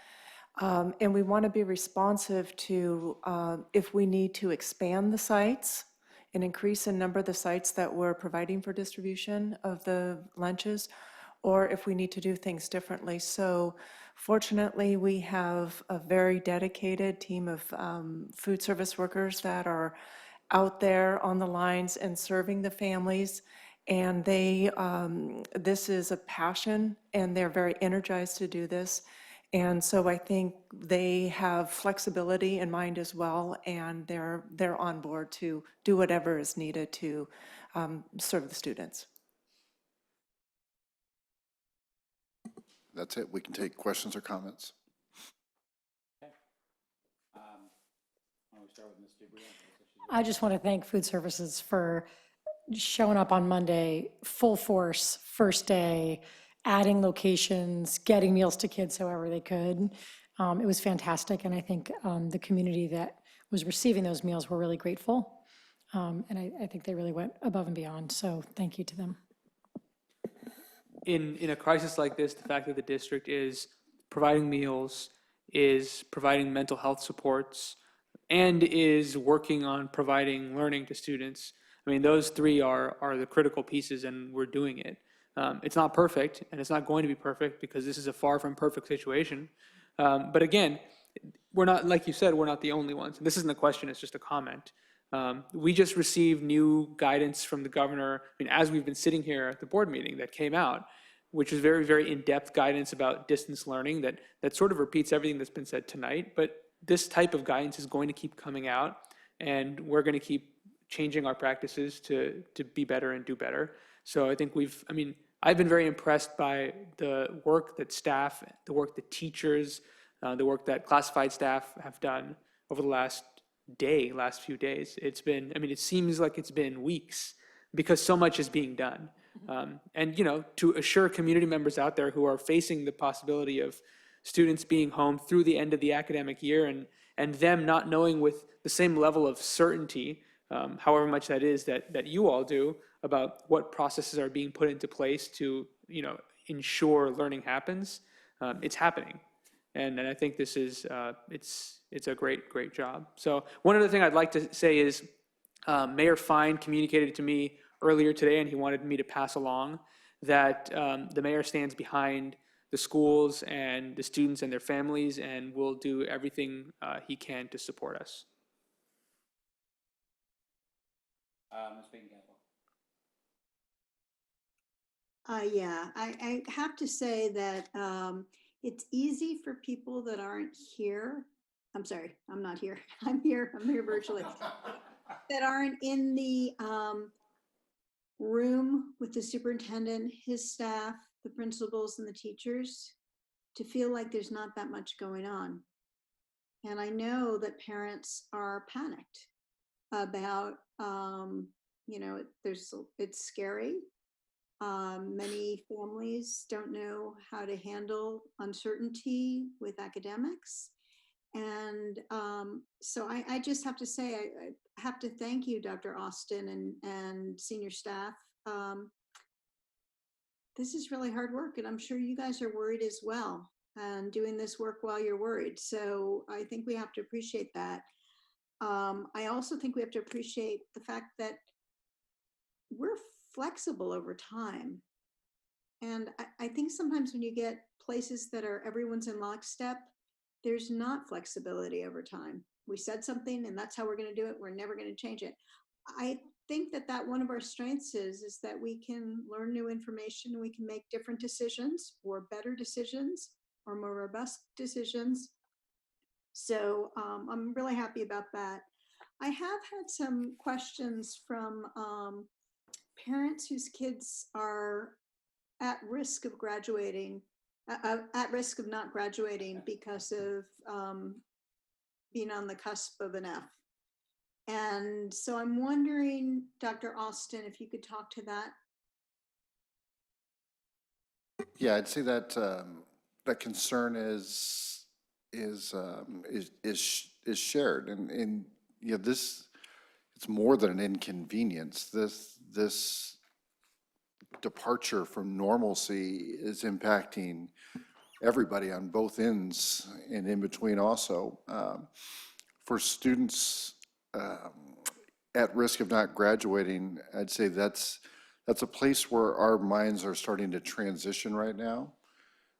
And we want to be responsive to if we need to expand the sites and increase the number of the sites that we're providing for distribution of the lunches, or if we need to do things differently. So fortunately, we have a very dedicated team of food service workers that are out there on the lines and serving the families. And they, this is a passion, and they're very energized to do this. And so I think they have flexibility in mind as well, and they're on board to do whatever is needed to serve the students. That's it. We can take questions or comments. I just want to thank Food Services for showing up on Monday, full force, first day, adding locations, getting meals to kids however they could. It was fantastic, and I think the community that was receiving those meals were really grateful. And I think they really went above and beyond, so thank you to them. In a crisis like this, the fact that the district is providing meals, is providing mental health supports, and is working on providing learning to students, I mean, those three are the critical pieces, and we're doing it. It's not perfect, and it's not going to be perfect because this is a far from perfect situation. But again, we're not, like you said, we're not the only ones. And this isn't a question, it's just a comment. We just received new guidance from the governor, I mean, as we've been sitting here at the board meeting that came out, which is very, very in-depth guidance about distance learning that sort of repeats everything that's been said tonight. But this type of guidance is going to keep coming out, and we're going to keep changing our practices to be better and do better. So I think I've been very impressed by the work that staff, the work that teachers, the work that classified staff have done over the last few days. It's been, it seems like it's been weeks because so much is being done. And, to assure community members out there who are facing the possibility of students being home through the end of the academic year and them not knowing with the same level of certainty, however much that is, that you all do, about what processes are being put into place to, ensure learning happens. It's happening. And I think this is, it's a great job. So one other thing I'd like to say is Mayor Fine communicated to me earlier today, and he wanted me to pass along that the mayor stands behind the schools and the students and their families and will do everything he can to support us. Ms. Baden-Campbell. Yeah, I have to say that it's easy for people that aren't here. I'm sorry, I'm not here. I'm here virtually. That aren't in the room with the superintendent, his staff, the principals and the teachers, to feel like there's not that much going on. And I know that parents are panicked about, it's scary. Many families don't know how to handle uncertainty with academics. And so I just have to say, I have to thank you, Dr. Austin and senior staff. This is really hard work, and I'm sure you guys are worried as well, and doing this work while you're worried. So I think we have to appreciate that. I also think we have to appreciate the fact that we're flexible over time. And I think sometimes when you get places that are everyone's in lockstep, there's not flexibility over time. We said something and that's how we're going to do it. We're never going to change it. I think that one of our strengths is that we can learn new information. We can make different decisions or better decisions or more robust decisions. So I'm really happy about that. I have had some questions from parents whose kids are at risk of graduating, at risk of not graduating because of being on the cusp of an F. And so I'm wondering, Dr. Austin, if you could talk to that. Yeah, I'd say that that concern is shared, and this, it's more than an inconvenience. This departure from normalcy is impacting everybody on both ends and in between also. For students at risk of not graduating, I'd say that's a place where our minds are starting to transition right now.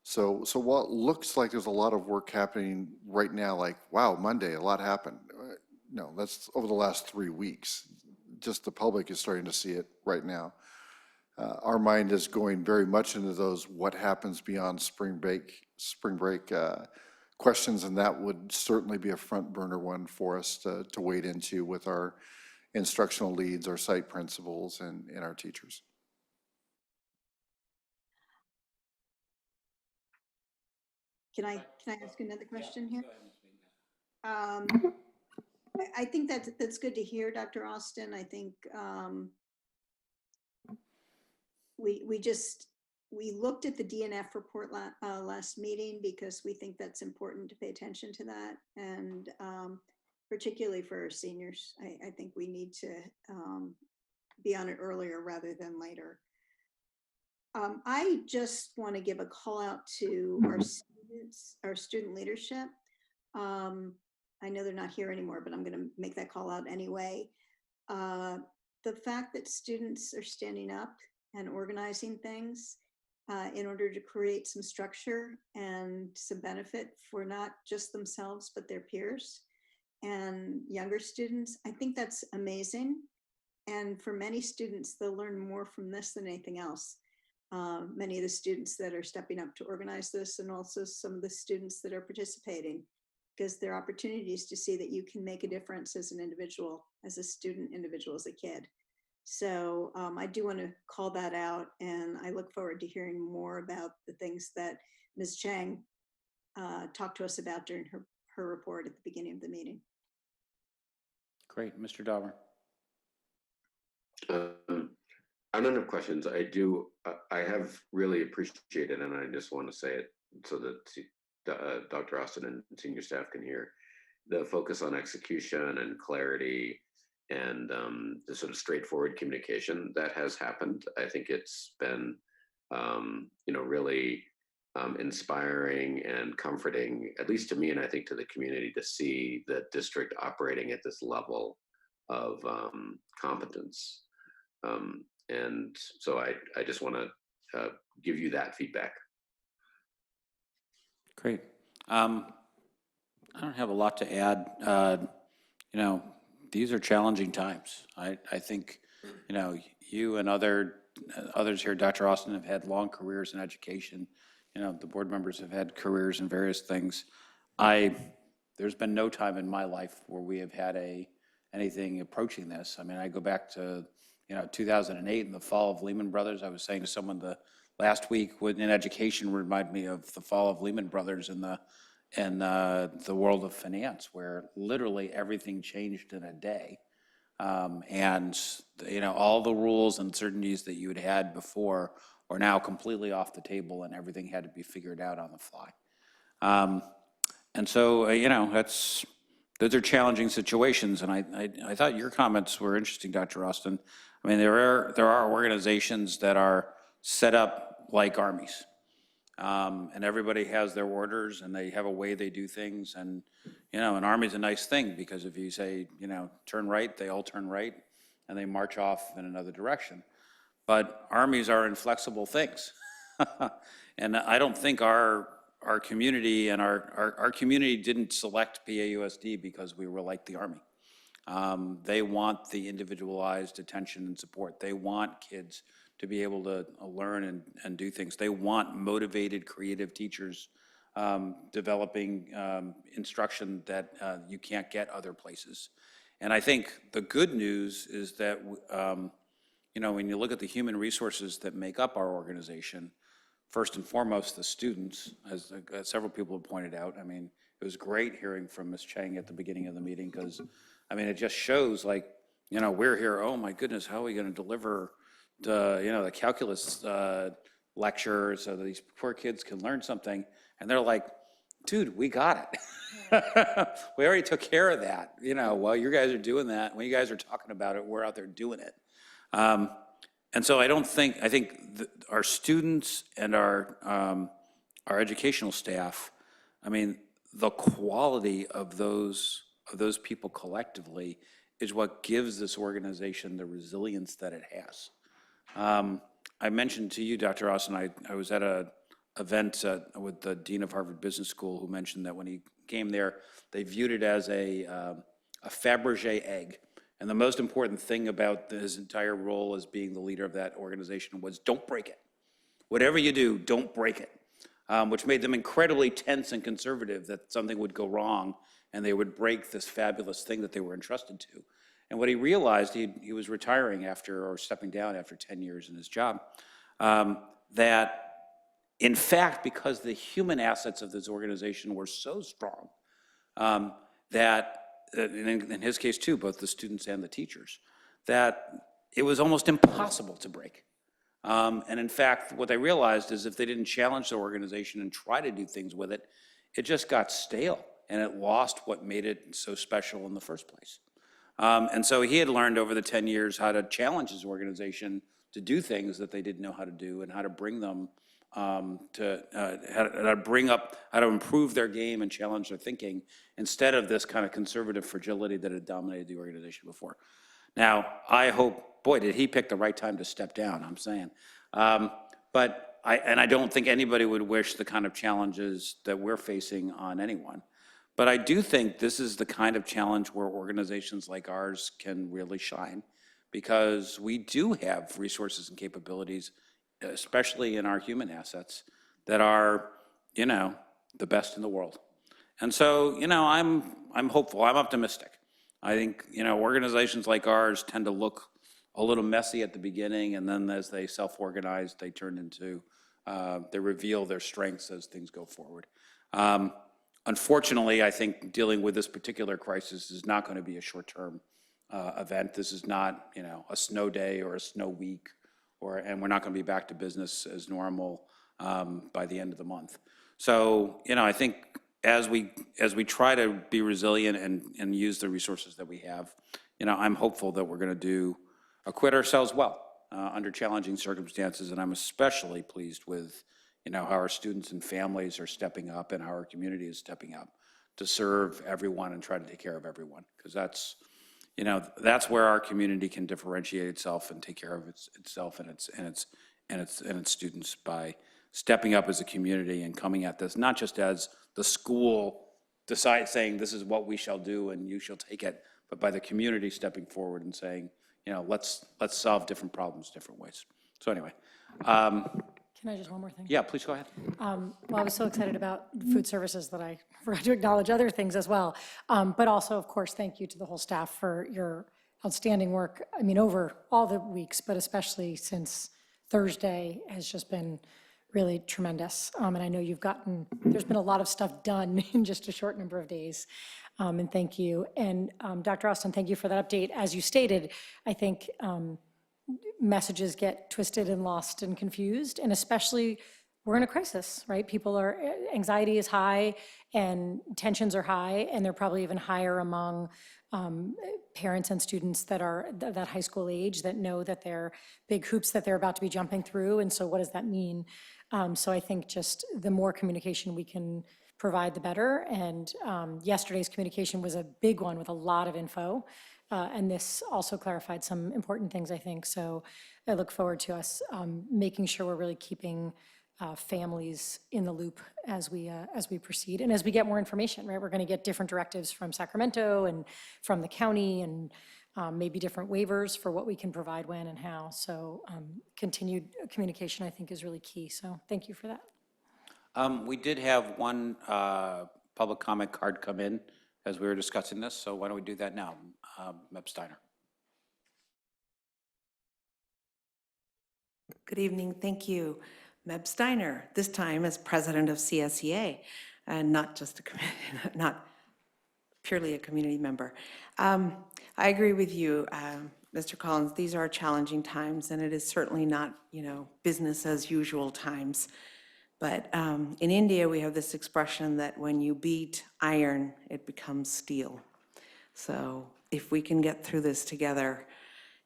So while it looks like there's a lot of work happening right now, like, wow, Monday, a lot happened. No, that's over the last 3 weeks. Just the public is starting to see it right now. Our mind is going very much into those what happens beyond spring break questions, and that would certainly be a front burner one for us to wade into with our instructional leads, our site principals, and our teachers. Can I ask another question here? I think that's good to hear, Dr. Austin. I think we looked at the DNF report last meeting because we think that's important to pay attention to that, and particularly for our seniors. I think we need to be on it earlier rather than later. I just want to give a call out to our students, our student leadership. I know they're not here anymore, but I'm going to make that call out anyway. The fact that students are standing up and organizing things in order to create some structure and some benefit for not just themselves, but their peers and younger students, I think that's amazing. And for many students, they'll learn more from this than anything else. Many of the students that are stepping up to organize this, and also some of the students that are participating, because there are opportunities to see that you can make a difference as an individual, as a student, individual, as a kid. So I do want to call that out, and I look forward to hearing more about the things that Ms. Chang talked to us about during her report at the beginning of the meeting. Great, Mr. Dauber. I don't have questions. I have really appreciated, and I just want to say it so that Dr. Austin and senior staff can hear, the focus on execution and clarity and the sort of straightforward communication that has happened. I think it's been, really inspiring and comforting, at least to me, and I think to the community, to see the district operating at this level of competence. And so I just want to give you that feedback. Great. I don't have a lot to add. These are challenging times. I think, you and others here, Dr. Austin, have had long careers in education. The board members have had careers in various things. There's been no time in my life where we have had anything approaching this. I mean, I go back to, 2008 and the fall of Lehman Brothers. I was saying to someone last week, in education reminded me of the fall of Lehman Brothers in the world of finance, where literally everything changed in a day. And all the rules and certainties that you had before are now completely off the table, and everything had to be figured out on the fly. And so, those are challenging situations. And I thought your comments were interesting, Dr. Austin. I mean, there are organizations that are set up like armies. And everybody has their orders, and they have a way they do things. And, an army's a nice thing, because if you say, turn right, they all turn right, and they march off in another direction. But armies are inflexible things. And I don't think our community and our community didn't select PAUSD because we were like the Army. They want the individualized attention and support. They want kids to be able to learn and do things. They want motivated, creative teachers developing instruction that you can't get other places. And I think the good news is that, when you look at the human resources that make up our organization, first and foremost, the students, as several people have pointed out. I mean, it was great hearing from Ms. Chang at the beginning of the meeting, because, it just shows, we're here, oh my goodness, how are we going to deliver the calculus lecture so that these poor kids can learn something? And they're like, dude, we got it. We already took care of that. While you guys are doing that, when you guys are talking about it, we're out there doing it. And so I think our students and our educational staff, the quality of those people collectively is what gives this organization the resilience that it has. I mentioned to you, Dr. Austin, I was at an event with the Dean of Harvard Business School, who mentioned that when he came there, they viewed it as a Fabergé egg. And the most important thing about his entire role as being the leader of that organization was, don't break it. Whatever you do, don't break it, which made them incredibly tense and conservative, that something would go wrong and they would break this fabulous thing that they were entrusted to. And what he realized, he was retiring or stepping down after 10 years in his job, that in fact, because the human assets of this organization were so strong, that in his case too, both the students and the teachers, that it was almost impossible to break. And in fact, what they realized is if they didn't challenge the organization and try to do things with it, it just got stale, and it lost what made it so special in the first place. And so he had learned over the 10 years how to challenge his organization to do things that they didn't know how to do, and how to bring them how to improve their game and challenge their thinking, instead of this kind of conservative fragility that had dominated the organization before. Now, I hope, boy, did he pick the right time to step down, I'm saying. But I don't think anybody would wish the kind of challenges that we're facing on anyone. But I do think this is the kind of challenge where organizations like ours can really shine, because we do have resources and capabilities, especially in our human assets, that are, the best in the world. And so, I'm hopeful, I'm optimistic. I think, organizations like ours tend to look a little messy at the beginning, and then as they self-organize, they turn into, they reveal their strengths as things go forward. Unfortunately, I think dealing with this particular crisis is not going to be a short-term event. This is not, a snow day or a snow week, and we're not going to be back to business as normal by the end of the month. So, I think as we try to be resilient and use the resources that we have, I'm hopeful that we're going to acquit ourselves well under challenging circumstances. And I'm especially pleased with, how our students and families are stepping up and how our community is stepping up to serve everyone and try to take care of everyone. Because that's where our community can differentiate itself and take care of itself and its students by stepping up as a community and coming at this, not just as the school saying this is what we shall do and you shall take it, but by the community stepping forward and saying, let's solve different problems different ways. So anyway. Can I just one more thing? Yeah, please go ahead. Well, I was so excited about food services that I forgot to acknowledge other things as well. But also, of course, thank you to the whole staff for your outstanding work. I mean, over all the weeks, but especially since Thursday has just been really tremendous. And I know there's been a lot of stuff done in just a short number of days. And thank you. And Dr. Austin, thank you for that update. As you stated, I think messages get twisted and lost and confused, and especially we're in a crisis, right? Anxiety is high and tensions are high, and they're probably even higher among parents and students that are that high school age that know that they're big hoops that they're about to be jumping through. And so what does that mean? So I think just the more communication we can provide, the better. And yesterday's communication was a big one with a lot of info. And this also clarified some important things, I think. So I look forward to us making sure we're really keeping families in the loop as we proceed and as we get more information, right? We're going to get different directives from Sacramento and from the county and maybe different waivers for what we can provide when and how. So continued communication, I think, is really key. So thank you for that. We did have one public comment card come in as we were discussing this, so why don't we do that now? Meb Steiner. Good evening, thank you. Meb Steiner, this time as president of CSEA, and not just not purely a community member. I agree with you, Mr. Collins. These are challenging times, and it is certainly not, business as usual times. But in India, we have this expression that when you beat iron, it becomes steel. So if we can get through this together,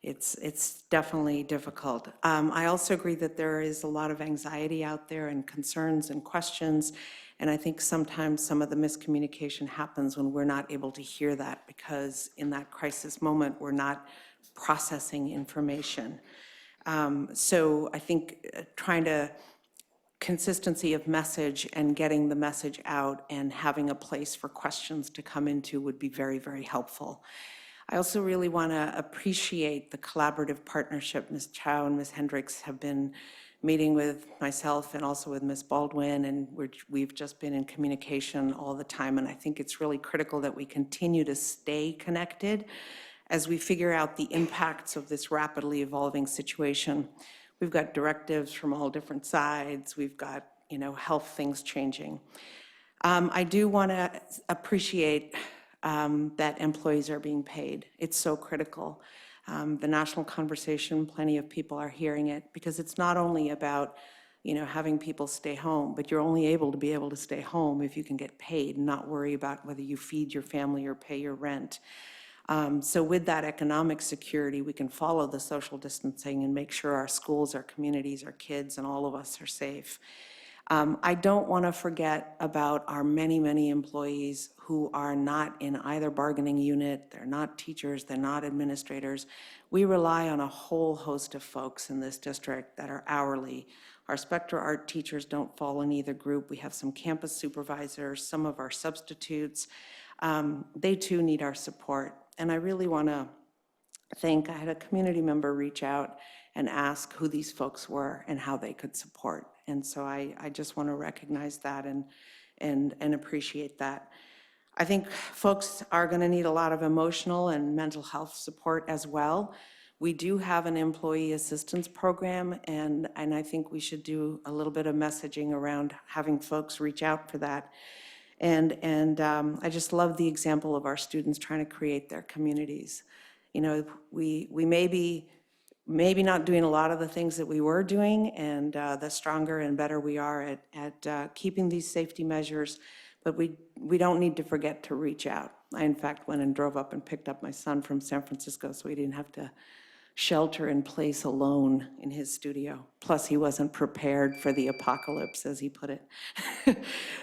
it's definitely difficult. I also agree that there is a lot of anxiety out there and concerns and questions, and I think sometimes some of the miscommunication happens when we're not able to hear that because in that crisis moment, we're not processing information. So I think trying to consistency of message and getting the message out and having a place for questions to come into would be very, very helpful. I also really want to appreciate the collaborative partnership Ms. Chow and Ms. Hendricks have been meeting with myself and also with Ms. Baldwin, and we've just been in communication all the time, and I think it's really critical that we continue to stay connected as we figure out the impacts of this rapidly evolving situation. We've got directives from all different sides. We've got, health things changing. I do want to appreciate that employees are being paid. It's so critical. The national conversation, plenty of people are hearing it because it's not only about, having people stay home, but you're only able to stay home if you can get paid and not worry about whether you feed your family or pay your rent. So with that economic security, we can follow the social distancing and make sure our schools, our communities, our kids, and all of us are safe. I don't want to forget about our many, many employees who are not in either bargaining unit. They're not teachers, they're not administrators. We rely on a whole host of folks in this district that are hourly. Our Spectra art teachers don't fall in either group. We have some campus supervisors, some of our substitutes. They too need our support. And I really want to I had a community member reach out and ask who these folks were and how they could support. And so I just want to recognize that and appreciate that. I think folks are going to need a lot of emotional and mental health support as well. We do have an employee assistance program, and I think we should do a little bit of messaging around having folks reach out for that. And I just love the example of our students trying to create their communities. We may be maybe not doing a lot of the things that we were doing, and the stronger and better we are at keeping these safety measures. But we don't need to forget to reach out. I, in fact, went and drove up and picked up my son from San Francisco so he didn't have to shelter in place alone in his studio. Plus, he wasn't prepared for the apocalypse, as he put it,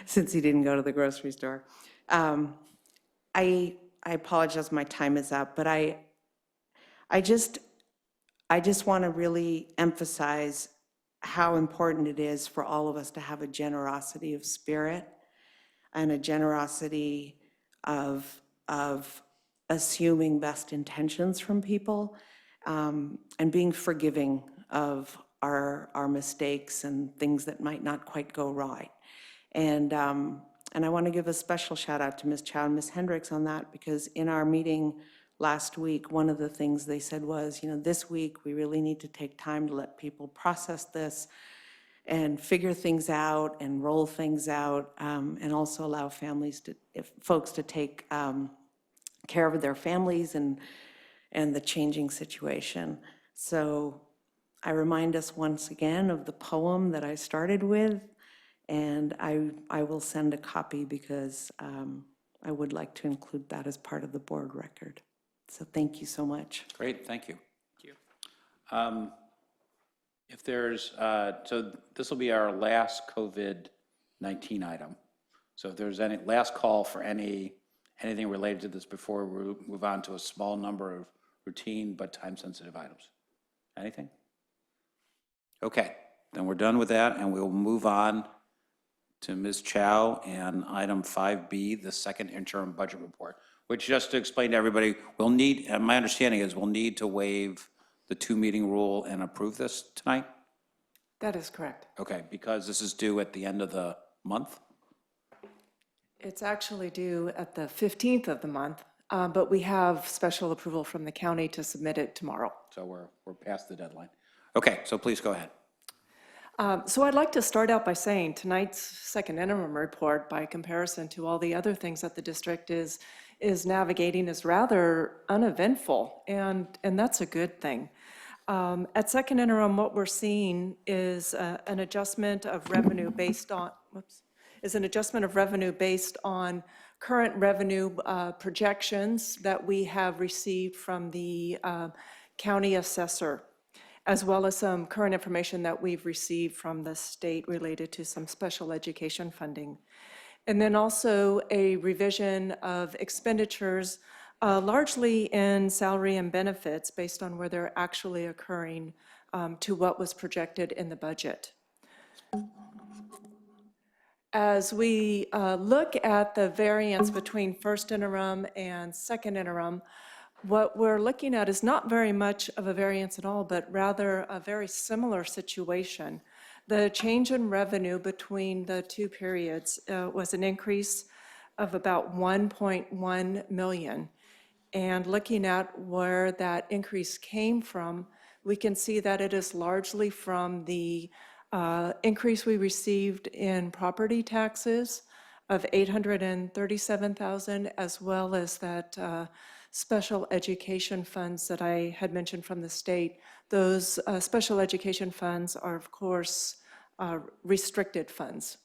since he didn't go to the grocery store. I apologize, my time is up, but I just want to really emphasize how important it is for all of us to have a generosity of spirit and a generosity of assuming best intentions from people, and being forgiving of our mistakes and things that might not quite go right. And I want to give a special shout out to Ms. Chow and Ms. Hendricks on that, because in our meeting last week, one of the things they said was, this week we really need to take time to let people process this and figure things out and roll things out, and also allow folks to take care of their families and the changing situation. So I remind us once again of the poem that I started with, and I will send a copy because I would like to include that as part of the board record. So thank you so much. Great, thank you. If there's, so this will be our last COVID-19 item. So if there's any last call for anything related to this before we move on to a small number of routine but time-sensitive items. Anything? Okay, then we're done with that, and we'll move on to Ms. Chow and item 5B, the second interim budget report, which, just to explain to everybody, we'll need, and my understanding is we'll need to waive the 2-meeting rule and approve this tonight? That is correct. Okay, because this is due at the end of the month? It's actually due at the 15th of the month, but we have special approval from the county to submit it tomorrow. So we're past the deadline. Okay, so please go ahead. So I'd like to start out by saying tonight's second interim report, by comparison to all the other things that the district is navigating, is rather uneventful, and that's a good thing. At second interim, what we're seeing is an adjustment of revenue based on, current revenue projections that we have received from the county assessor, as well as some current information that we've received from the state related to some special education funding. And then also a revision of expenditures, largely in salary and benefits based on where they're actually occurring, to what was projected in the budget. As we look at the variance between first interim and second interim, what we're looking at is not very much of a variance at all, but rather a very similar situation. The change in revenue between the two periods was an increase of about 1.1 million. And looking at where that increase came from, we can see that it is largely from the increase we received in property taxes of $837,000, as well as that special education funds that I had mentioned from the state. Those special education funds are, of course, restricted funds.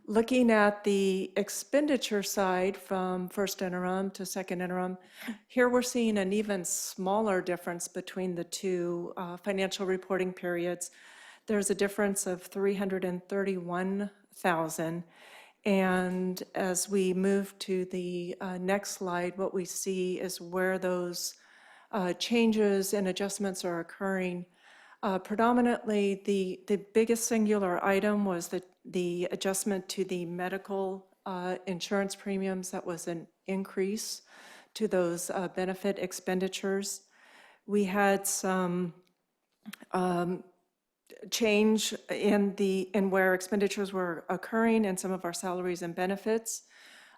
Looking at the expenditure side from first interim to second interim, here we're seeing an even smaller difference between the two financial reporting periods. There's a difference of $331,000. And as we move to the next slide, what we see is where those changes and adjustments are occurring. Predominantly, the biggest singular item was the adjustment to the medical insurance premiums. That was an increase to those benefit expenditures. We had some change in where expenditures were occurring in some of our salaries and benefits,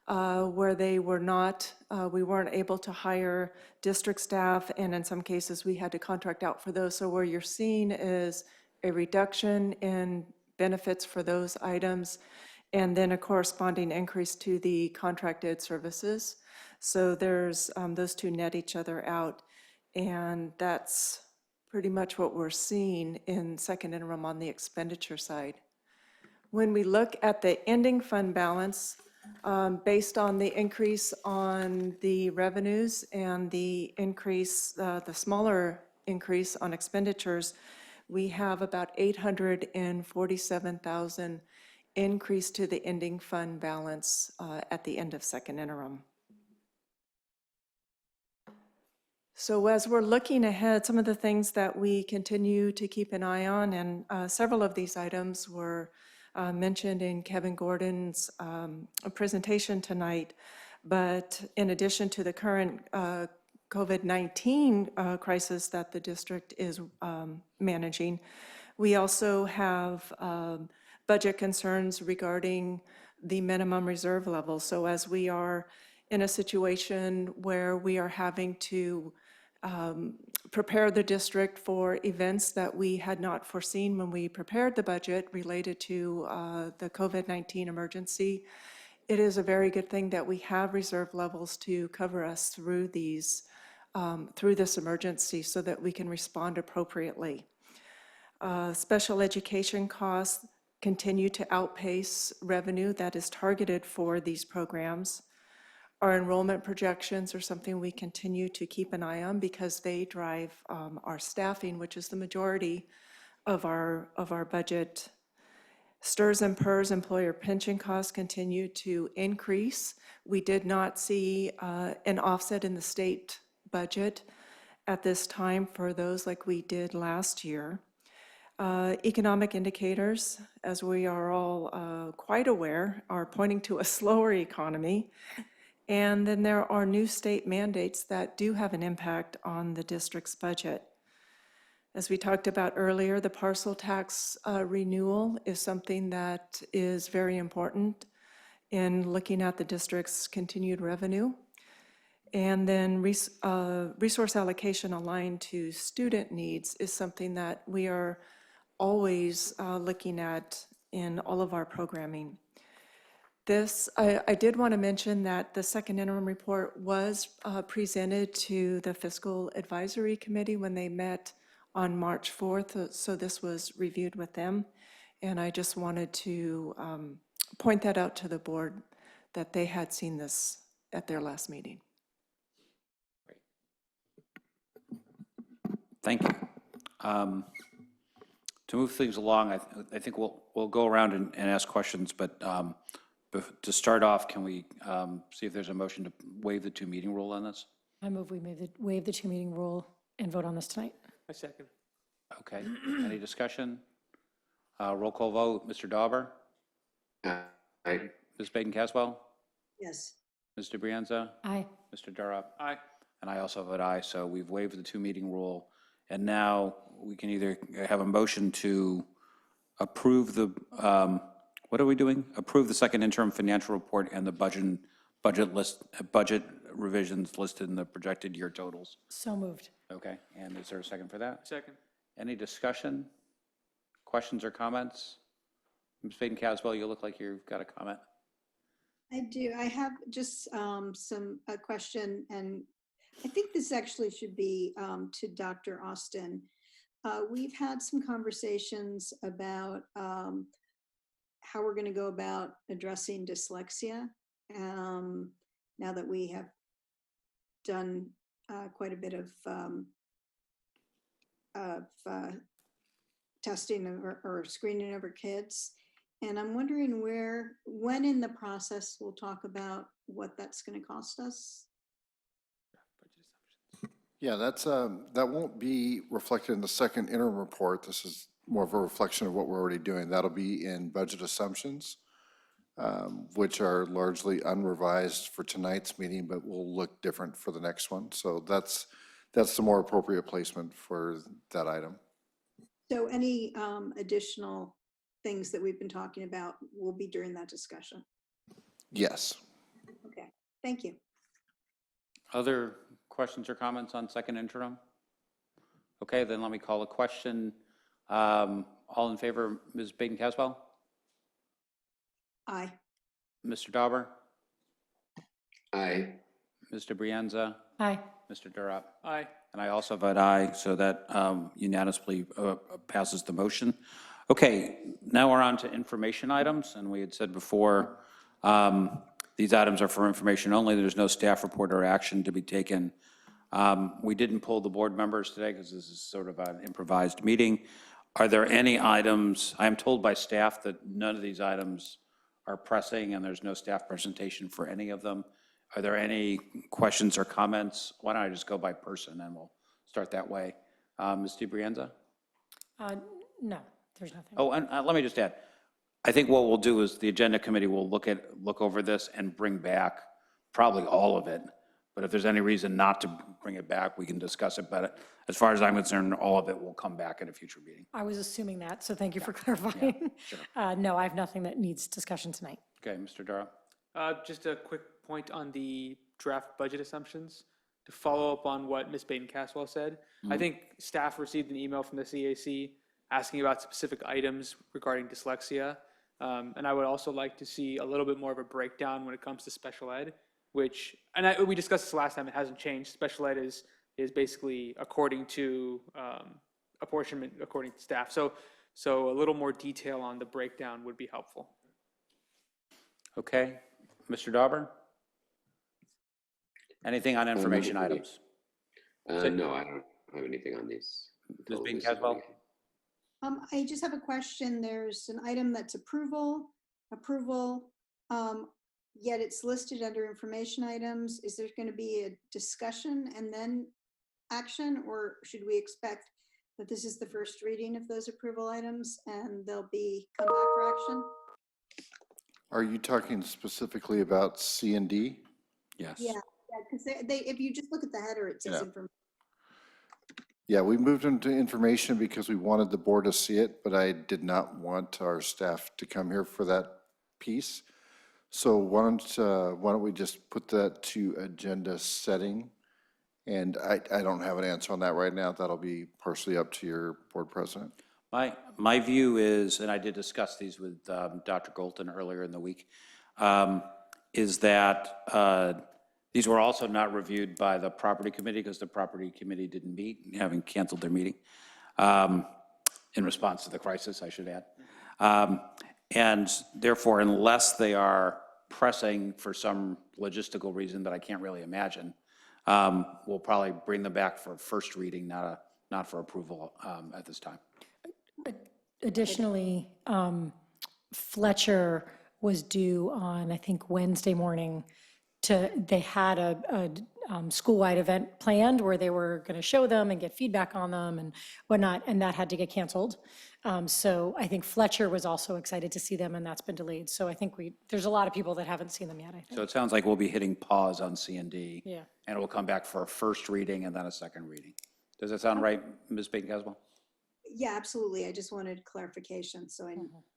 where they were not, we weren't able to hire district staff, and in some cases we had to contract out for those. So where you're seeing is a reduction in benefits for those items, and then a corresponding increase to the contracted services. So there's those two net each other out, and that's pretty much what we're seeing in second interim on the expenditure side. When we look at the ending fund balance, based on the increase on the revenues and the increase, the smaller increase on expenditures, we have about 847,000 increase to the ending fund balance at the end of second interim. So as we're looking ahead, some of the things that we continue to keep an eye on, and several of these items were mentioned in Kevin Gordon's presentation tonight, but in addition to the current COVID-19 crisis that the district is managing, we also have budget concerns regarding the minimum reserve level. So as we are in a situation where we are having to prepare the district for events that we had not foreseen when we prepared the budget related to the COVID-19 emergency, it is a very good thing that we have reserve levels to cover us through these, through this emergency so that we can respond appropriately. Special education costs continue to outpace revenue that is targeted for these programs. Our enrollment projections are something we continue to keep an eye on because they drive our staffing, which is the majority of our budget. STRS and PERS employer pension costs continue to increase. We did not see an offset in the state budget at this time for those like we did last year. Economic indicators, as we are all quite aware, are pointing to a slower economy. And then there are new state mandates that do have an impact on the district's budget. As we talked about earlier, the parcel tax renewal is something that is very important in looking at the district's continued revenue. And then resource allocation aligned to student needs is something that we are always looking at in all of our programming. I did want to mention that the second interim report was presented to the Fiscal Advisory Committee when they met on March 4th, so this was reviewed with them. And I just wanted to point that out to the board that they had seen this at their last meeting. Thank you. To move things along, I think we'll go around and ask questions, but to start off, can we see if there's a motion to waive the two-meeting rule on this? I move we waive the two-meeting rule and vote on this tonight. I second. Okay, any discussion? Roll call vote, Mr. Dauber? Aye. Ms. Baden-Caswell? Yes. Ms. DeBrienza? Aye. Mr. Durrup? Aye. And I also vote aye, so we've waived the two-meeting rule. And now we can either have a motion to approve the, what are we doing? Approve the second interim financial report and the budget revisions listed in the projected year totals. So moved. Okay, and is there a second for that? Second. Any discussion, questions or comments? Ms. Baden-Caswell, you look like you've got a comment. I do. I have just a question, and I think this actually should be to Dr. Austin. We've had some conversations about how we're going to go about addressing dyslexia now that we have done quite a bit of testing or screening of our kids. And I'm wondering when in the process we'll talk about what that's going to cost us. Yeah, that won't be reflected in the second interim report. This is more of a reflection of what we're already doing. That'll be in budget assumptions, which are largely unrevised for tonight's meeting, but will look different for the next one. So that's the more appropriate placement for that item. So any additional things that we've been talking about will be during that discussion? Yes. Okay, thank you. Other questions or comments on second interim? Okay, then let me call a question. All in favor, Ms. Baden-Caswell? Aye. Mr. Dauber? Aye. Ms. DeBrienza? Aye. Mr. Durant? Aye. And I also vote aye, so that unanimously passes the motion. Okay, now we're on to information items, and we had said before, these items are for information only. There's no staff report or action to be taken. We didn't pull the board members today because this is sort of an improvised meeting. Are there any items, I am told by staff that none of these items are pressing and there's no staff presentation for any of them. Are there any questions or comments? Why don't I just go by person and we'll start that way. Ms. DiBrienza? No, there's nothing. Oh, and let me just add, I think what we'll do is the agenda committee will look over this and bring back probably all of it. But if there's any reason not to bring it back, we can discuss it. But as far as I'm concerned, all of it will come back at a future meeting. I was assuming that, so thank you for clarifying. No, I have nothing that needs discussion tonight. Okay, Mr. Durant? Just a quick point on the draft budget assumptions. To follow up on what Ms. Baden-Caswell said, I think staff received an email from the CAC asking about specific items regarding dyslexia. And I would also like to see a little bit more of a breakdown when it comes to special ed, which, and we discussed this last time, it hasn't changed. Special ed is basically according to apportionment according to staff. So a little more detail on the breakdown would be helpful. Okay, Mr. Dauber? Anything on information items? No, I don't have anything on these. Ms. Baden-Caswell? I just have a question. There's an item that's approval, yet it's listed under information items. Is there going to be a discussion and then action, or should we expect that this is the first reading of those approval items and they'll be come back for action? Are you talking specifically about C and D? Yes. Yeah, because if you just look at the header, it says Yeah. information. Yeah, we moved them to information because we wanted the board to see it, but I did not want our staff to come here for that piece. So why don't we just put that to agenda setting? And I don't have an answer on that right now. That'll be partially up to your board president. My view is, and I did discuss these with Dr. Golton earlier in the week, is that these were also not reviewed by the property committee because the property committee didn't meet, having canceled their meeting in response to the crisis, I should add. And therefore, unless they are pressing for some logistical reason that I can't really imagine, we'll probably bring them back for first reading, not for approval at this time. Additionally, Fletcher was due on, I think, Wednesday morning. They had a school-wide event planned where they were going to show them and get feedback on them and whatnot, and that had to get canceled. So I think Fletcher was also excited to see them, and that's been delayed. So I think there's a lot of people that haven't seen them yet, I think. So it sounds like we'll be hitting pause on C and D. Yeah. And it will come back for a first reading and then a second reading. Does that sound right, Ms. Baden-Caswell? Yeah, absolutely. I just wanted clarification, so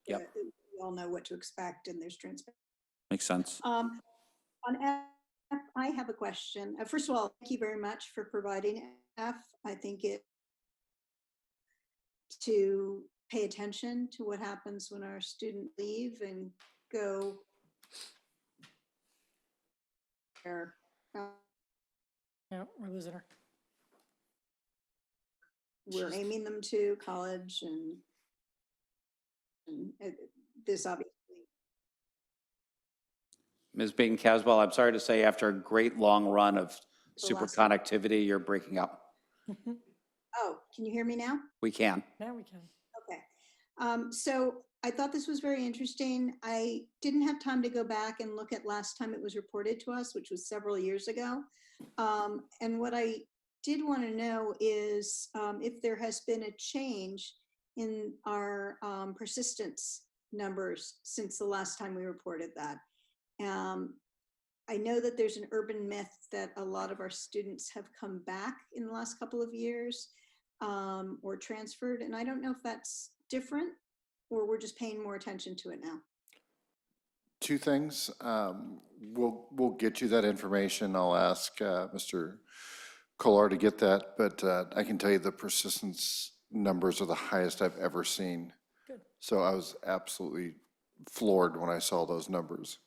Yep. we all know what to expect and there's transparency. Makes sense. On F, I have a question. First of all, thank you very much for providing F. I think it to pay attention to what happens when our students leave and go there. Yeah, we're losing her. We're aiming them to college and this obviously. Ms. Baden-Caswell, I'm sorry to say, after a great long run of super last one. connectivity, you're breaking up. Oh, can you hear me now? We can. Now we can. Okay. So I thought this was very interesting. I didn't have time to go back and look at last time it was reported to us, which was several years ago. And what I did want to know is if there has been a change in our persistence numbers since the last time we reported that. I know that there's an urban myth that a lot of our students have come back in the last couple of years or transferred, and I don't know if that's different or we're just paying more attention to it now. Two things. We'll get you that information. I'll ask Mr. Kolar to get that, but I can tell you the persistence numbers are the highest I've ever seen. Good. So I was absolutely floored when I saw those numbers.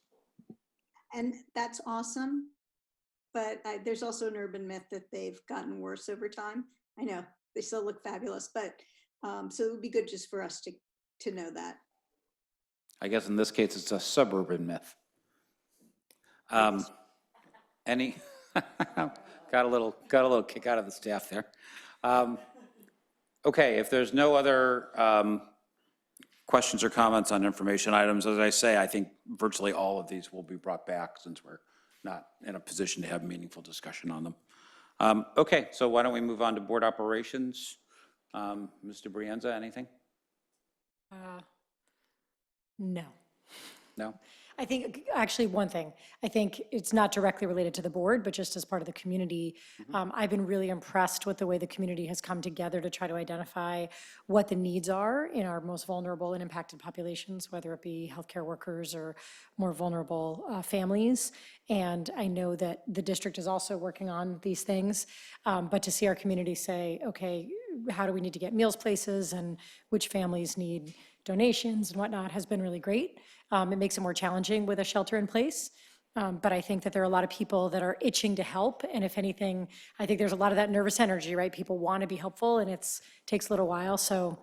And that's awesome. but there's also an urban myth that they've gotten worse over time. I know they still look fabulous, but so it would be good just for us to know that. I guess in this case, it's a suburban myth. Any, got a little kick out of the staff there. Okay, if there's no other questions or comments on information items, as I say, I think virtually all of these will be brought back since we're not in a position to have meaningful discussion on them. Okay, so why don't we move on to board operations? Mr. Brienza, anything? No. No? I think, actually, one thing, I think it's not directly related to the board, but just as part of the community, I've been really impressed with the way the community has come together to try to identify what the needs are in our most vulnerable and impacted populations, whether it be healthcare workers or more vulnerable families. And I know that the district is also working on these things, but to see our community say, okay, how do we need to get meals places and which families need donations and whatnot has been really great. It makes it more challenging with a shelter in place. But I think that there are a lot of people that are itching to help. And if anything, I think there's a lot of that nervous energy, right? People want to be helpful and it takes a little while. So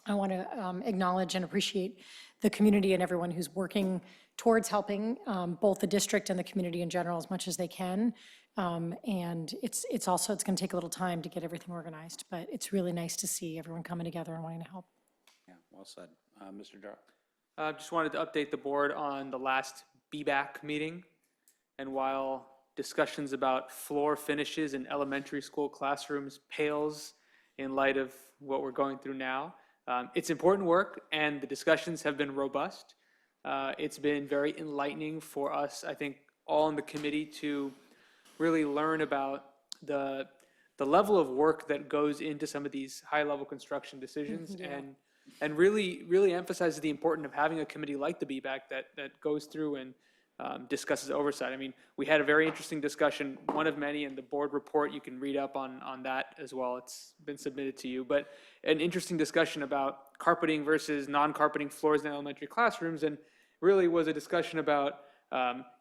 I want to acknowledge and appreciate the community and everyone who's working towards helping both the district and the community in general as much as they can. And it's going to take a little time to get everything organized, but it's really nice to see everyone coming together and wanting to help. Yeah, well said. Mr. Jarrett? Just wanted to update the board on the last BBAC meeting. And while discussions about floor finishes in elementary school classrooms pales in light of what we're going through now, it's important work and the discussions have been robust. It's been very enlightening for us, I think, all in the committee to really learn about the level of work that goes into some of these high-level construction decisions and really emphasizes the importance of having a committee like the BBAC that goes through and discusses oversight. I mean, we had a very interesting discussion, one of many in the board report. You can read up on that as well. It's been submitted to you. But an interesting discussion about carpeting versus non-carpeting floors in elementary classrooms, and really was a discussion about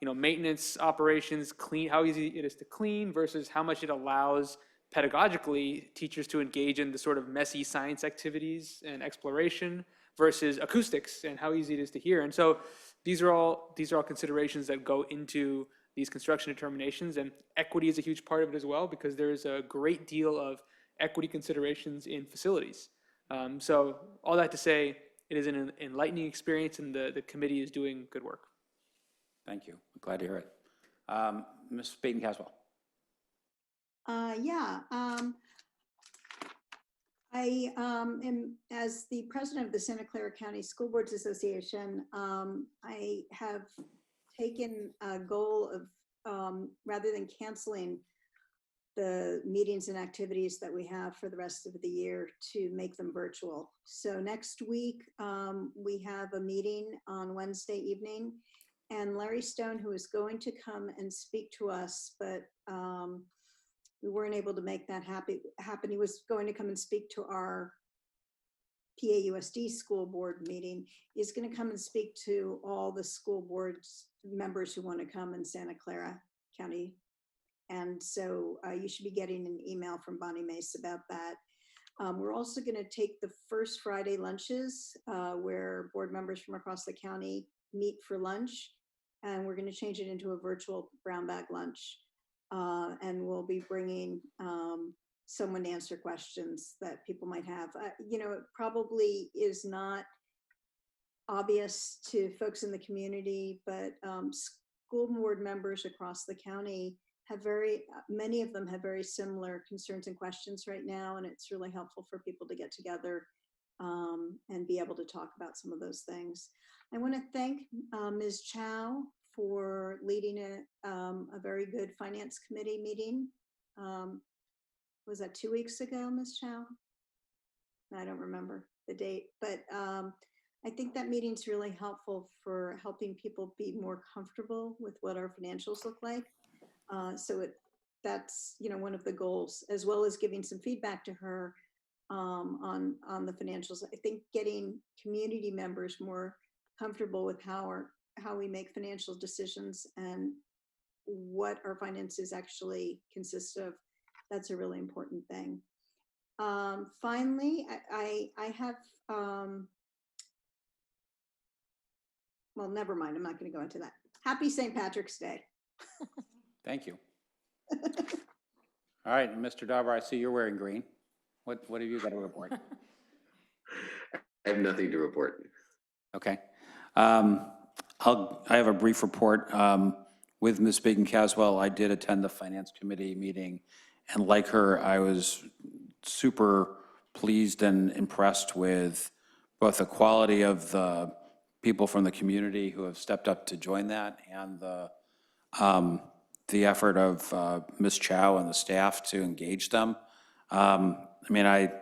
maintenance operations, how easy it is to clean versus how much it allows pedagogically teachers to engage in the sort of messy science activities and exploration versus acoustics and how easy it is to hear. And so these are all considerations that go into these construction determinations, and equity is a huge part of it as well, because there's a great deal of equity considerations in facilities. So all that to say, it is an enlightening experience, and the committee is doing good work. Thank you. I'm glad to hear it. Ms. Baden-Caswell? I am, as the president of the Santa Clara County School Boards Association, I have taken a goal of, rather than canceling the meetings and activities that we have for the rest of the year, to make them virtual. So next week, we have a meeting on Wednesday evening, and Larry Stone, who is going to come and speak to us, but we weren't able to make that happen. He was going to come and speak to our PAUSD school board meeting. He's going to come and speak to all the school boards members who want to come in Santa Clara County. And so you should be getting an email from Bonnie Mace about that. We're also going to take the first Friday lunches where board members from across the county meet for lunch. And we're going to change it into a virtual brown bag lunch. And we'll be bringing someone to answer questions that people might have. It probably is not obvious to folks in the community, but school board members across the county have many of them have very similar concerns and questions right now, and it's really helpful for people to get together and be able to talk about some of those things. I want to thank Ms. Chow for leading a very good finance committee meeting. Was that 2 weeks ago, Ms. Chow? I don't remember the date, but I think that meeting's really helpful for helping people be more comfortable with what our financials look like. That's one of the goals, as well as giving some feedback to her on the financials. I think getting community members more comfortable with how we make financial decisions and what our finances actually consist of. That's a really important thing. Finally, I have, well, never mind. I'm not going to go into that. Happy St. Patrick's Day. Thank you. All right, and Mr. Dauber, I see you're wearing green. What have you got to report? I have nothing to report. Okay. I have a brief report. With Ms. Bacon-Caswell, I did attend the Finance Committee meeting, and like her, I was super pleased and impressed with both the quality of the people from the community who have stepped up to join that and the effort of Ms. Chow and the staff to engage them. I mean, I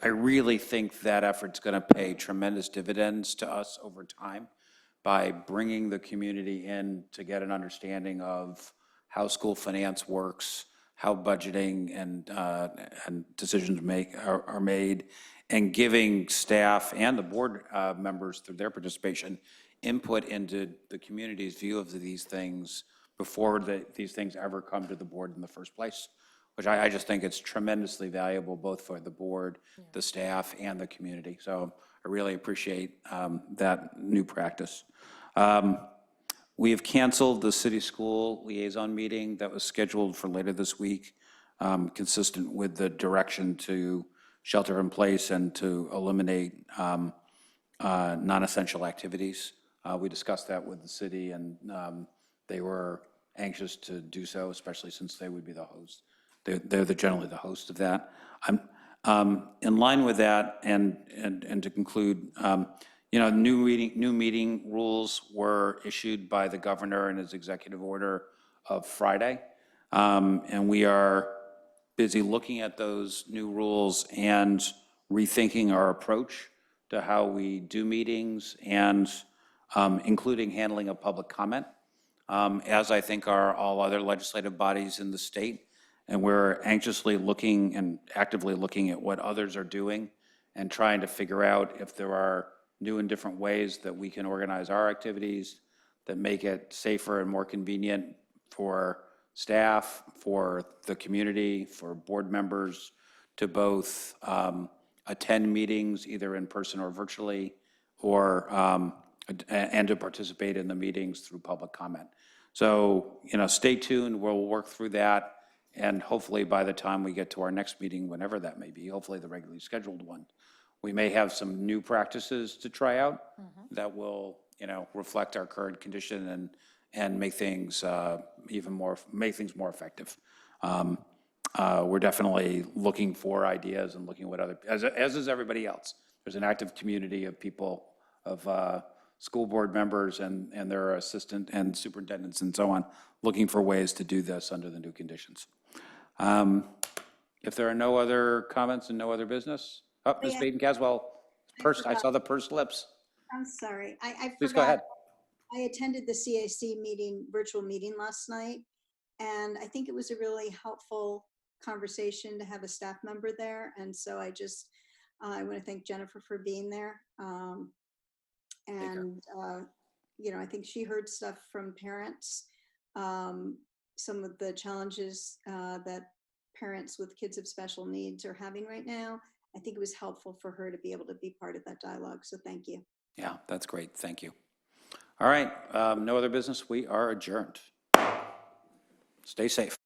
really think that effort's going to pay tremendous dividends to us over time by bringing the community in to get an understanding of how school finance works, how budgeting and decisions are made, and giving staff and the board members, through their participation, input into the community's view of these things before these things ever come to the board in the first place, which I just think it's tremendously valuable both for the board, the staff, and the community. So I really appreciate that new practice. We have canceled the city school liaison meeting that was scheduled for later this week, consistent with the direction to shelter in place and to eliminate non-essential activities. We discussed that with the city, and they were anxious to do so, especially since they would be the host. They're generally the host of that. In line with that, and to conclude, you know, new meeting rules were issued by the governor in his executive order of Friday, and we are busy looking at those new rules and rethinking our approach to how we do meetings and including handling of public comment, as I think are all other legislative bodies in the state. And we're anxiously looking and actively looking at what others are doing and trying to figure out if there are new and different ways that we can organize our activities that make it safer and more convenient for staff, for the community, for board members to both attend meetings either in person or virtually, or and to participate in the meetings through public comment. So, you know, stay tuned. We'll work through that. And hopefully by the time we get to our next meeting, whenever that may be, hopefully the regularly scheduled one, we may have some new practices to try out that will, you know, reflect our current condition and make things make things more effective. We're definitely looking for ideas and looking what other, as is everybody else. There's an active community of people, of school board members and their assistant and superintendents and so on, looking for ways to do this under the new conditions. If there are no other comments and no other business, Ms. Baden-Caswell, I saw the pursed lips. I'm sorry. I forgot. Please go ahead. I attended the CAC meeting, virtual meeting last night, and I think it was a really helpful conversation to have a staff member there. And so I want to thank Jennifer for being there. You know, I think she heard stuff from parents, some of the challenges that parents with kids of special needs are having right now. I think it was helpful for her to be able to be part of that dialogue. So thank you. Yeah, that's great. Thank you. All right, no other business. We are adjourned. Stay safe.